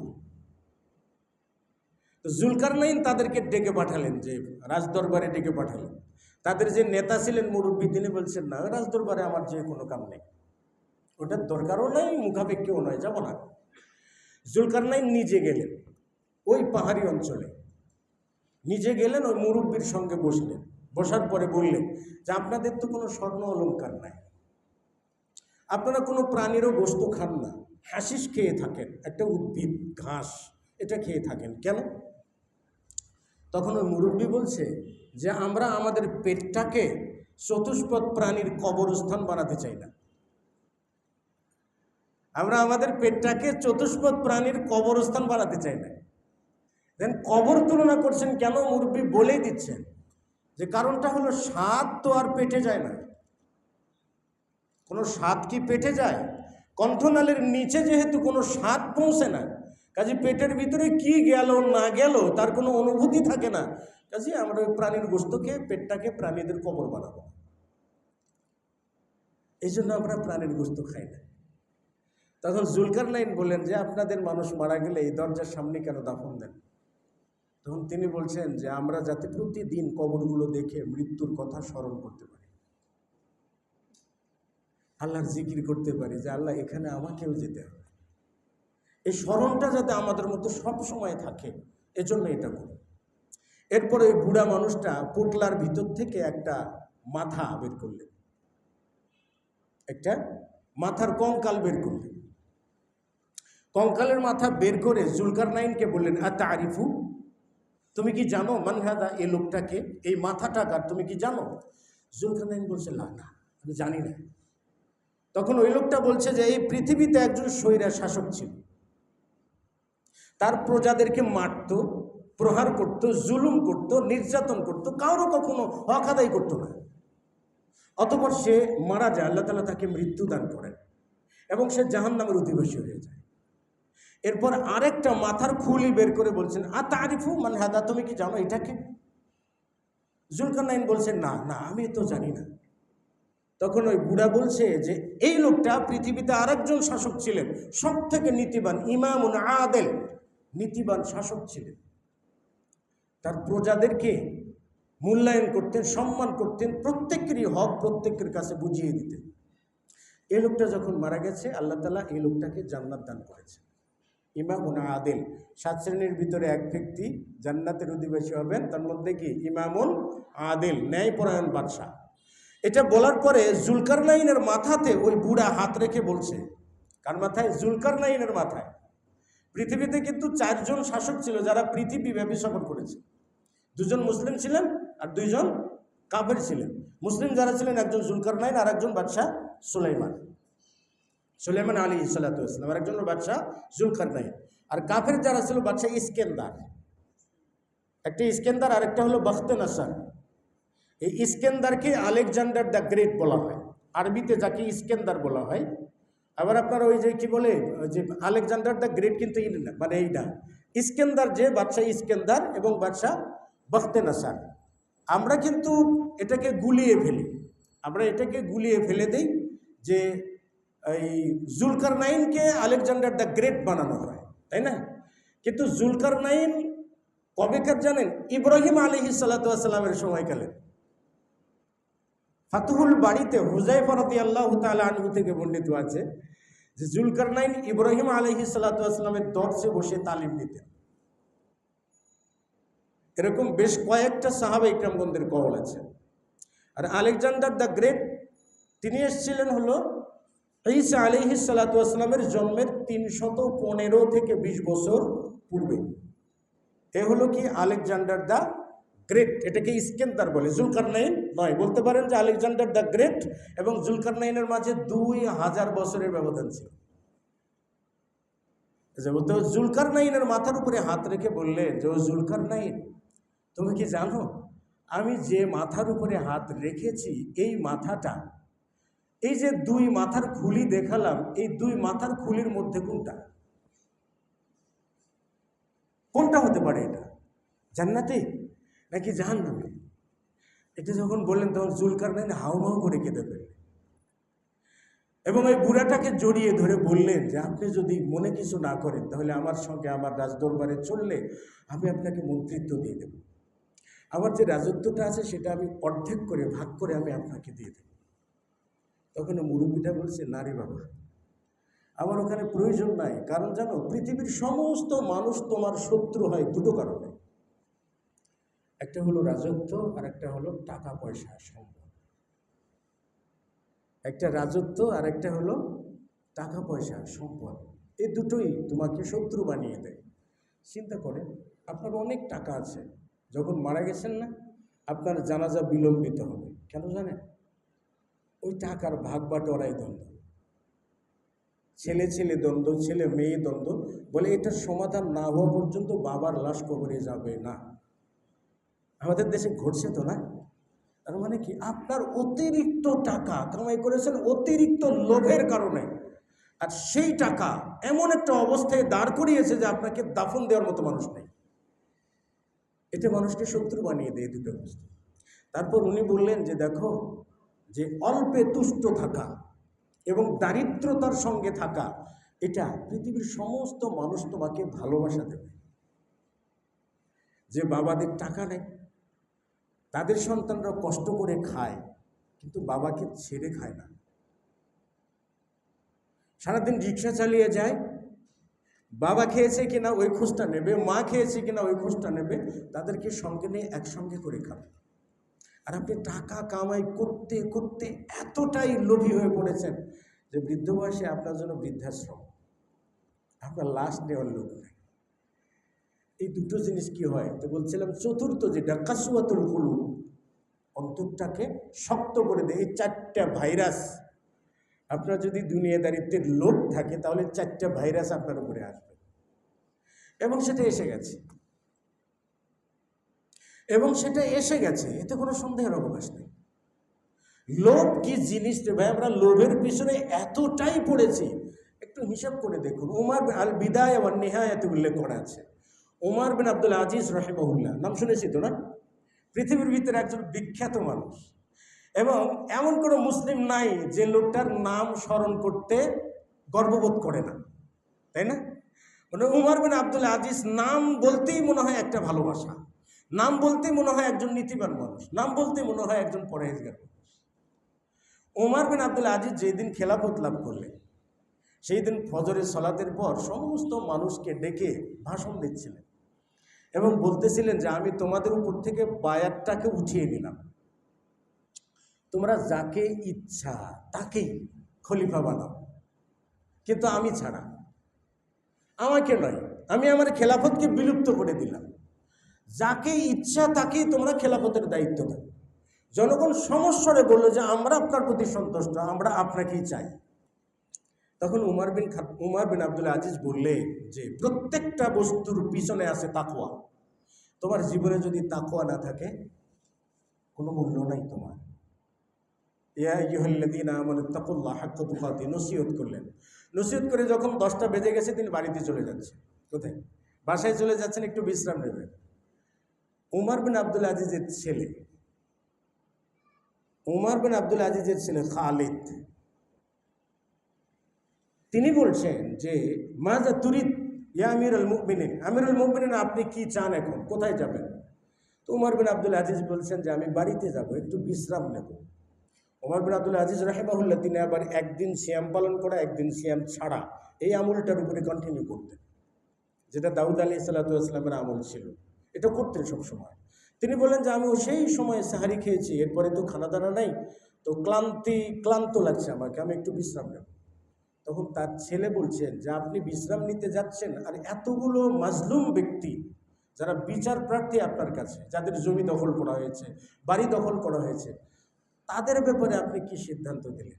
তো জুলকারনাইন তাদেরকে ডেকে পাঠালেন, যে রাজদরবারে ডেকে পাঠালেন। তাদের যে নেতা ছিলেন মুরব্বী, তিনি বলছেন না, রাজদরবারে আমার যে কোনো কাম নেই, ওটার দরকারও নাই, মুখাপেক্ষিও নয়, যাব না। জুলকারনাইন নিজে গেলেন ওই পাহাড়ি অঞ্চলে, নিজে গেলেন, ওই মুরব্বীর সঙ্গে বসলেন। বসার পরে বললেন যে আপনাদের তো কোনো স্বর্ণ অলংকার নাই, আপনারা কোনো প্রাণীরও গোশত খান না, হাসিস খেয়ে থাকেন, একটা উদ্ভিদ ঘাস, এটা খেয়ে থাকেন কেন? তখন ওই মুরব্বী বলছে যে আমরা আমাদের পেটটাকে চতুষ্পদ প্রাণীর কবরস্থান বানাতে চাই না, আমরা আমাদের পেটটাকে চতুষ্পদ প্রাণীর কবরস্থান বানাতে চাই না। দেন কবর তুলনা করছেন কেন? মুরব্বী বলেই দিচ্ছেন যে কারণটা হলো স্বাদ তো আর পেটে যায় না। কোনো স্বাদ কি পেটে যায়? কণ্ঠনালের নিচে যেহেতু কোনো স্বাদ পৌঁছে না, কাজে পেটের ভিতরে কি গেল না গেল তার কোনো অনুভূতি থাকে না। কাজে আমরা ওই প্রাণীর গোশতকে, পেটটাকে প্রাণীদের কবর বানাবো, এই জন্য আমরা প্রাণীর গোশত খাই না। তখন জুলকারনাইন বললেন যে আপনাদের মানুষ মারা গেলে এই দরজার সামনে কেন দাফন দেন? তখন তিনি বলছেন যে আমরা যাতে প্রতিদিন কবরগুলো দেখে মৃত্যুর কথা স্মরণ করতে পারি, আল্লাহর জিকির করতে পারি যে আল্লাহ এখানে আমাকেও যেতে হবে, এই স্মরণটা যাতে আমাদের মধ্যে সব সময় থাকে, এজন্য এটা করি। এরপরে ওই বুড়া মানুষটা পোটলার ভিতর থেকে একটা মাথা বের করলেন, একটা মাথার কঙ্কাল বের করলেন। কঙ্কালের মাথা বের করে জুলকারনাইনকে বললেন আতারিফু, তুমি কি জানো মান হাদা, এই লোকটাকে, এই মাথাটা কার, তুমি কি জানো? জুলকারনাইন বলছে না, না আমি জানি না। তখন ওই লোকটা বলছে যে এই পৃথিবীতে একজন স্বৈরা শাসক ছিল, তার প্রজাদেরকে মারত, প্রহার করত, জুলুম করত, নির্যাতন করত, কারো কখনো হক আদায় করতো না। অতঃপর সে মারা যায়, আল্লাহ তাআলা তাকে মৃত্যু দান করেন এবং সে জাহান্নামের অধিবাসী হয়ে যায়। এরপর আরেকটা মাথার খুলি বের করে বলছেন আতারিফু মান হাদা, তুমি কি জানো এটাকে? জুলকারনাইন বলছেন না, না আমি তো জানি না। তখন ওই বুড়া বলছে যে এই লোকটা পৃথিবীতে আরেকজন শাসক ছিলেন, সব থেকে নীতিবান, ইমামুন আদেল, নীতিবান শাসক ছিলেন। তার প্রজাদেরকে মূল্যায়ন করতেন, সম্মান করতেন, প্রত্যেকেরই হক প্রত্যেকের কাছে বুঝিয়ে দিতেন। এই লোকটা যখন মারা গেছে, আল্লাহ তাআলা এই লোকটাকে জান্নাত দান করেছে। ইমামুন আদেল, 7 শ্রেণীর ভিতরে এক ব্যক্তি জান্নাতের অধিবাসী হবেন, তার মধ্যে কি ইমামুন আদেল, ন্যায়পরায়ণ বাদশাহ। এটা বলার পরে জুলকারনাইনের মাথাতে ওই বুড়া হাত রেখে বলছে, কার মাথায়? জুলকারনাইনের মাথায়। পৃথিবীতে কিন্তু 4 জন শাসক ছিল যারা পৃথিবী ব্যাপী সফর করেছে। 2 জন মুসলিম ছিলেন আর 2 জন কাফের ছিলেন। মুসলিম যারা ছিলেন একজন জুলকারনাইন আর একজন বাদশাহ সুলাইমান, সুলাইমান আলাইহিস সালাতু ওয়াস সালাম, আর একজন বাদশাহ জুলকারনাইন। আর কাফের যারা ছিল বাদশাহ ইস্কেন্দার, একটা ইস্কেন্দার আর একটা হলো বখতে-নসর। এই ইস্কেন্দারকে আলেকজান্ডার দ্য গ্রেট বলা হয়, আরবিতে যাকে ইস্কেন্দার বলা হয়। আবার আপনার ওই যে কি বলে যে আলেকজান্ডার দ্য গ্রেট কিন্তু মানে এইটা ইস্কেন্দার, যে বাদশাহ ইস্কেন্দার এবং বাদশাহ বখতে-নসর। আমরা কিন্তু এটাকে গুলিয়ে ফেলি, আমরা এটাকে গুলিয়ে ফেলে দেই যে এই জুলকারনাইনকে আলেকজান্ডার দ্য গ্রেট বানানো হয়, তাই না? কিন্তু জুলকারনাইন কবেকার জানেন? ইব্রাহিম আলাইহিস সালাতু ওয়াস সালামের সময়কালে। ফাতহুল বাড়িতে হুযায়ফা রাদিয়াল্লাহু তাআলা আনহু থেকে বর্ণিত আছে যে জুলকারনাইন ইব্রাহিম আলাইহিস সালাতু ওয়াস সালামের দরসে বসে তালিম নিতেন। এরকম বেশ কয়েকটা সাহাবা ইকরামগণদের কওল আছে। আর আলেকজান্ডার দ্য গ্রেট তিনি এসেছিলেন হলো ঈসা আলাইহিস সালাতু ওয়াস সালামের জন্মের 315 থেকে 20 বছর পূর্বে। এ হলো কি আলেকজান্ডার দ্য গ্রেট। এটাকে ইস্কেন্দার বলে, জুলকারনাইন নয়। বলতে পারেন যে আলেকজান্ডার দ্য গ্রেট এবং জুলকারনাইনের মাঝে 2000 বছরের ব্যবধান ছিল। বলতে জুলকারনাইনের মাথার উপরে হাত রেখে বললেন যে ও জুলকারনাইন, তুমি কি জানো আমি যে মাথার উপরে হাত রেখেছি এই মাথাটা, এই যে 2 মাথার খুলি দেখালাম, এই 2 মাথার খুলির মধ্যে কোনটা? কোনটা হতে পারে? এটা জান্নাতে নাকি জাহান্নামে? এটা যখন বললেন তখন জুলকারনাইন হাউমাউ করে কেঁদে ফেললেন এবং ওই বুড়াটাকে জড়িয়ে ধরে বললেন যে আপনি যদি মনে কিছু না করেন তাহলে আমার সঙ্গে আমার রাজদরবারে চললে আমি আপনাকে মন্ত্রিত্ব দিয়ে দেব। আমার যে রাজত্বটা আছে সেটা আমি অর্ধেক করে ভাগ করে আমি আপনাকে দিয়ে দেব। তখন মুরব্বিটা বলছে, না রে বাবা, আমার ওখানে প্রয়োজন নাই। কারণ জানো, পৃথিবীর সমস্ত মানুষ তোমার শত্রু হয় দুটো কারণে। একটা হলো রাজত্ব, আর একটা হলো টাকা পয়সা সম্পদ। একটা রাজত্ব আর একটা হলো টাকা পয়সা সম্পদ। এই দুটোই তোমাকে শত্রু বানিয়ে দেয়। চিন্তা করেন, আপনার অনেক টাকা আছে, যখন মারা গেছেন না, আপনার জানাজা বিলম্বিত হবে। কেন জানেন? ওই টাকার ভাগ বাটোয়ারাই দ্বন্দ্ব, ছেলে ছেলে দ্বন্দ্ব, ছেলে মেয়ে দ্বন্দ্ব। বলে এটার সমাধান না হওয়া পর্যন্ত বাবার লাশ কবরে যাবে না। আমাদের দেশে ঘটছে তো না? তার মানে কি, আপনার অতিরিক্ত টাকা কামাই করেছেন অতিরিক্ত লোভের কারণে, আর সেই টাকা এমন একটা অবস্থায় দাঁড় করিয়েছে যে আপনাকে দাফন দেওয়ার মতো মানুষ নেই। এটা মানুষকে শত্রু বানিয়ে দেয়, দুটো অবস্থা। তারপর উনি বললেন যে দেখো, যে অল্পে তুষ্ট থাকা এবং দারিদ্রতার সঙ্গে থাকা, এটা পৃথিবীর সমস্ত মানুষ তোমাকে ভালোবাসা দেবে। যে বাবাদের টাকা নেই, তাদের সন্তানরা কষ্ট করে খায়, কিন্তু বাবাকে ছেড়ে খায় না। সারাদিন রিক্সা চালিয়ে যায়, বাবা খেয়েছে কিনা ওই খোঁজটা নেবে, মা খেয়েছে কিনা ওই খোঁজটা নেবে, তাদেরকে সঙ্গে নিয়ে একসঙ্গে করে খাবে। আর আপনি টাকা কামাই করতে করতে এতটাই লোভী হয়ে পড়েছেন যে বৃদ্ধ বয়সে আপনার জন্য বৃদ্ধাশ্রম, আপনার লাশ নেওয়ার লোক নেই। এই দুটো জিনিস কি হয়? তো বলছিলাম, চতুর্থ যেটা কাসওয়াতুল কুলুব, অন্তরটাকে শক্ত করে দেয়। এই চারটা ভাইরাস, আপনার যদি দুনিয়াদারিত্বের লোভ থাকে তাহলে চারটা ভাইরাস আপনার উপরে আসবে, এবং সেটা এসে গেছে, এতে কোনো সন্দেহের অবকাশ নেই। লোভ কি জিনিস রে ভাই? আমরা লোভের পিছনে এতটাই পড়েছি। একটু হিসাব করে দেখুন, উমর আল বিদায়া ওয়ান নিহায়াতে উল্লেখ করা আছে। উমর বিন আব্দুল আজিজ রাহিমাহুল্লাহ, নাম শুনেছি তো না? পৃথিবীর ভিতরে একজন বিখ্যাত মানুষ, এবং এমন কোনো মুসলিম নাই যে লোকটার নাম স্মরণ করতে গর্ববোধ করে না, তাই না? মানে উমর বিন আব্দুল আজিজ নাম বলতেই মনে হয় একটা ভালোবাসা, নাম বলতেই মনে হয় একজন নীতিবান মানুষ, নাম বলতেই মনে হয় একজন পরহেজগার মানুষ। উমর বিন আব্দুল আজিজ যেদিন খেলাফত লাভ করলেন, সেই দিন ফজরের সালাতের পর সমস্ত মানুষকে ডেকে ভাষণ দিচ্ছিলেন এবং বলতেছিলেন যে আমি তোমাদের উপর থেকে বায়াতটাকে উঠিয়ে নিলাম, তোমরা যাকে ইচ্ছা তাকেই খলিফা বানাও, কিন্তু আমি ছাড়া, আমাকে নয়। আমি আমার খেলাফতকে বিলুপ্ত করে দিলাম, যাকে ইচ্ছা তাকেই তোমরা খেলাফতের দায়িত্ব দাও। জনগণ সমস্বরে বলল যে আমরা আপনার প্রতি সন্তুষ্ট, আমরা আপনাকেই চাই। তখন উমর বিন আব্দুল আজিজ বললে যে প্রত্যেকটা বস্তুর পিছনে আছে তাকওয়া। তোমার জীবনে যদি তাকওয়া না থাকে, কোনো মূল্য নাই তোমার। ইয়া আইয়ুহাল্লাযীনা আমানুত্তাকুল্লাহ হাক্কা তুকাতিহি, নসিহত করলেন। নসিহত করে যখন 10টা বেজে গেছে, তিনি বাড়িতে চলে যাচ্ছেন। কোথায়? বাসায় চলে যাচ্ছেন, একটু বিশ্রাম নেবেন। উমর বিন আব্দুল আজিজের ছেলে খালিদ, তিনি বলছেন যে মাজা তুরিদ ইয়া আমিরুল মুমিনিন, আপনি কি চান, এখন কোথায় যাবেন? তো উমর বিন আব্দুল আজিজ বলছেন যে আমি বাড়িতে যাব, একটু বিশ্রাম নেব। উমর বিন আব্দুল আজিজ রাহিমাহুল্লাহ, তিনি আবার একদিন সিয়াম পালন করা, একদিন সিয়াম ছাড়া, এই আমলটার উপরে কন্টিনিউ করতেন, যেটা দাউদ আলাইহিস সালাতু ওয়াস সালামের আমল ছিল। এটা করতেন সবসময়। তিনি বলেন যে আমি সেই সময় সাহারি খেয়েছি, এরপরে তো খানা দানা নাই, তো ক্লান্ত লাগছে আমাকে, আমি একটু বিশ্রাম নেব। তখন তার ছেলে বলছেন যে আপনি বিশ্রাম নিতে যাচ্ছেন, আর এতগুলো মাজলুম ব্যক্তি যারা বিচার প্রার্থী আপনার কাছে, যাদের জমি দখল করা হয়েছে, বাড়ি দখল করা হয়েছে, তাদের ব্যাপারে আপনি কি সিদ্ধান্ত দিলেন?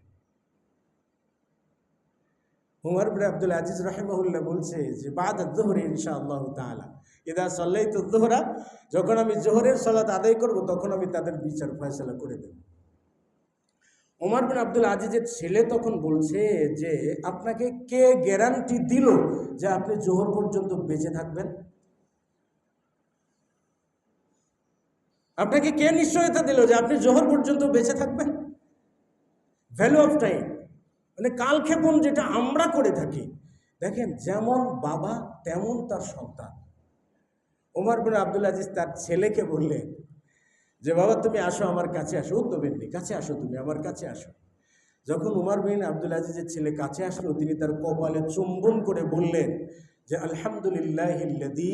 উমর বিন আব্দুল আজিজ রাহিমাহুল্লাহ বলছে যে বাদা যুহরি ইনশাআল্লাহু তাআলা, ইদা সাল্লাইতু যুহরা, যখন আমি জোহরের সালাত আদায় করব তখন আমি তাদের বিচার ফয়সালা করে দেব। উমর বিন আব্দুল আজিজের ছেলে তখন বলছে যে আপনাকে কে গ্যারান্টি দিল যে আপনি জোহর পর্যন্ত বেঁচে থাকবেন? আপনাকে কে নিশ্চয়তা দিল যে আপনি জোহর পর্যন্ত বেঁচে থাকবেন? ভ্যালু অফ টাইম, মানে কালক্ষেপণ যেটা আমরা করে থাকি। দেখেন, যেমন বাবা তেমন তার সন্তান। উমর বিন আব্দুল আজিজ তার ছেলেকে বললেন যে বাবা তুমি আসো, আমার কাছে আসো, উদ্যবেননি, কাছে আসো, তুমি আমার কাছে আসো। যখন উমর বিন আব্দুল আজিজের ছেলে কাছে আসলো, তিনি তার কপালে চুম্বন করে বললেন যে আলহামদুলিল্লাহিল্লাযী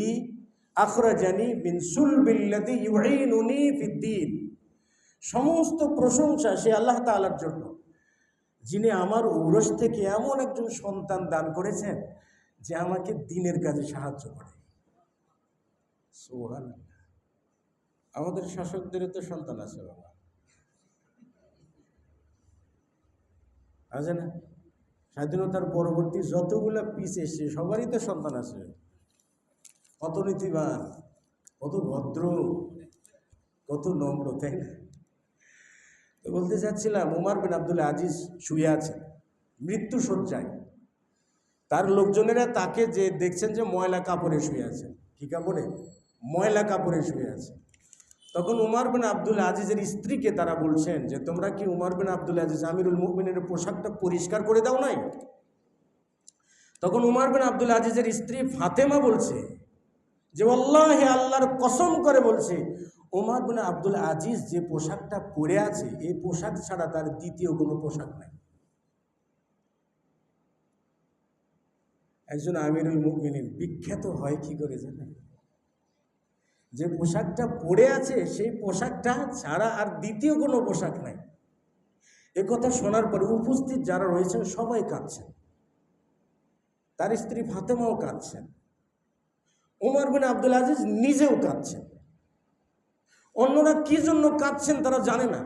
আখরাজানি মিন সুলবিল্লাযী ইউঈনুনি ফিদ্দীন। সমস্ত প্রশংসা সে আল্লাহ তাআলার জন্য, যিনি আমার ঔরস থেকে এমন একজন সন্তান দান করেছেন যে আমাকে দ্বীনের কাজে সাহায্য করে। সুবহানাল্লাহ। আমাদের শাসকদেরও তো সন্তান আছে বাবা, আছে না? স্বাধীনতার পরবর্তী যতগুলো পিস এসছে সবারই তো সন্তান আছে। কত নীতিবান, কত ভদ্র, কত নম্র, তাই না? তো বলতে চাচ্ছিলাম, উমর বিন আব্দুল আজিজ শুয়ে আছেন মৃত্যু শয্যায়। তার লোকজনেরা তাকে যে দেখছেন যে ময়লা কাপড়ে শুয়ে আছেন। কি কাপড়ে? ময়লা কাপড়ে শুয়ে আছে। তখন উমর বিন আব্দুল আজিজের স্ত্রীকে তারা বলছেন যে তোমরা কি উমর বিন আব্দুল আজিজ আমিরুল মুমিনের পোশাকটা পরিষ্কার করে দাও নাই? তখন উমর বিন আব্দুল আজিজের স্ত্রী ফাতেমা বলছে যে আল্লাহে, আল্লাহর কসম করে বলছে, উমর বিন আব্দুল আজিজ যে পোশাকটা পরে আছে এই পোশাক ছাড়া তার দ্বিতীয় কোনো পোশাক নাই। একজন আমিরুল মুমিনিন বিখ্যাত হয় কি করে জানেন? যে পোশাকটা পরে আছে সেই পোশাকটা ছাড়া আর দ্বিতীয় কোনো পোশাক নাই। এ কথা শোনার পরে উপস্থিত যারা রয়েছেন সবাই কাঁদছেন, তার স্ত্রী ফাতেমাও কাঁদছেন, উমর বিন আব্দুল আজিজ নিজেও কাঁদছেন। অন্যরা কি জন্য কাঁদছেন তারা জানে না।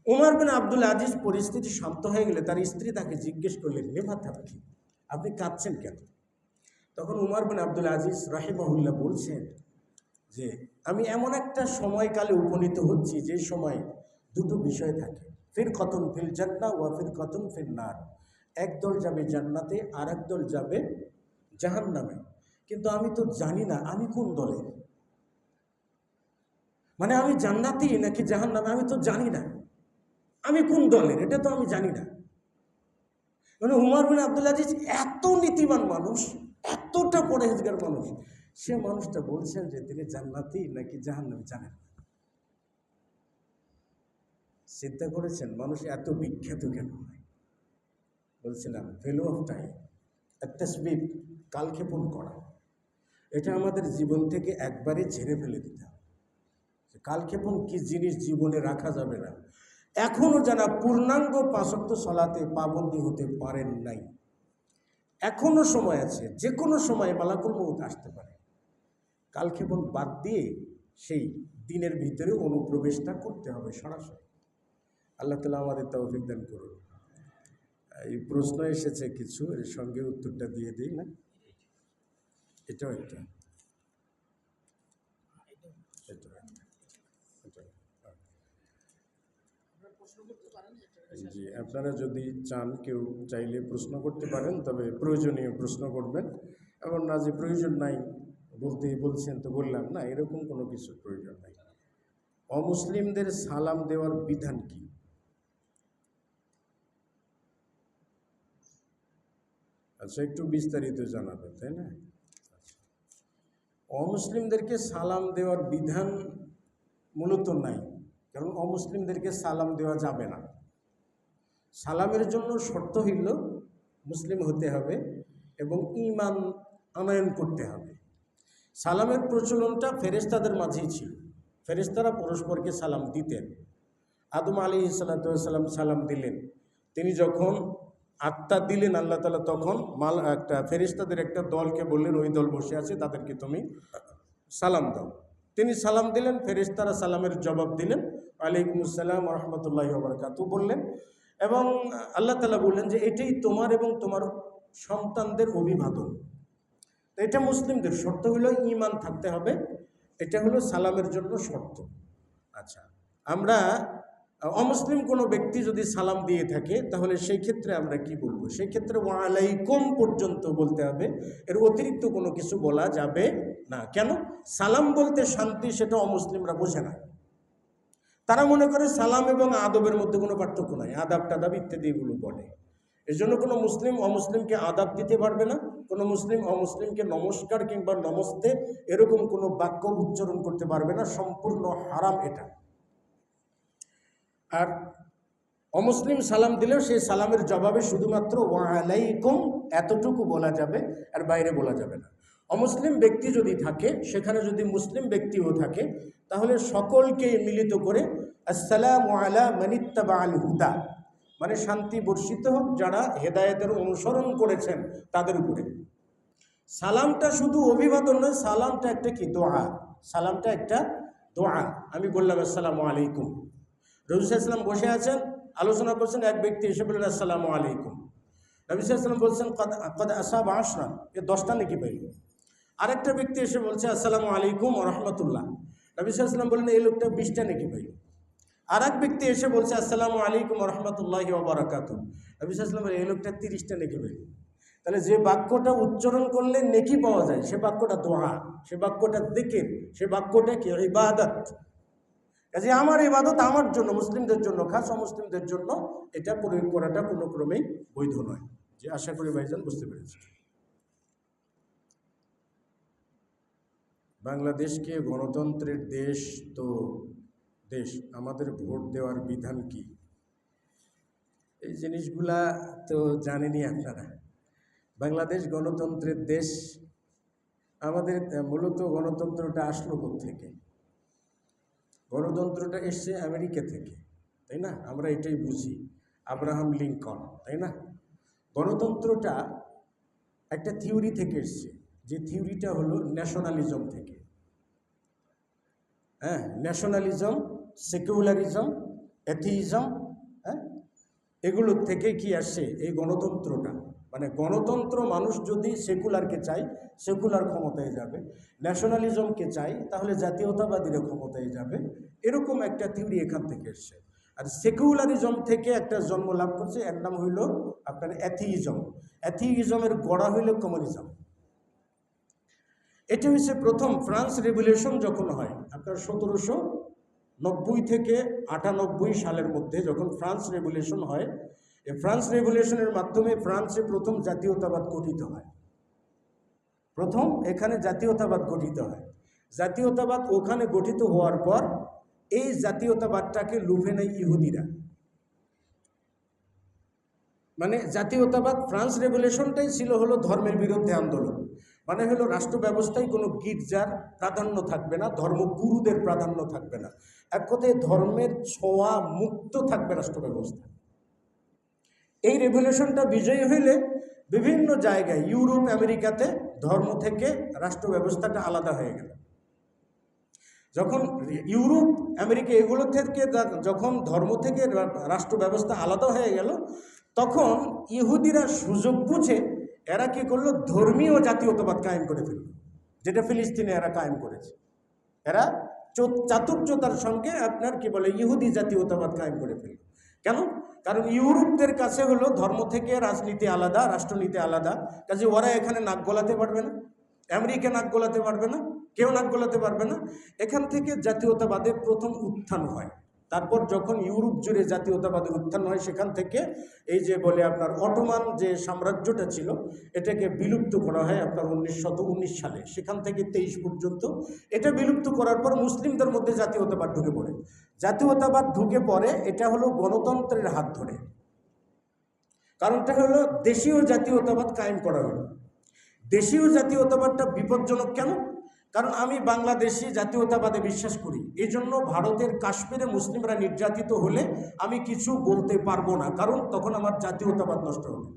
উমর বিন আব্দুল আজিজ পরিস্থিতি শান্ত হয়ে গেলে তার স্ত্রী তাকে জিজ্ঞেস করলেন, নেভাতা কি, আপনি কাঁদছেন কেন? তখন উমর বিন আব্দুল আজিজ রাহিমাহুল্লাহ বলছেন যে আমি এমন একটা সময়কালে উপনীত হচ্ছি যে সময় দুটো বিষয় থাকে, ফিরকাতুন ফিল জান্নাহ ওয়া ফিরকাতুন ফিন নার। একদল যাবে জান্নাতে আর একদল যাবে জাহান্নামে, কিন্তু আমি তো জানি না আমি কোন দলের, মানে আমি জান্নাতি নাকি জাহান্নামে আমি তো জানি না, আমি কোন দলের এটা তো আমি জানি না। মানে উমর বিন আব্দুল আজিজ এত নীতিবান মানুষ, এতটা পরহেজগার মানুষ, সে মানুষটা বলছেন যে তিনি জান্নাতি নাকি জাহান্নামী জানেন। চিন্তা করেছেন মানুষ এত বিখ্যাত কেন হয়? বলছিলাম ভ্যালু অফ টাইম, তাসবিব, কালক্ষেপণ করা, এটা আমাদের জীবন থেকে একবারে ঝেড়ে ফেলে দিতে হবে। কালক্ষেপণ কি জিনিস জীবনে রাখা যাবে না। এখনো যারা পূর্ণাঙ্গ ৫ ওয়াক্ত সালাতে পাবন্দী হতে পারেন নাই, এখনো সময় আছে, যে কোনো সময় মালাকুল মউত আসতে পারে। কালক্ষেপণ বাদ দিয়ে সেই দিনের ভিতরে অনুপ্রবেশটা করতে হবে সরাসরি। আল্লাহ তাআলা আমাদের তৌফিক দান করুন। এই প্রশ্ন এসেছে কিছু, এর সঙ্গে উত্তরটা দিয়ে দিই না? এটাও একটা, জি, আপনারা যদি চান, কেউ চাইলে প্রশ্ন করতে পারেন, তবে প্রয়োজনীয় প্রশ্ন করবেন। এমন না যে প্রয়োজন নাই, বলছেন তো বললাম না, এরকম কোনো কিছুর প্রয়োজন নাই। অমুসলিমদের সালাম দেওয়ার বিধান কি? আচ্ছা, একটু বিস্তারিত জানাবেন, তাই না? অমুসলিমদেরকে সালাম দেওয়ার বিধান মূলত নাই, কারণ অমুসলিমদেরকে সালাম দেওয়া যাবে না। সালামের জন্য শর্ত হইল মুসলিম হতে হবে এবং ঈমান আনয়ন করতে হবে। সালামের প্রচলনটা ফেরেশতাদের মাঝেই ছিল, ফেরেশতারা পরস্পরকে সালাম দিতেন। আদম আলাইহিস সালাম সালাম দিলেন, তিনি যখন আত্মা দিলেন আল্লাহ তাআলা, তখন একটা ফেরেশতাদের একটা দলকে বললেন ওই দল বসে আছে তাদেরকে তুমি সালাম দাও। তিনি সালাম দিলেন, ফেরেশতারা সালামের জবাব দিলেন ওয়ালাইকুম আসসালাম ওয়া রাহমাতুল্লাহি ওয়া বারাকাতুহু বললেন, এবং আল্লাহ তাআলা বললেন যে এটাই তোমার এবং তোমার সন্তানদের অভিবাদন। তো এটা মুসলিমদের শর্ত হলো ঈমান থাকতে হবে, এটা হলো সালামের জন্য শর্ত। আচ্ছা, আমরা অমুসলিম কোনো ব্যক্তি যদি সালাম দিয়ে থাকে তাহলে সেই ক্ষেত্রে আমরা কি বলবো? সেই ক্ষেত্রে ওয়ালাইকুম পর্যন্ত বলতে হবে, এর অতিরিক্ত কোনো কিছু বলা যাবে না। কেন? সালাম বলতে শান্তি, সেটা অমুসলিমরা বোঝে না। তারা মনে করে সালাম এবং আদবের মধ্যে কোনো পার্থক্য নাই, আদাব টাদাব ইত্যাদি এগুলো বলে। এর জন্য কোনো মুসলিম অমুসলিমকে আদাব দিতে পারবে না, কোনো মুসলিম অমুসলিমকে নমস্কার কিংবা নমস্তে এরকম কোনো বাক্য উচ্চারণ করতে পারবে না, সম্পূর্ণ হারাম এটা। আর অমুসলিম সালাম দিলেও সেই সালামের জবাবে শুধুমাত্র ওয়া আলাইকুম এতটুকু বলা যাবে, আর বাইরে বলা যাবে না। অমুসলিম ব্যক্তি যদি থাকে, সেখানে যদি মুসলিম ব্যক্তিও থাকে, তাহলে সকলকে মিলিত করে আসসালামু আলা মানিত্তাবা আল হুদা, মানে শান্তি বর্ষিত হোক যারা হেদায়েতের অনুসরণ করেছেন তাদের উপরে। সালামটা শুধু অভিবাদন নয়, সালামটা একটা কি দোয়া, সালামটা একটা দোয়া। আমি বললাম আসসালামু আলাইকুম, রাসূল সাল্লাল্লাহু আলাইহি ওয়াসাল্লাম বসে আছেন, আলোচনা করছেন, এক ব্যক্তি এসে বললেন আসসালামু আলাইকুম। নবী সাল্লাল্লাহু আলাইহি ওয়াসাল্লাম বলছেন কদ আসাবা আশরান, এ 10টা নেকি পাইল। আরেকটা ব্যক্তি এসে বলছে আসসালামু আলাইকুম ওয়া রাহমাতুল্লাহ, নবী সাল্লাল্লাহু আলাইহি ওয়াসাল্লাম বললেন এই লোকটা 20টা নেকি পাইল। আর এক ব্যক্তি এসে বলছে আসসালামু আলাইকুম ওয়া রাহমাতুল্লাহি ওয়া বারাকাতুহু, নবী সাল্লাল্লাহু আলাইহি ওয়াসাল্লাম এই লোকটা 30টা নেকি পাইল। তাহলে যে বাক্যটা উচ্চারণ করলে নেকি পাওয়া যায় সে বাক্যটা দোয়া, সে বাক্যটা যিকির, সে বাক্যটা কি ইবাদত। কাজে আমার ইবাদত আমার জন্য, মুসলিমদের জন্য খাস, অমুসলিমদের জন্য এটা প্রয়োগ করাটা কোনো ক্রমেই বৈধ নয়। যে আশা করি ভাইজান বুঝতে পেরেছি। বাংলাদেশকে গণতন্ত্রের দেশ তো দেশ, আমাদের ভোট দেওয়ার বিধান কি? এই জিনিসগুলা তো জানেনই আপনারা। বাংলাদেশ গণতন্ত্রের দেশ, আমাদের মূলত গণতন্ত্রটা আসলো থেকে? গণতন্ত্রটা এসছে আমেরিকা থেকে, তাই না? আমরা এটাই বুঝি, আব্রাহাম লিঙ্কন, তাই না? গণতন্ত্রটা একটা থিওরি থেকে এসছে, যে থিওরিটা হলো ন্যাশনালিজম থেকে। হ্যাঁ, ন্যাশনালিজম, সেকুলারিজম, অ্যাথিইজম, হ্যাঁ, এগুলোর থেকে কি আসছে এই গণতন্ত্রটা। মানে গণতন্ত্র, মানুষ যদি সেকুলারকে চাই সেকুলার ক্ষমতায় যাবে, ন্যাশনালিজমকে চাই তাহলে জাতীয়তাবাদীরা ক্ষমতায় যাবে, এরকম একটা থিওরি এখান থেকে এসছে। আর সেকুলারিজম থেকে একটা জন্ম লাভ করছে, এর নাম হইল আপনার অ্যাথিইজম। অ্যাথিইজমের গড়া হইল কমিউনিজম। এটা হচ্ছে প্রথম ফ্রান্স রেভলিউশন যখন হয়, আপনার 1790 থেকে 98 সালের মধ্যে যখন ফ্রান্স রেভলিউশন হয়, এই ফ্রান্স রেভলিউশনের মাধ্যমে ফ্রান্সে প্রথম জাতীয়তাবাদ গঠিত হয়। প্রথম এখানে জাতীয়তাবাদ গঠিত হয়। জাতীয়তাবাদ ওখানে গঠিত হওয়ার পর এই জাতীয়তাবাদটাকে লুফে নেয় ইহুদিরা। মানে জাতীয়তাবাদ, ফ্রান্স রেভলিউশনটাই ছিল হলো ধর্মের বিরুদ্ধে আন্দোলন। মানে হলো রাষ্ট্র ব্যবস্থায় কোনো গির্জার প্রাধান্য থাকবে না, ধর্মগুরুদের প্রাধান্য থাকবে না, এক কথায় ধর্মের ছোঁয়া মুক্ত থাকবে রাষ্ট্র ব্যবস্থা। এই রেভলিউশনটা বিজয়ী হইলে বিভিন্ন জায়গায় ইউরোপ, আমেরিকাতে ধর্ম থেকে রাষ্ট্র ব্যবস্থাটা আলাদা হয়ে গেল। যখন ইউরোপ, আমেরিকা এগুলো থেকে যখন ধর্ম থেকে রাষ্ট্র ব্যবস্থা আলাদা হয়ে গেল, তখন ইহুদিরা সুযোগ বুঝে এরা কি করলো, ধর্মীয় জাতীয়তাবাদ কায়েম করে ফেলল, যেটা ফিলিস্তিনে এরা কায়েম করেছে। এরা চাতুর্যতার সঙ্গে আপনার কি বলে ইহুদি জাতীয়তাবাদ কায়েম করে ফেলল। কেন? কারণ ইউরোপদের কাছে হলো ধর্ম থেকে রাজনীতি আলাদা, রাষ্ট্রনীতি আলাদা, কাজে ওরা এখানে নাক গলাতে পারবে না, আমেরিকা নাক গলাতে পারবে না, কেউ নাক গলাতে পারবে না। এখান থেকে জাতীয়তাবাদের প্রথম উত্থান হয়। তারপর যখন ইউরোপ জুড়ে জাতীয়তাবাদের উত্থান হয়, সেখান থেকে এই যে বলে আপনার অটোমান যে সাম্রাজ্যটা ছিল, এটাকে বিলুপ্ত করা হয় আপনার 1919 সালে। সেখান থেকে 23 পর্যন্ত এটা বিলুপ্ত করার পর মুসলিমদের মধ্যে জাতীয়তাবাদ ঢুকে পড়ে। জাতীয়তাবাদ ঢুকে পড়ে, এটা হলো গণতন্ত্রের হাত ধরে। কারণটা হলো দেশীয় জাতীয়তাবাদ কায়েম করা হলো। দেশীয় জাতীয়তাবাদটা বিপজ্জনক কেন? কারণ আমি বাংলাদেশি জাতীয়তাবাদে বিশ্বাস করি, এই জন্য ভারতের কাশ্মীরে মুসলিমরা নির্যাতিত হলে আমি কিছু বলতে পারবো না, কারণ তখন আমার জাতীয়তাবাদ নষ্ট হবে।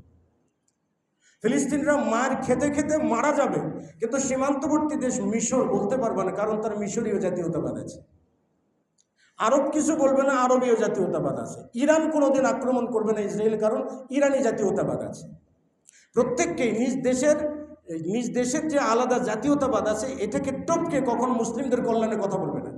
ফিলিস্তিনরা মার খেতে খেতে মারা যাবে, কিন্তু সীমান্তবর্তী দেশ মিশর বলতে পারবে না, কারণ তার মিশরীয় জাতীয়তাবাদ আছে। আরব কিছু বলবে না, আরবীয় জাতীয়তাবাদ আছে। ইরান কোনোদিন আক্রমণ করবে না ইসরায়েল, কারণ ইরানি জাতীয়তাবাদ আছে। প্রত্যেককেই নিজ দেশের যে আলাদা জাতীয়তাবাদ আছে, এটাকে টপকে কখন মুসলিমদের কল্যাণে কথা বলবে না।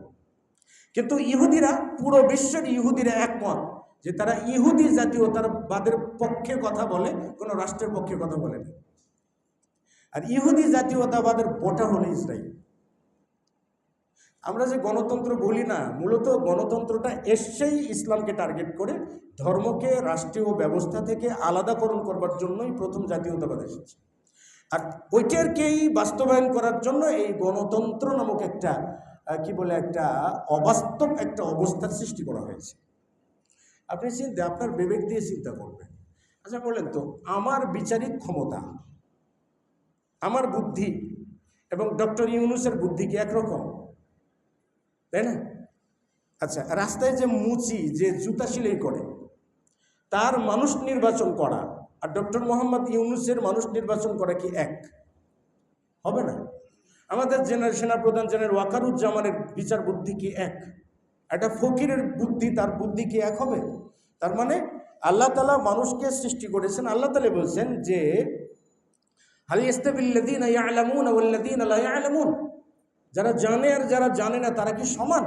কিন্তু ইহুদিরা, পুরো বিশ্বের ইহুদিরা একমত যে তারা ইহুদি জাতীয়তাবাদের পক্ষে কথা বলে, কোনো রাষ্ট্রের পক্ষে কথা বলে না। আর ইহুদি জাতীয়তাবাদের বোটা হলো ইসরায়েল। আমরা যে গণতন্ত্র বলি না, মূলত গণতন্ত্রটা এসছেই ইসলামকে টার্গেট করে, ধর্মকে রাষ্ট্রীয় ব্যবস্থা থেকে আলাদাকরণ করবার জন্যই প্রথম জাতীয়তাবাদ এসেছে। আর ওইটারকেই বাস্তবায়ন করার জন্য এই গণতন্ত্র নামক একটা কি বলে একটা অবাস্তব একটা অবস্থার সৃষ্টি করা হয়েছে। আপনি আপনার বিবেক দিয়ে চিন্তা করবেন। আচ্ছা বলেন তো, আমার বিচারিক ক্ষমতা, আমার বুদ্ধি এবং ডক্টর ইউনূসের বুদ্ধি কি একরকম? তাই না? আচ্ছা, রাস্তায় যে মুচি যে জুতা সেলাই করে, তার মানুষ নির্বাচন করা আর ডক্টর মোহাম্মদ ইউনূসের মানুষ নির্বাচন করা কি এক? হবে না। আমাদের সেনাপ্রধান জেনারেল ওয়াকারুজ্জামানের বিচার বুদ্ধি কি এক? একটা ফকিরের বুদ্ধি, তার বুদ্ধি কি এক হবে? তার মানে আল্লাহ তাআলা মানুষকে সৃষ্টি করেছেন। আল্লাহ তাআলা বলছেন যে হাল ইস্তাবিল্লাযীনা ইয়ালামুনা ওয়াল্লাযীনা লা ইয়ালামুন, যারা জানে আর যারা জানে না তারা কি সমান?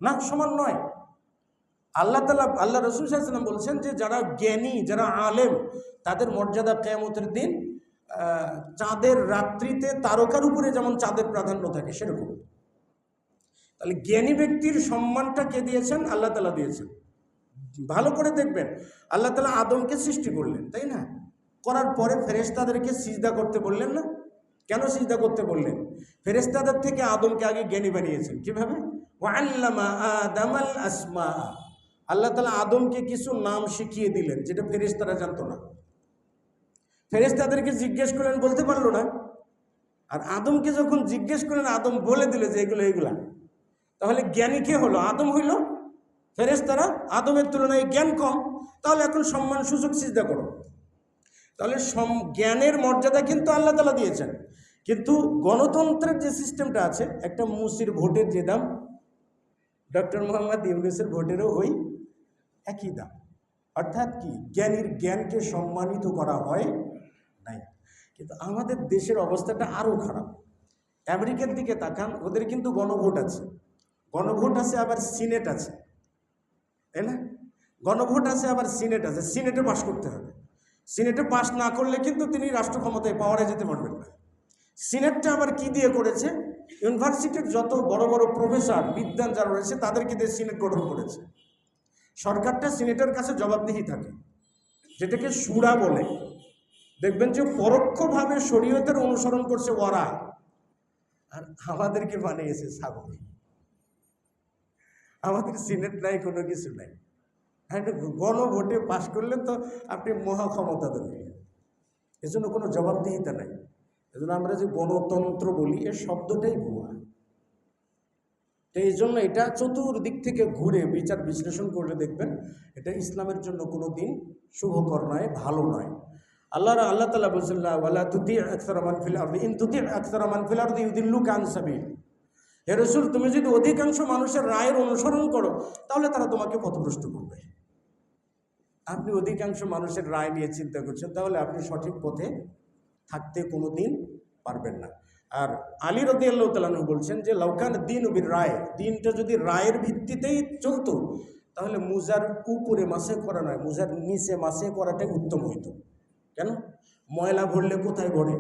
না, সমান নয়। আল্লাহ রাসূল সাল্লাল্লাহু আলাইহি ওয়াসাল্লাম বলছেন যে যারা জ্ঞানী, যারা আলেম, তাদের মর্যাদা কিয়ামতের দিন চাঁদের রাত্রিতে তারকার উপরে যেমন চাঁদের প্রাধান্য থাকে সেরকম। তাহলে জ্ঞানী ব্যক্তির সম্মানটা কে দিয়েছেন? আল্লাহ তাআলা দিয়েছেন। ভালো করে দেখবেন, আল্লাহ তাআলা আদমকে সৃষ্টি করলেন, তাই না? করার পরে ফেরেশতাদেরকে সিজদা করতে বললেন না? কেন সিজদা করতে বললেন? ফেরেশতাদের থেকে আদমকে আগে জ্ঞানী বানিয়েছেন। কিভাবে? ওয়াল্লামা আদামাল আসমা, আল্লাহ তাআলা আদমকে কিছু নাম শিখিয়ে দিলেন যেটা ফেরেশতারা জানতো না। ফেরেশতাদেরকে জিজ্ঞেস করলেন, বলতে পারলো না। আর আদমকে যখন জিজ্ঞেস করলেন, আদম বলে দিল যে এগুলা। তাহলে জ্ঞানী কে হলো? আদম হইল। ফেরেশতারা আদমের তুলনায় জ্ঞান কম, তাহলে এখন সম্মান সুযোগ সিজদা করো। তাহলে জ্ঞানের মর্যাদা কিন্তু আল্লাহ তাআলা দিয়েছেন। কিন্তু গণতন্ত্রের যে সিস্টেমটা আছে, একটা মুসির ভোটের যে দাম, ডক্টর মোহাম্মদ ইউনূসের ভোটেরও ওই একই দাম। অর্থাৎ কি, জ্ঞানীর জ্ঞানকে সম্মানিত করা হয় নাই। কিন্তু আমাদের দেশের অবস্থাটা আরও খারাপ। আমেরিকার দিকে তাকান, ওদের কিন্তু গণভোট আছে, গণভোট আছে, আবার সিনেট আছে, তাই না? গণভোট আছে, আবার সিনেট আছে। সিনেটে পাশ করতে হবে। সিনেটে পাশ না করলে কিন্তু তিনি রাষ্ট্র ক্ষমতায় পাওয়ারে যেতে পারবেন না। সিনেটটা আবার কি দিয়ে করেছে? ইউনিভার্সিটির যত বড় বড় প্রফেসর, বিদ্বান যারা রয়েছে তাদেরকে দিয়ে সিনেট গঠন করেছে। সরকারটা সিনেটের কাছে জবাবদিহি থাকে, যেটাকে শুরা বলে। দেখবেন যে পরোক্ষভাবে শরীয়তের অনুসরণ করছে ওরা, আর আমাদেরকে বানিয়েছে ছাগল। আমাদের সিনেট নাই, কোনো কিছু নাই। গণভোটে পাশ করলে তো আপনি মহা ক্ষমতা দেবেন, এজন্য কোনো জবাবদিহিতা নাই। এজন্য আমরা যে গণতন্ত্র বলি, এর শব্দটাই ভুয়া। তো এই জন্য এটা চতুর্দিক থেকে ঘুরে বিচার বিশ্লেষণ করলে দেখবেন এটা ইসলামের জন্য কোনো দিন শুভকর নয়, ভালো নয়। আল্লাহ তাআলা বলছেন, ওয়ালা তুতি আকসারা মান ফিল আরদি ইন তুতি আকসারা মান ফিল আরদি ইউদিল্লুকা আন সাবিল। হে রাসূল, তুমি যদি অধিকাংশ মানুষের রায়ের অনুসরণ করো তাহলে তারা তোমাকে পথভ্রষ্ট করবে। আপনি অধিকাংশ মানুষের রায় নিয়ে চিন্তা করছেন, তাহলে আপনি সঠিক পথে থাকতে কোনো দিন পারবেন না। আর আলী রাদিয়াল্লাহু তাআলা আনহু বলছেন যে লাউকান দিন বির রায়, দিনটা যদি রায়ের ভিত্তিতেই চলতো তাহলে মুজার উপরে মাসে করা নয়, মুজার নিচে মাসে করাটাই উত্তম হইতো। কেন? ময়লা ভরলে কোথায় ভরে?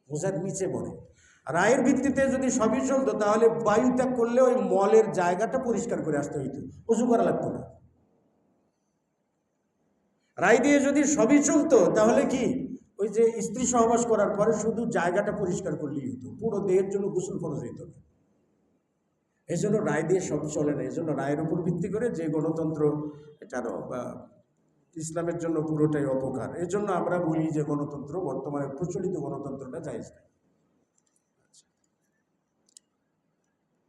মুজার নিচে ভরে। রায়ের ভিত্তিতে যদি সবই চলতো তাহলে বায়ু ত্যাগ করলে ওই মলের জায়গাটা পরিষ্কার করে আসতে হইতো, ওযু করা লাগতো না। রায় দিয়ে যদি সবই চলতো তাহলে কি ওই যে স্ত্রী সহবাস করার পরে শুধু জায়গাটা পরিষ্কার করলেই হতো, পুরো দেহের জন্য গোসল ফরজ হইত না। এই জন্য রায় দিয়ে সব চলে না। এই জন্য রায়ের উপর ভিত্তি করে যে গণতন্ত্র, এটারও ইসলামের জন্য পুরোটাই অপকার। এই জন্য আমরা বলি যে গণতন্ত্র, বর্তমানে প্রচলিত গণতন্ত্রটা জায়েজ না।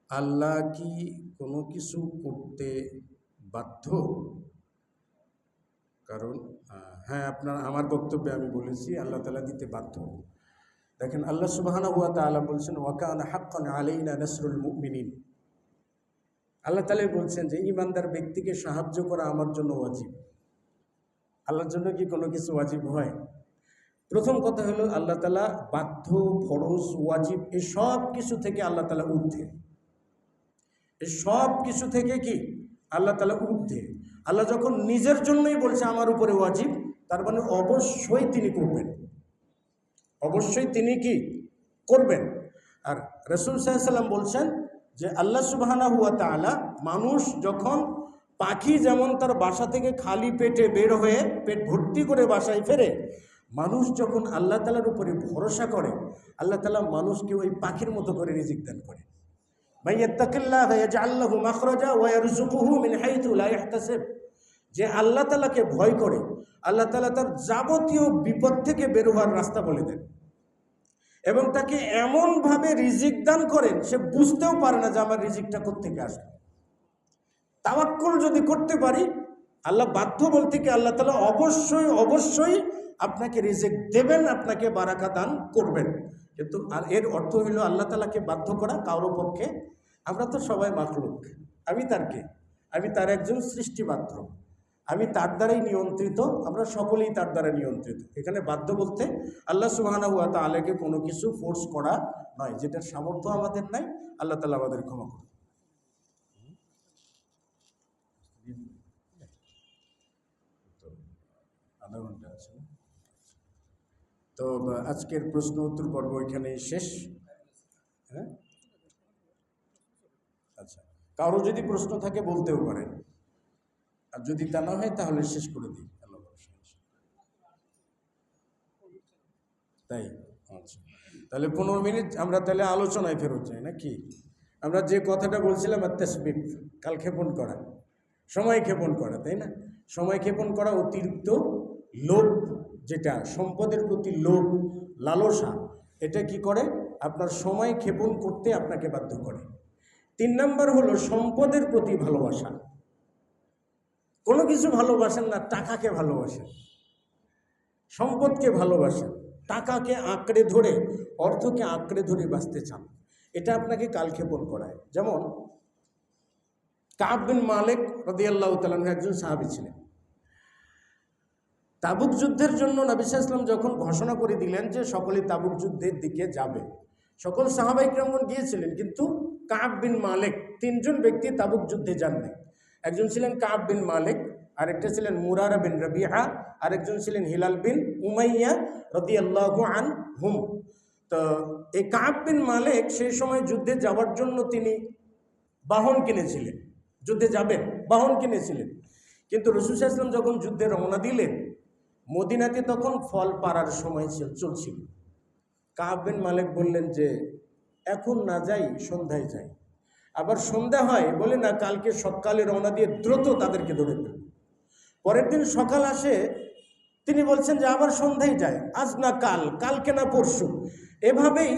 আল্লাহ কি কোনো কিছু করতে বাধ্য? কারণ হ্যাঁ, আমার বক্তব্যে আমি বলেছি আল্লাহ তাআলা দিতে বাধ্য। দেখেন, আল্লাহ সুবহানাহু ওয়া তাআলা বলছেন ওয়া কানা হাক্কান আলাইনা নাসরুল মুমিনিন। আল্লাহ তাআলা বলছেন যে ঈমানদার ব্যক্তিকে সাহায্য করা আমার জন্য ওয়াজিব। আল্লাহর জন্য কি কোনো কিছু ওয়াজিব হয়? প্রথম কথা হলো, আল্লাহ তাআলা বাধ্য, ফরজ, ওয়াজিব এই সব কিছু থেকে আল্লাহ তাআলা ঊর্ধ্বে। এই সব কিছু থেকে কি আল্লাহ তাআলা ঊর্ধ্বে। আল্লাহ যখন নিজের জন্যই বলছে আমার উপরে ওয়াজিব, তার মানে অবশ্যই তিনি করবেন, অবশ্যই তিনি কি করবেন। আর রাসূল সাল্লাল্লাহু আলাইহি ওয়াসাল্লাম বলছেন যে আল্লাহ সুবহানাহু ওয়া তাআলা, মানুষ যখন পাখি যেমন তার বাসা থেকে খালি পেটে বের হয়ে পেট ভর্তি করে বাসায় ফেরে, মানুষ যখন আল্লাহ তাআলার উপরে ভরসা করে, আল্লাহ তাআলা মানুষকে ওই পাখির মতো করে রিজিক দান করে। মাইয়াত্তাকিল্লাহ ইয়াজআল লাহু মাখরাজা ওয়া ইয়ারযুকুহু মিন হাইথু লা ইয়াহতাসিব। যে আল্লাহ তাআলাকে ভয় করে, আল্লাহ তাআলা তার যাবতীয় বিপদ থেকে বের হওয়ার রাস্তা বলে দেন এবং তাকে এমনভাবে রিজিক দান করেন সে বুঝতেও পারে না যে আমার রিজিকটা কোত্থেকে আসবে। তাওয়াক্কুল যদি করতে পারি, আল্লাহ বাধ্য বলতে কি আল্লাহ তাআলা অবশ্যই অবশ্যই আপনাকে রিজিক দেবেন, আপনাকে বারাকা দান করবেন। কিন্তু এর অর্থ হইল আল্লাহ তাআলাকে বাধ্য করা কারো পক্ষে। আমরা তো সবাই মাখলুক, আমি তার একজন সৃষ্টিমাত্র, আমি তার দ্বারাই নিয়ন্ত্রিত, আমরা সকলেই তার দ্বারা নিয়ন্ত্রিত। এখানে বাধ্য বলতে আল্লাহ সুবহানাহু ওয়া তাআলাকে কোনো কিছু ফোর্স করা নয়, যেটার সামর্থ্য আমাদের নাই। আল্লাহ তাআলা আমাদের ক্ষমা করুন। আধা ঘন্টা আছে। তো আজকের প্রশ্ন উত্তর পর্ব এখানেই শেষ। হ্যাঁ, আচ্ছা, কারো যদি প্রশ্ন থাকে বলতেও পারেন, আর যদি তা না হয় তাহলে শেষ করে দিই। তাই আচ্ছা, তাহলে 15 মিনিট আমরা তাহলে আলোচনায় ফেরত যাই নাকি? আমরা যে কথাটা বলছিলাম তাসবিব, কাল ক্ষেপণ করা, সময় ক্ষেপণ করা, তাই না? সময় ক্ষেপণ করা, অতিরিক্ত লোভ, যেটা সম্পদের প্রতি লোভ, লালসা, এটা কি করে? আপনার সময় ক্ষেপণ করতে আপনাকে বাধ্য করে। 3 নাম্বার হলো সম্পদের প্রতি ভালোবাসা। কোনো কিছু ভালোবাসেন না, টাকাকে ভালোবাসেন, সম্পদকে ভালোবাসেন, টাকাকে আঁকড়ে ধরে, অর্থকে আঁকড়ে ধরে বাঁচতে চান, এটা আপনাকে কালক্ষেপণ করায়। যেমন কাব বিন মালিক রাদিয়াল্লাহু তাআলা আনহু একজন সাহাবী ছিলেন। তাবুক যুদ্ধের জন্য নবী সাল্লাল্লাহু আলাইহি ওয়াসাল্লাম যখন ঘোষণা করে দিলেন যে সকলে তাবুক যুদ্ধের দিকে যাবে, সকল সাহাবায়ে কিরামগণ গিয়েছিলেন, কিন্তু কাব বিন মালিক, 3 জন ব্যক্তি তাবুক যুদ্ধে যাননি। একজন ছিলেন কাব বিন মালিক, আরেকটা ছিলেন মুরারা বিন রবিআ, আরেকজন ছিলেন হিলাল বিন উমাইয়া রাদিয়াল্লাহু আনহুম। তো এই কাব বিন মালিক সেই সময় যুদ্ধে যাওয়ার জন্য তিনি বাহন কিনেছিলেন, যুদ্ধে যাবেন বাহন কিনেছিলেন। কিন্তু রাসূল সাল্লাল্লাহু আলাইহি ওয়াসাল্লাম যখন যুদ্ধে রওনা দিলেন, মদিনাতে তখন ফল পাড়ার সময় চলছিল। কাব বিন মালিক বললেন যে এখন না যাই, সন্ধ্যায় যাই। আবার সন্ধ্যা হয় বলে না, কালকে সকালে রওনা দিয়ে দ্রুত তাদেরকে ধরে ফেলব। পরের দিন সকাল আসে, তিনি বলছেন যে আবার সন্ধ্যায় যায়, আজ না কাল, কালকে না পরশু। এভাবেই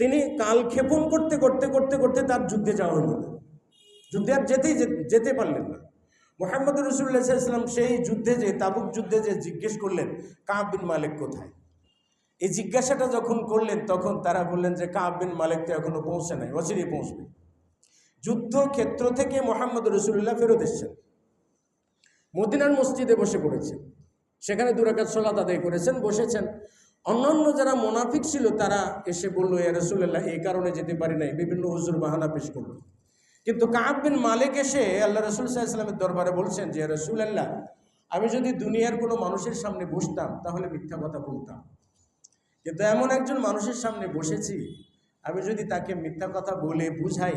তিনি কাল ক্ষেপণ করতে করতে করতে করতে তার যুদ্ধে যাওয়া হলো না, যুদ্ধে আর যেতে পারলেন না। মুহাম্মদ রাসূলুল্লাহ সাল্লাল্লাহু আলাইহি ওয়াসাল্লাম সেই যুদ্ধে যে তাবুক যুদ্ধে যে জিজ্ঞেস করলেন কাব বিন মালিক কোথায়, এই জিজ্ঞাসাটা যখন করলেন তখন তারা বললেন যে কাব বিন মালিক তো এখনো পৌঁছে নাই, অচিরেই পৌঁছবে। যুদ্ধক্ষেত্র থেকে মুহাম্মদ রাসূলুল্লাহ ফেরত এসেছেন, মদিনার মসজিদে বসে পড়েছেন, সেখানে 2 রাকাত সালাত আদায় করেছেন, বসেছেন। অন্যান্য যারা মুনাফিক ছিল তারা এসে বলল, ইয়া রাসূলুল্লাহ এই কারণে যেতে পারি নাই, বিভিন্ন হুজুর বাহানা পেশ করল। কিন্তু কাব বিন মালিক এসে আল্লাহ রাসূল সাল্লাল্লাহু আলাইহি ওয়াসাল্লামের দরবারে বলছেন যে, ইয়া রাসূলুল্লাহ আমি যদি দুনিয়ার কোনো মানুষের সামনে বসতাম তাহলে মিথ্যা কথা বলতাম, কিন্তু এমন একজন মানুষের সামনে বসেছি, আমি যদি তাকে মিথ্যা কথা বলে বুঝাই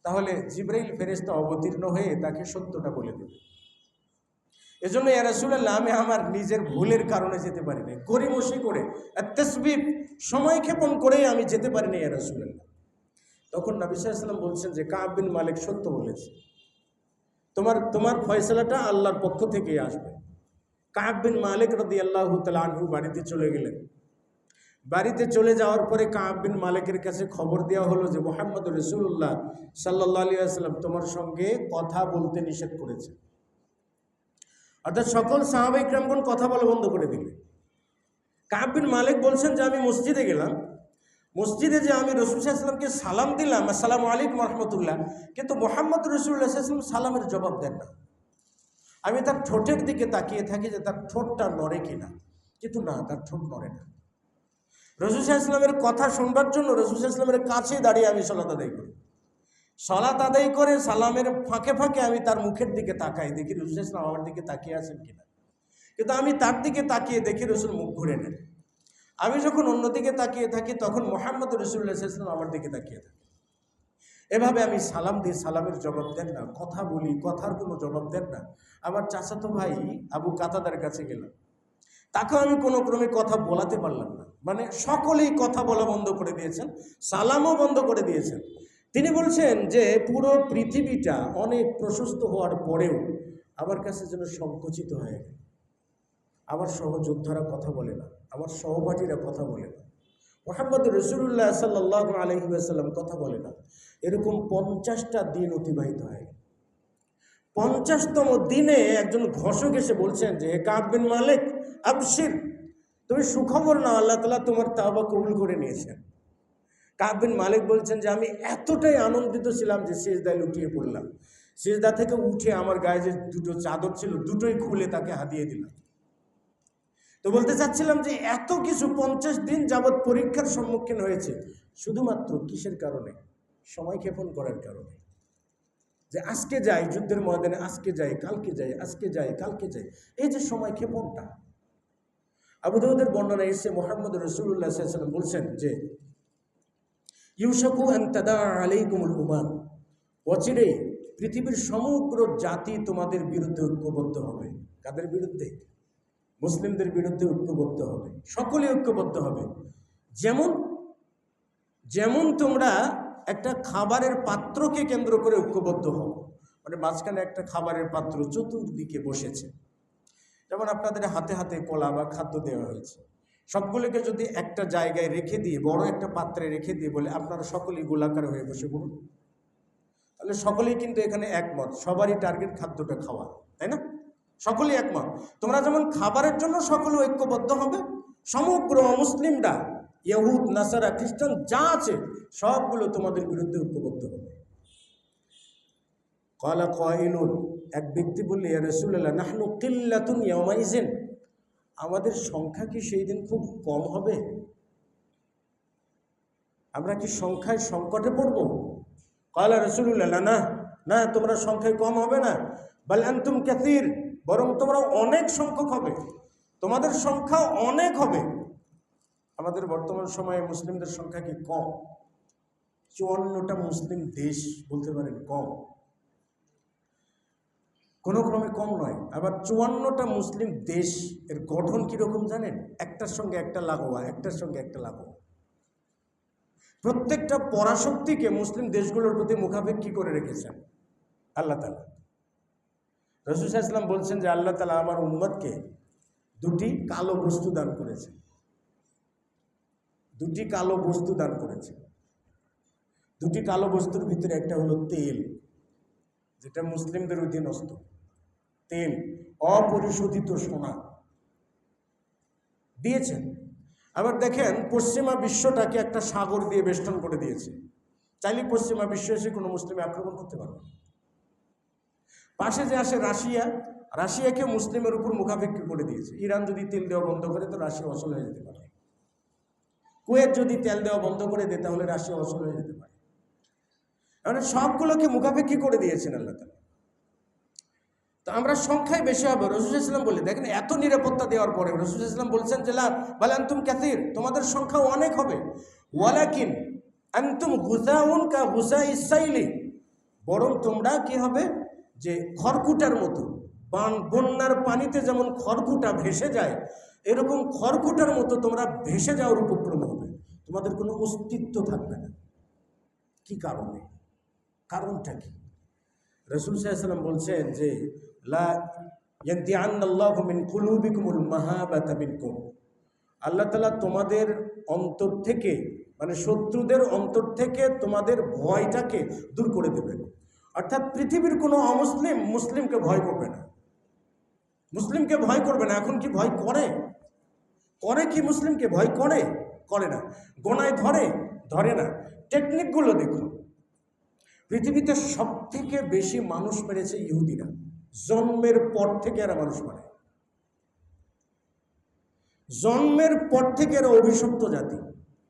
তাহলে জিবরাইল ফেরেশতা অবতীর্ণ হয়ে তাকে সত্যটা বলে দেবে। এজন্য ইয়া রাসূলুল্লাহ আমি আমার নিজের ভুলের কারণে যেতে পারি না, গরিমসি করে তাসবিব, সময় ক্ষেপণ করেই আমি যেতে পারি না ইয়া রাসূলুল্লাহ। তখন নবী সাল্লাল্লাহু আলাইহি ওয়াসাল্লাম বলছেন যে কাব বিন মালিক সত্য বলেছে, তোমার ফয়সালাটা আল্লাহর পক্ষ থেকেই আসবে। কাব বিন মালিক রাদিয়াল্লাহু তাআলা আনহু বাড়িতে চলে গেলেন। বাড়িতে চলে যাওয়ার পরে কাব বিন মালিকের কাছে খবর দেওয়া হলো যে মুহাম্মদ রাসূলুল্লাহ সাল্লাল্লাহু আলাইহি ওয়াসাল্লাম তোমার সঙ্গে কথা বলতে নিষেধ করেছে। অর্থাৎ সকল সাহাবায়ে কিরামগণ কথা বলা বন্ধ করে দিলেন। কাব বিন মালিক বলছেন যে আমি মসজিদে গেলাম, মসজিদে যে আমি রাসূল সাল্লাল্লাহু আলাইহি ওয়াসাল্লামকে সালাম দিলাম, আসসালামু আলাইকুম ওয়া রাহমাতুল্লাহ, কিন্তু মুহাম্মদ রাসূলুল্লাহ সাল্লাল্লাহু আলাইহি ওয়াসাল্লাম সালামের জবাব দেন না। আমি তার ঠোঁটের দিকে তাকিয়ে থাকি যে তার ঠোঁটটা নড়ে কিনা, কিন্তু না, তার ঠোঁট নড়ে না। রাসূল সাল্লাল্লাহু আলাইহি ওয়াসাল্লামের কথা শুনবার জন্য রাসূল সাল্লাল্লাহু আলাইহি ওয়াসাল্লামের কাছে দাঁড়িয়ে আমি সালাত আদায় করি। সালাত আদায় করে সালামের ফাঁকে ফাঁকে আমি তার মুখের দিকে তাকাই, দেখি রাসূল সাল্লাল্লাহু আলাইহি ওয়াসাল্লাম আমার দিকে তাকিয়ে আছেন কিনা। কিন্তু আমি তার দিকে তাকিয়ে দেখি রাসূল মুখ ঘুরে নেন। আমি যখন অন্যদিকে তাকিয়ে থাকি তখন মুহাম্মদ রাসূলুল্লাহ সাল্লাল্লাহু আলাইহি ওয়াসাল্লাম আমার দিকে তাকিয়ে থাকে। এভাবে আমি সালাম দিই, সালামের জবাব দেন না, কথা বলি, কথার কোনো জবাব দেন না। আমার চাচাতো ভাই আবু কাতাদার কাছে গেলাম, তাকেও আমি কোনো ক্রমে কথা বলাতে পারলাম না, মানে সকলেই কথা বলা বন্ধ করে দিয়েছেন, সালামও বন্ধ করে দিয়েছেন। তিনি বলছেন যে পুরো পৃথিবীটা অনেক প্রশস্ত হওয়ার পরেও আমার কাছে যেন সংকুচিত হয়ে গেল। আমার সহযোদ্ধারা কথা বলে না, আমার সহপাঠীরা কথা বলে না, মুহাম্মদ রাসূলুল্লাহ সাল্লাল্লাহু আলাইহি ওয়াসাল্লাম কথা বলে না। এরকম 50টা দিন অতিবাহিত হয়। 50তম দিনে একজন ঘোষক এসে বলছেন যে, হে কাব বিন মালিক, আবশির, তুমি সুখবর নাও, আল্লাহ তাআলা তোমার তাওবা কবুল করে নিয়েছেন। কাব বিন মালিক বলছেন যে, আমি এতটাই আনন্দিত ছিলাম যে সিজদায় লুটিয়ে পড়লাম। সিজদা থেকে উঠে আমার গায়ে যে দুটো চাদর ছিল দুটোই খুলে তাকে হাতিয়ে দিলাম। তো বলতে চাচ্ছিলাম যে এত কিছু 50 দিন যাবৎ পরীক্ষার সম্মুখীন হয়েছে শুধুমাত্র কিসের কারণে? সময় ক্ষেপণ করার কারণে। যে আজকে যাই যুদ্ধের ময়দানে, আজকে যাই কালকে যাই, আজকে যাই কালকে যাই, এই যে সময় ক্ষেপণটা। আবু দাউদের বর্ণনায় এসে মুহাম্মদ রাসূলুল্লাহ সাল্লাল্লাহু আলাইহি ওয়াসাল্লাম বলছেন যে, ইউশাকু আন তাদা আলাইকুমুল উমাম, অচিরেই পৃথিবীর সমগ্র জাতি তোমাদের বিরুদ্ধে ঐক্যবদ্ধ হবে। কাদের বিরুদ্ধে? মুসলিমদের বিরুদ্ধে ঐক্যবদ্ধ হবে, সকলে ঐক্যবদ্ধ হবে। যেমন যেমন তোমরা একটা খাবারের পাত্রকে কেন্দ্র করে ঐক্যবদ্ধ হও, মানে মাঝখানে একটা খাবারের পাত্র চতুর্দিকে বসেছে, যেমন আপনাদের হাতে হাতে কলা বা খাদ্য দেওয়া হয়েছে, সবগুলোকে যদি একটা জায়গায় রেখে দিয়ে, বড় একটা পাত্রে রেখে দিয়ে বলে আপনারা সকলেই গোলাকার হয়ে বসে পড়ুন, তাহলে সকলেই কিন্তু এখানে একমত, সবারই টার্গেট খাদ্যটা খাওয়া, তাই না? সকলেই একমত। তোমরা যেমন খাবারের জন্য সকলে ঐক্যবদ্ধ হবে, সমগ্র মুসলিমরা, ইহুদ, নাসারা, খ্রিস্টান যা আছে সবগুলো তোমাদের বিরুদ্ধে ঐক্যবদ্ধ হবে। ক্বালা কাইলুন, এক ব্যক্তি বললে, ইয়া রাসূলুল্লাহ, নাহনু কিল্লাতুন ইয়াওমাইজিন, আমাদের সংখ্যা কি সেই দিন খুব কম হবে? আমরা কি সংখ্যায় সংকটে পড়ব? ক্বালা রাসূলুল্লাহ, না না, তোমরা সংখ্যায় কম হবে না, বাল আনতুম কাসীর, বরং তোমরা অনেক সংখ্যক হবে, তোমাদের সংখ্যা অনেক হবে। আমাদের বর্তমান সময়ে মুসলিমদের সংখ্যা কি কম? 54টা মুসলিম দেশ বলতে পারেন কম, কোনো ক্রমে কম নয়। আবার 54টা মুসলিম দেশ এর গঠন কিরকম জানেন? একটার সঙ্গে একটা লাগোয়া, একটার সঙ্গে একটা লাগোয়া। প্রত্যেকটা পরাশক্তিকে মুসলিম দেশগুলোর প্রতি মুখাপেক্ষী করে রেখেছেন আল্লাহ তাআলা। রাসূল সাল্লাল্লাহু আলাইহি ওয়াসাল্লাম বলছেন যে আল্লাহ তাআলা আমার উম্মতকে দুটি কালো বস্তু দান করেছেন, দুটি কালো বস্তু দান করেছেন। দুটি কালো বস্তুর ভিতরে একটা হলো তেল, যেটা মুসলিমদের অধীনস্থ তেল, অপরিশোধিত সোনা দিয়েছেন। আবার দেখেন পশ্চিমা বিশ্বটাকে একটা সাগর দিয়ে বেষ্টন করে দিয়েছে, চাইলে পশ্চিমা বিশ্ব এসে কোনো মুসলিমে আক্রমণ করতে পারবে। পাশে যে আসে রাশিয়া, রাশিয়াকে মুসলিমের উপর মুখাপেক্ষী করে দিয়েছে। ইরান যদি তেল দেওয়া বন্ধ করে তো রাশিয়া অচল হয়ে যেতে পারে। কুয়েত যদি তেল দেওয়া বন্ধ করে দেয় তাহলে রাশিয়া অচল হয়ে যেতে পারে। মানে সবগুলোকে মুখাপেক্ষী করে দিয়েছেন আল্লাহ তাআলা। তো আমরা সংখ্যায় বেশি হবে। রাসূল সাল্লাল্লাহু আলাইহি ওয়াসাল্লাম বলে, দেখেন এত নিরাপত্তা দেওয়ার পরে রাসূল সাল্লাল্লাহু আলাইহি ওয়াসাল্লাম বলছেন যে লা বাল আনতুম কাসীর, তোমাদের সংখ্যা অনেক হবে, ওয়ালাকিন আনতুম গুসাউন কা গুসাইস সাইলি, বরং তোমরা কি হবে যে খড়কুটার মতো, বন্যার পানিতে যেমন খড়কুটা ভেসে যায়, এরকম খড়কুটার মতো তোমরা ভেসে যাওয়ার উপক্রম হবে, তোমাদের কোনো অস্তিত্ব থাকবে না। কি কারণে? কারণটা কি? রাসূল সাল্লাল্লাহু আলাইহি ওয়াসাল্লাম বলছেন যে লা ইয়ানতিআন্নাল্লাহু মিন কুলুবিকুমুল মাহাবাতা মিনকুম, আল্লাহ তাআলা তোমাদের অন্তর থেকে, মানে শত্রুদের অন্তর থেকে তোমাদের ভয়টাকে দূর করে দেবেন। অর্থাৎ পৃথিবীর কোনো অমুসলিম মুসলিমকে ভয় করবে না, মুসলিমকে ভয় করবে না। এখন কি ভয় করে? করে কি মুসলিমকে ভয় করে? করে না। গোনায় ধরে? ধরে না। টেকনিকগুলো দেখুন। পৃথিবীতে সব থেকে বেশি মানুষ মেরেছে ইহুদিরা, জন্মের পর থেকে এরা মানুষ মারে, জন্মের পর থেকে এরা অভিশপ্ত জাতি,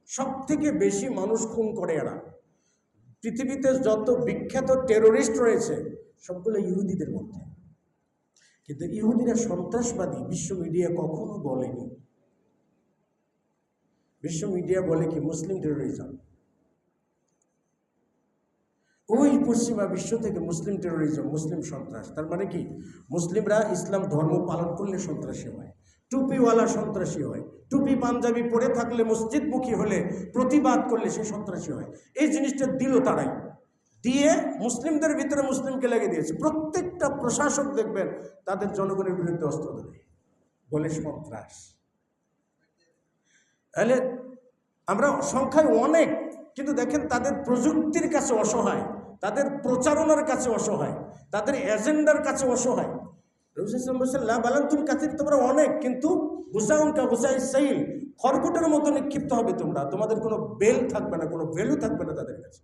সব থেকে বেশি মানুষ খুন করে এরা। পৃথিবীতে যত বিখ্যাত টেরোরিস্ট রয়েছে সবগুলো ইহুদিদের মধ্যে। কিন্তু ইহুদিরা সন্ত্রাসবাদী বিশ্ব মিডিয়া কখনো বলেনি। বিশ্ব মিডিয়া বলে কি মুসলিম টেরোরিজম। ওই পশ্চিমা বিশ্ব থেকে মুসলিম টেরোরিজম, মুসলিম সন্ত্রাস। তার মানে কি? মুসলিমরা ইসলাম ধর্ম পালন করলে সন্ত্রাসী হয়, টুপিওয়ালা সন্ত্রাসী হয়, টুপি পাঞ্জাবি পরে থাকলে, মসজিদমুখী হলে, প্রতিবাদ করলে সে সন্ত্রাসী হয়। এই জিনিসটা দিল তারাই, দিয়ে মুসলিমদের ভিতরে মুসলিমকে লাগিয়ে দিয়েছে। প্রত্যেকটা প্রশাসক দেখবেন তাদের জনগণের বিরুদ্ধে অস্ত্র ধরে বলে সন্ত্রাস। তাহলে আমরা সংখ্যায় অনেক, কিন্তু দেখেন তাদের প্রযুক্তির কাছে অসহায়, তাদের প্রচারণার কাছে অসহায়, তাদের এজেন্ডার কাছে অসহায়। তোমরা অনেক, কিন্তু খড়কুটের মতো নিক্ষিপ্ত হবে তোমরা, তোমাদের কোনো বেল থাকবে না, কোনো ভ্যালু থাকবে না তাদের কাছে।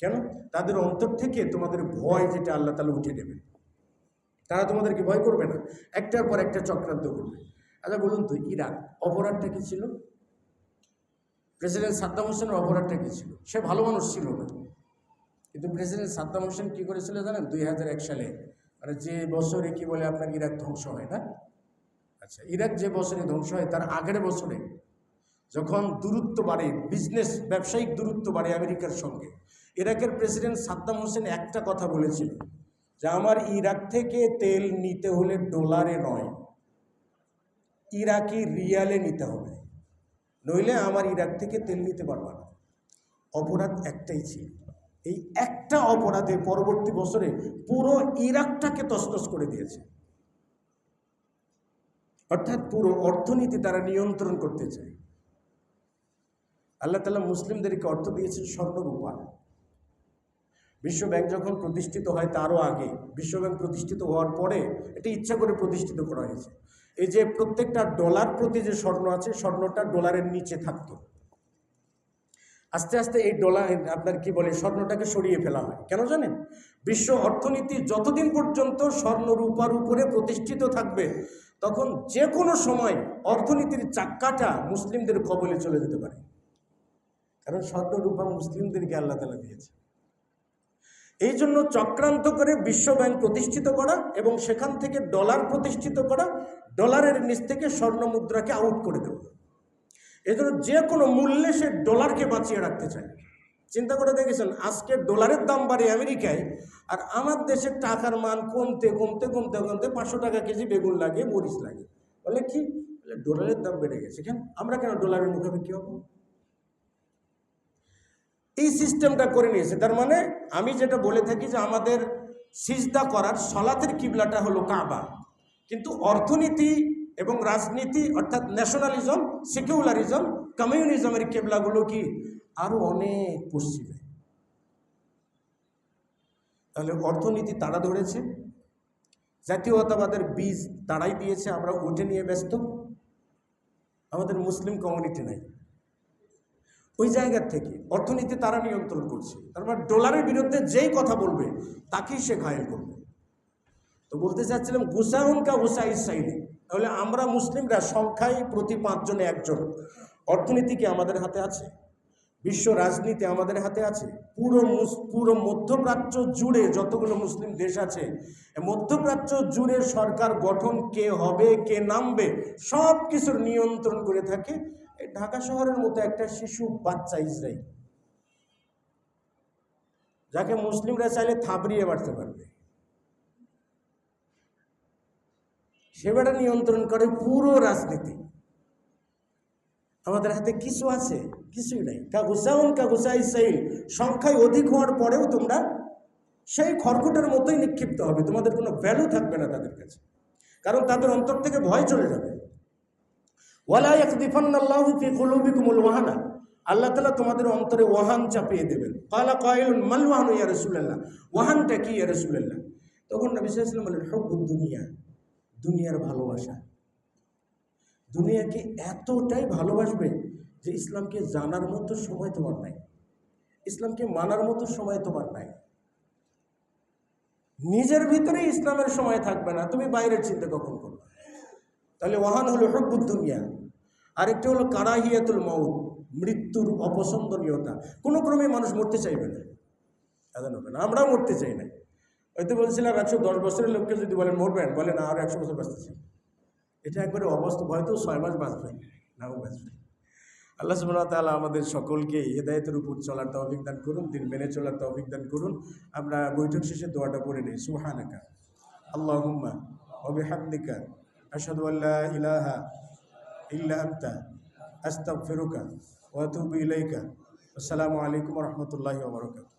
কেন? তাদের অন্তর থেকে তোমাদের ভয় যেটা আল্লাহ তাআলা উঠে নেবে, তারা তোমাদেরকে ভয় করবে না, একটার পর একটা চক্রান্ত করবে। আচ্ছা বলুন তো, ইরাক অপরাধটা কি ছিল? প্রেসিডেন্ট সাদ্দাম হোসেনের অপরাধটা কী ছিল? সে ভালো মানুষ ছিল না, কিন্তু প্রেসিডেন্ট সাদ্দাম হোসেন কী করেছিল জানেন? 2001 সালে, মানে যে বছরে কি বলে আপনার ইরাক ধ্বংস হয় না? আচ্ছা, ইরাক যে বছরে ধ্বংস হয় তার আগের বছরে যখন দূরত্ব বাড়ে, বিজনেস ব্যবসায়িক দূরত্ব বাড়ে আমেরিকার সঙ্গে, ইরাকের প্রেসিডেন্ট সাদ্দাম হোসেন একটা কথা বলেছিল যে আমার ইরাক থেকে তেল নিতে হলে ডলারে নয়, ইরাকি রিয়ালে নিতে হবে, নইলে আমার ইরাক থেকে তেল নিতে পারবা না। অপরাধ একটাই ছিল। এই একটা অপরাধে পরবর্তী বছরে পুরো ইরাকটাকে তছনছ করে দিয়েছে। অর্থাৎ পুরো অর্থনীতি তারা নিয়ন্ত্রণ করতে চায়। আল্লাহ তাআলা মুসলিমদেরকে অর্থ দিয়েছেন স্বর্ণ রূপা। বিশ্বব্যাংক যখন প্রতিষ্ঠিত হয় তারও আগে, বিশ্বব্যাংক প্রতিষ্ঠিত হওয়ার পরে এটা ইচ্ছা করে প্রতিষ্ঠিত করা হয়েছে। এই যে প্রত্যেকটা ডলার প্রতি যে স্বর্ণ আছে, স্বর্ণটা ডলারের নিচে থাকতো। আস্তে আস্তে এই ডলার আপনার কি বলে স্বর্ণটাকে সরিয়ে ফেলা হয়। কেন জানেন? বিশ্ব অর্থনীতি যতদিন পর্যন্ত স্বর্ণ রূপার উপরে প্রতিষ্ঠিত থাকবে, তখন যে কোনো সময় অর্থনীতির চাক্কাটা মুসলিমদের কবলে চলে যেতে পারে। কারণ স্বর্ণ রূপা মুসলিমদেরকে আল্লাহ তাআলা দিয়েছে। এই জন্য চক্রান্ত করে বিশ্বব্যাংক প্রতিষ্ঠিত করা এবং সেখান থেকে ডলার প্রতিষ্ঠিত করা, ডলারের নিচ থেকে স্বর্ণ মুদ্রাকে আউট করে দেওয়া। এই জন্য যে কোনো মূল্যে সে ডলারকে বাঁচিয়ে রাখতে চায়। চিন্তা করে দেখেছেন, আজকে ডলারের দাম বাড়ে আমেরিকায়, আর আমার দেশের টাকার মান কমতে কমতে কমতে কমতে 500 টাকা কেজি বেগুন লাগে, মরিচ লাগে। বলে কি? বলে ডলারের দাম বেড়ে গেছে। কেন? আমরা কেন ডলারের মুখাপেক্ষি হব? এই সিস্টেমটা করে নিয়েছে। তার মানে আমি যেটা বলে থাকি যে আমাদের সিজদা করার সলাতের কিবলাটা হলো কাবা, কিন্তু অর্থনীতি এবং রাজনীতি অর্থাৎ ন্যাশনালিজম, সেকুলারিজম, কমিউনিজমের কেবলাগুলো কি আরো অনেক পশ্চিমে। তাহলে অর্থনীতি তারা ধরেছে, জাতীয়তাবাদের বীজ তারাই দিয়েছে, আমরা ওঠে নিয়ে ব্যস্ত। আমাদের মুসলিম কমিউনিটি নাই। ওই জায়গার থেকে অর্থনীতি তারা নিয়ন্ত্রণ করছে। তার মানে ডলারের বিরুদ্ধে যেই কথা বলবে তাকেই সে ঘায়েল করবে। তো বলতে চাচ্ছিলাম গুসাউন কা গুসা ইসরাইলি। তাহলে আমরা মুসলিমরা সংখ্যায় প্রতি 5 জনে 1 জন। অর্থনীতি কি আমাদের হাতে আছে? বিশ্ব রাজনীতি আমাদের হাতে আছে? পুরো মধ্যপ্রাচ্য জুড়ে যতগুলো মুসলিম দেশ আছে, মধ্যপ্রাচ্য জুড়ে সরকার গঠন কে হবে, কে নামবে, সব কিছুর নিয়ন্ত্রণ করে থাকে এই ঢাকা শহরের মতো একটা শিশু বাচ্চা ইসরায়েল, যাকে মুসলিমরা চাইলে থাবড়িয়ে বাড়তে পারবে। সেবাটা নিয়ন্ত্রণ করে পুরো রাজনীতি। আমাদের হাতে কিছু আছে? কিছুই নাই। কাগুসাউন কাগুসা ইসরাইল, সংখ্যায় অধিক হওয়ার পরেও তোমরা সেই খড়কুটের মতোই নিক্ষিপ্ত হবে, তোমাদের কোনো ভ্যালু থাকবে না তাদের কাছে, কারণ তাদের অন্তর থেকে ভয় চলে যাবে। ওয়ালা ইয়াকদিফান্নাল্লাহু ফি কুলুবিকুমুল ওয়াহানা, আল্লাহ তাআলা তোমাদের অন্তরে ওয়াহান চাপিয়ে দেবেন। ক্বালা কাইলুন মাল ওয়াহানু ইয়া রাসূলুল্লাহ, ওয়াহানটা কি ইয়া রাসূলুল্লাহ? তখন নবী সাল্লাল্লাহু আলাইহি ওয়াসাল্লাম বলেন হুব্বুদ দুনিয়া, দুনিয়ার ভালোবাসা। দুনিয়াকে এতটাই ভালোবাসবে যে ইসলামকে জানার মতো সময় তোমার নাই, ইসলামকে মানার মতো সময় তোমার নাই। নিজের ভিতরে ইসলামের সময় থাকবে না, তুমি বাইরের চিন্তা কখন করবে? তাহলে ওয়াহান হলো হুব্বুদ দুনিয়া। আরেকটা হলো কারাহিয়াতুল মাউত, মৃত্যুর অপছন্দনীয়তা। কোনো ক্রমে মানুষ মরতে চাইবে না, আমরাও মরতে চাই না। হয়তো বলছিলাম 110 বছরের লোককে যদি বলেন মরবেন, বলেন আরো 100 বছর বাঁচতে চাই। এটা একবারে অবস্থা, হয়তো 6 মাস বাঁচবে, নাও বাঁচবে। আল্লাহ সুবহানাহু ওয়া তাআলা আমাদের সকলকে হিদায়াতের উপর চলার তৌফিক দান করুন, দিন মেনে চলার তৌফিক দান করুন। আমরা বৈঠক শেষে দোয়াটা পড়ে নিই। সুবহানাকা আল্লাহুম্মা ওয়া বিহামদিকা আশহাদু আল্লা ইলাহা ইল্লা আনতা আস্তাগফিরুকা ওয়া আতুবু ইলাইকা। আসসালামু আলাইকুম ওয়া রাহমাতুল্লাহি ওয়া বারাকাতুহু।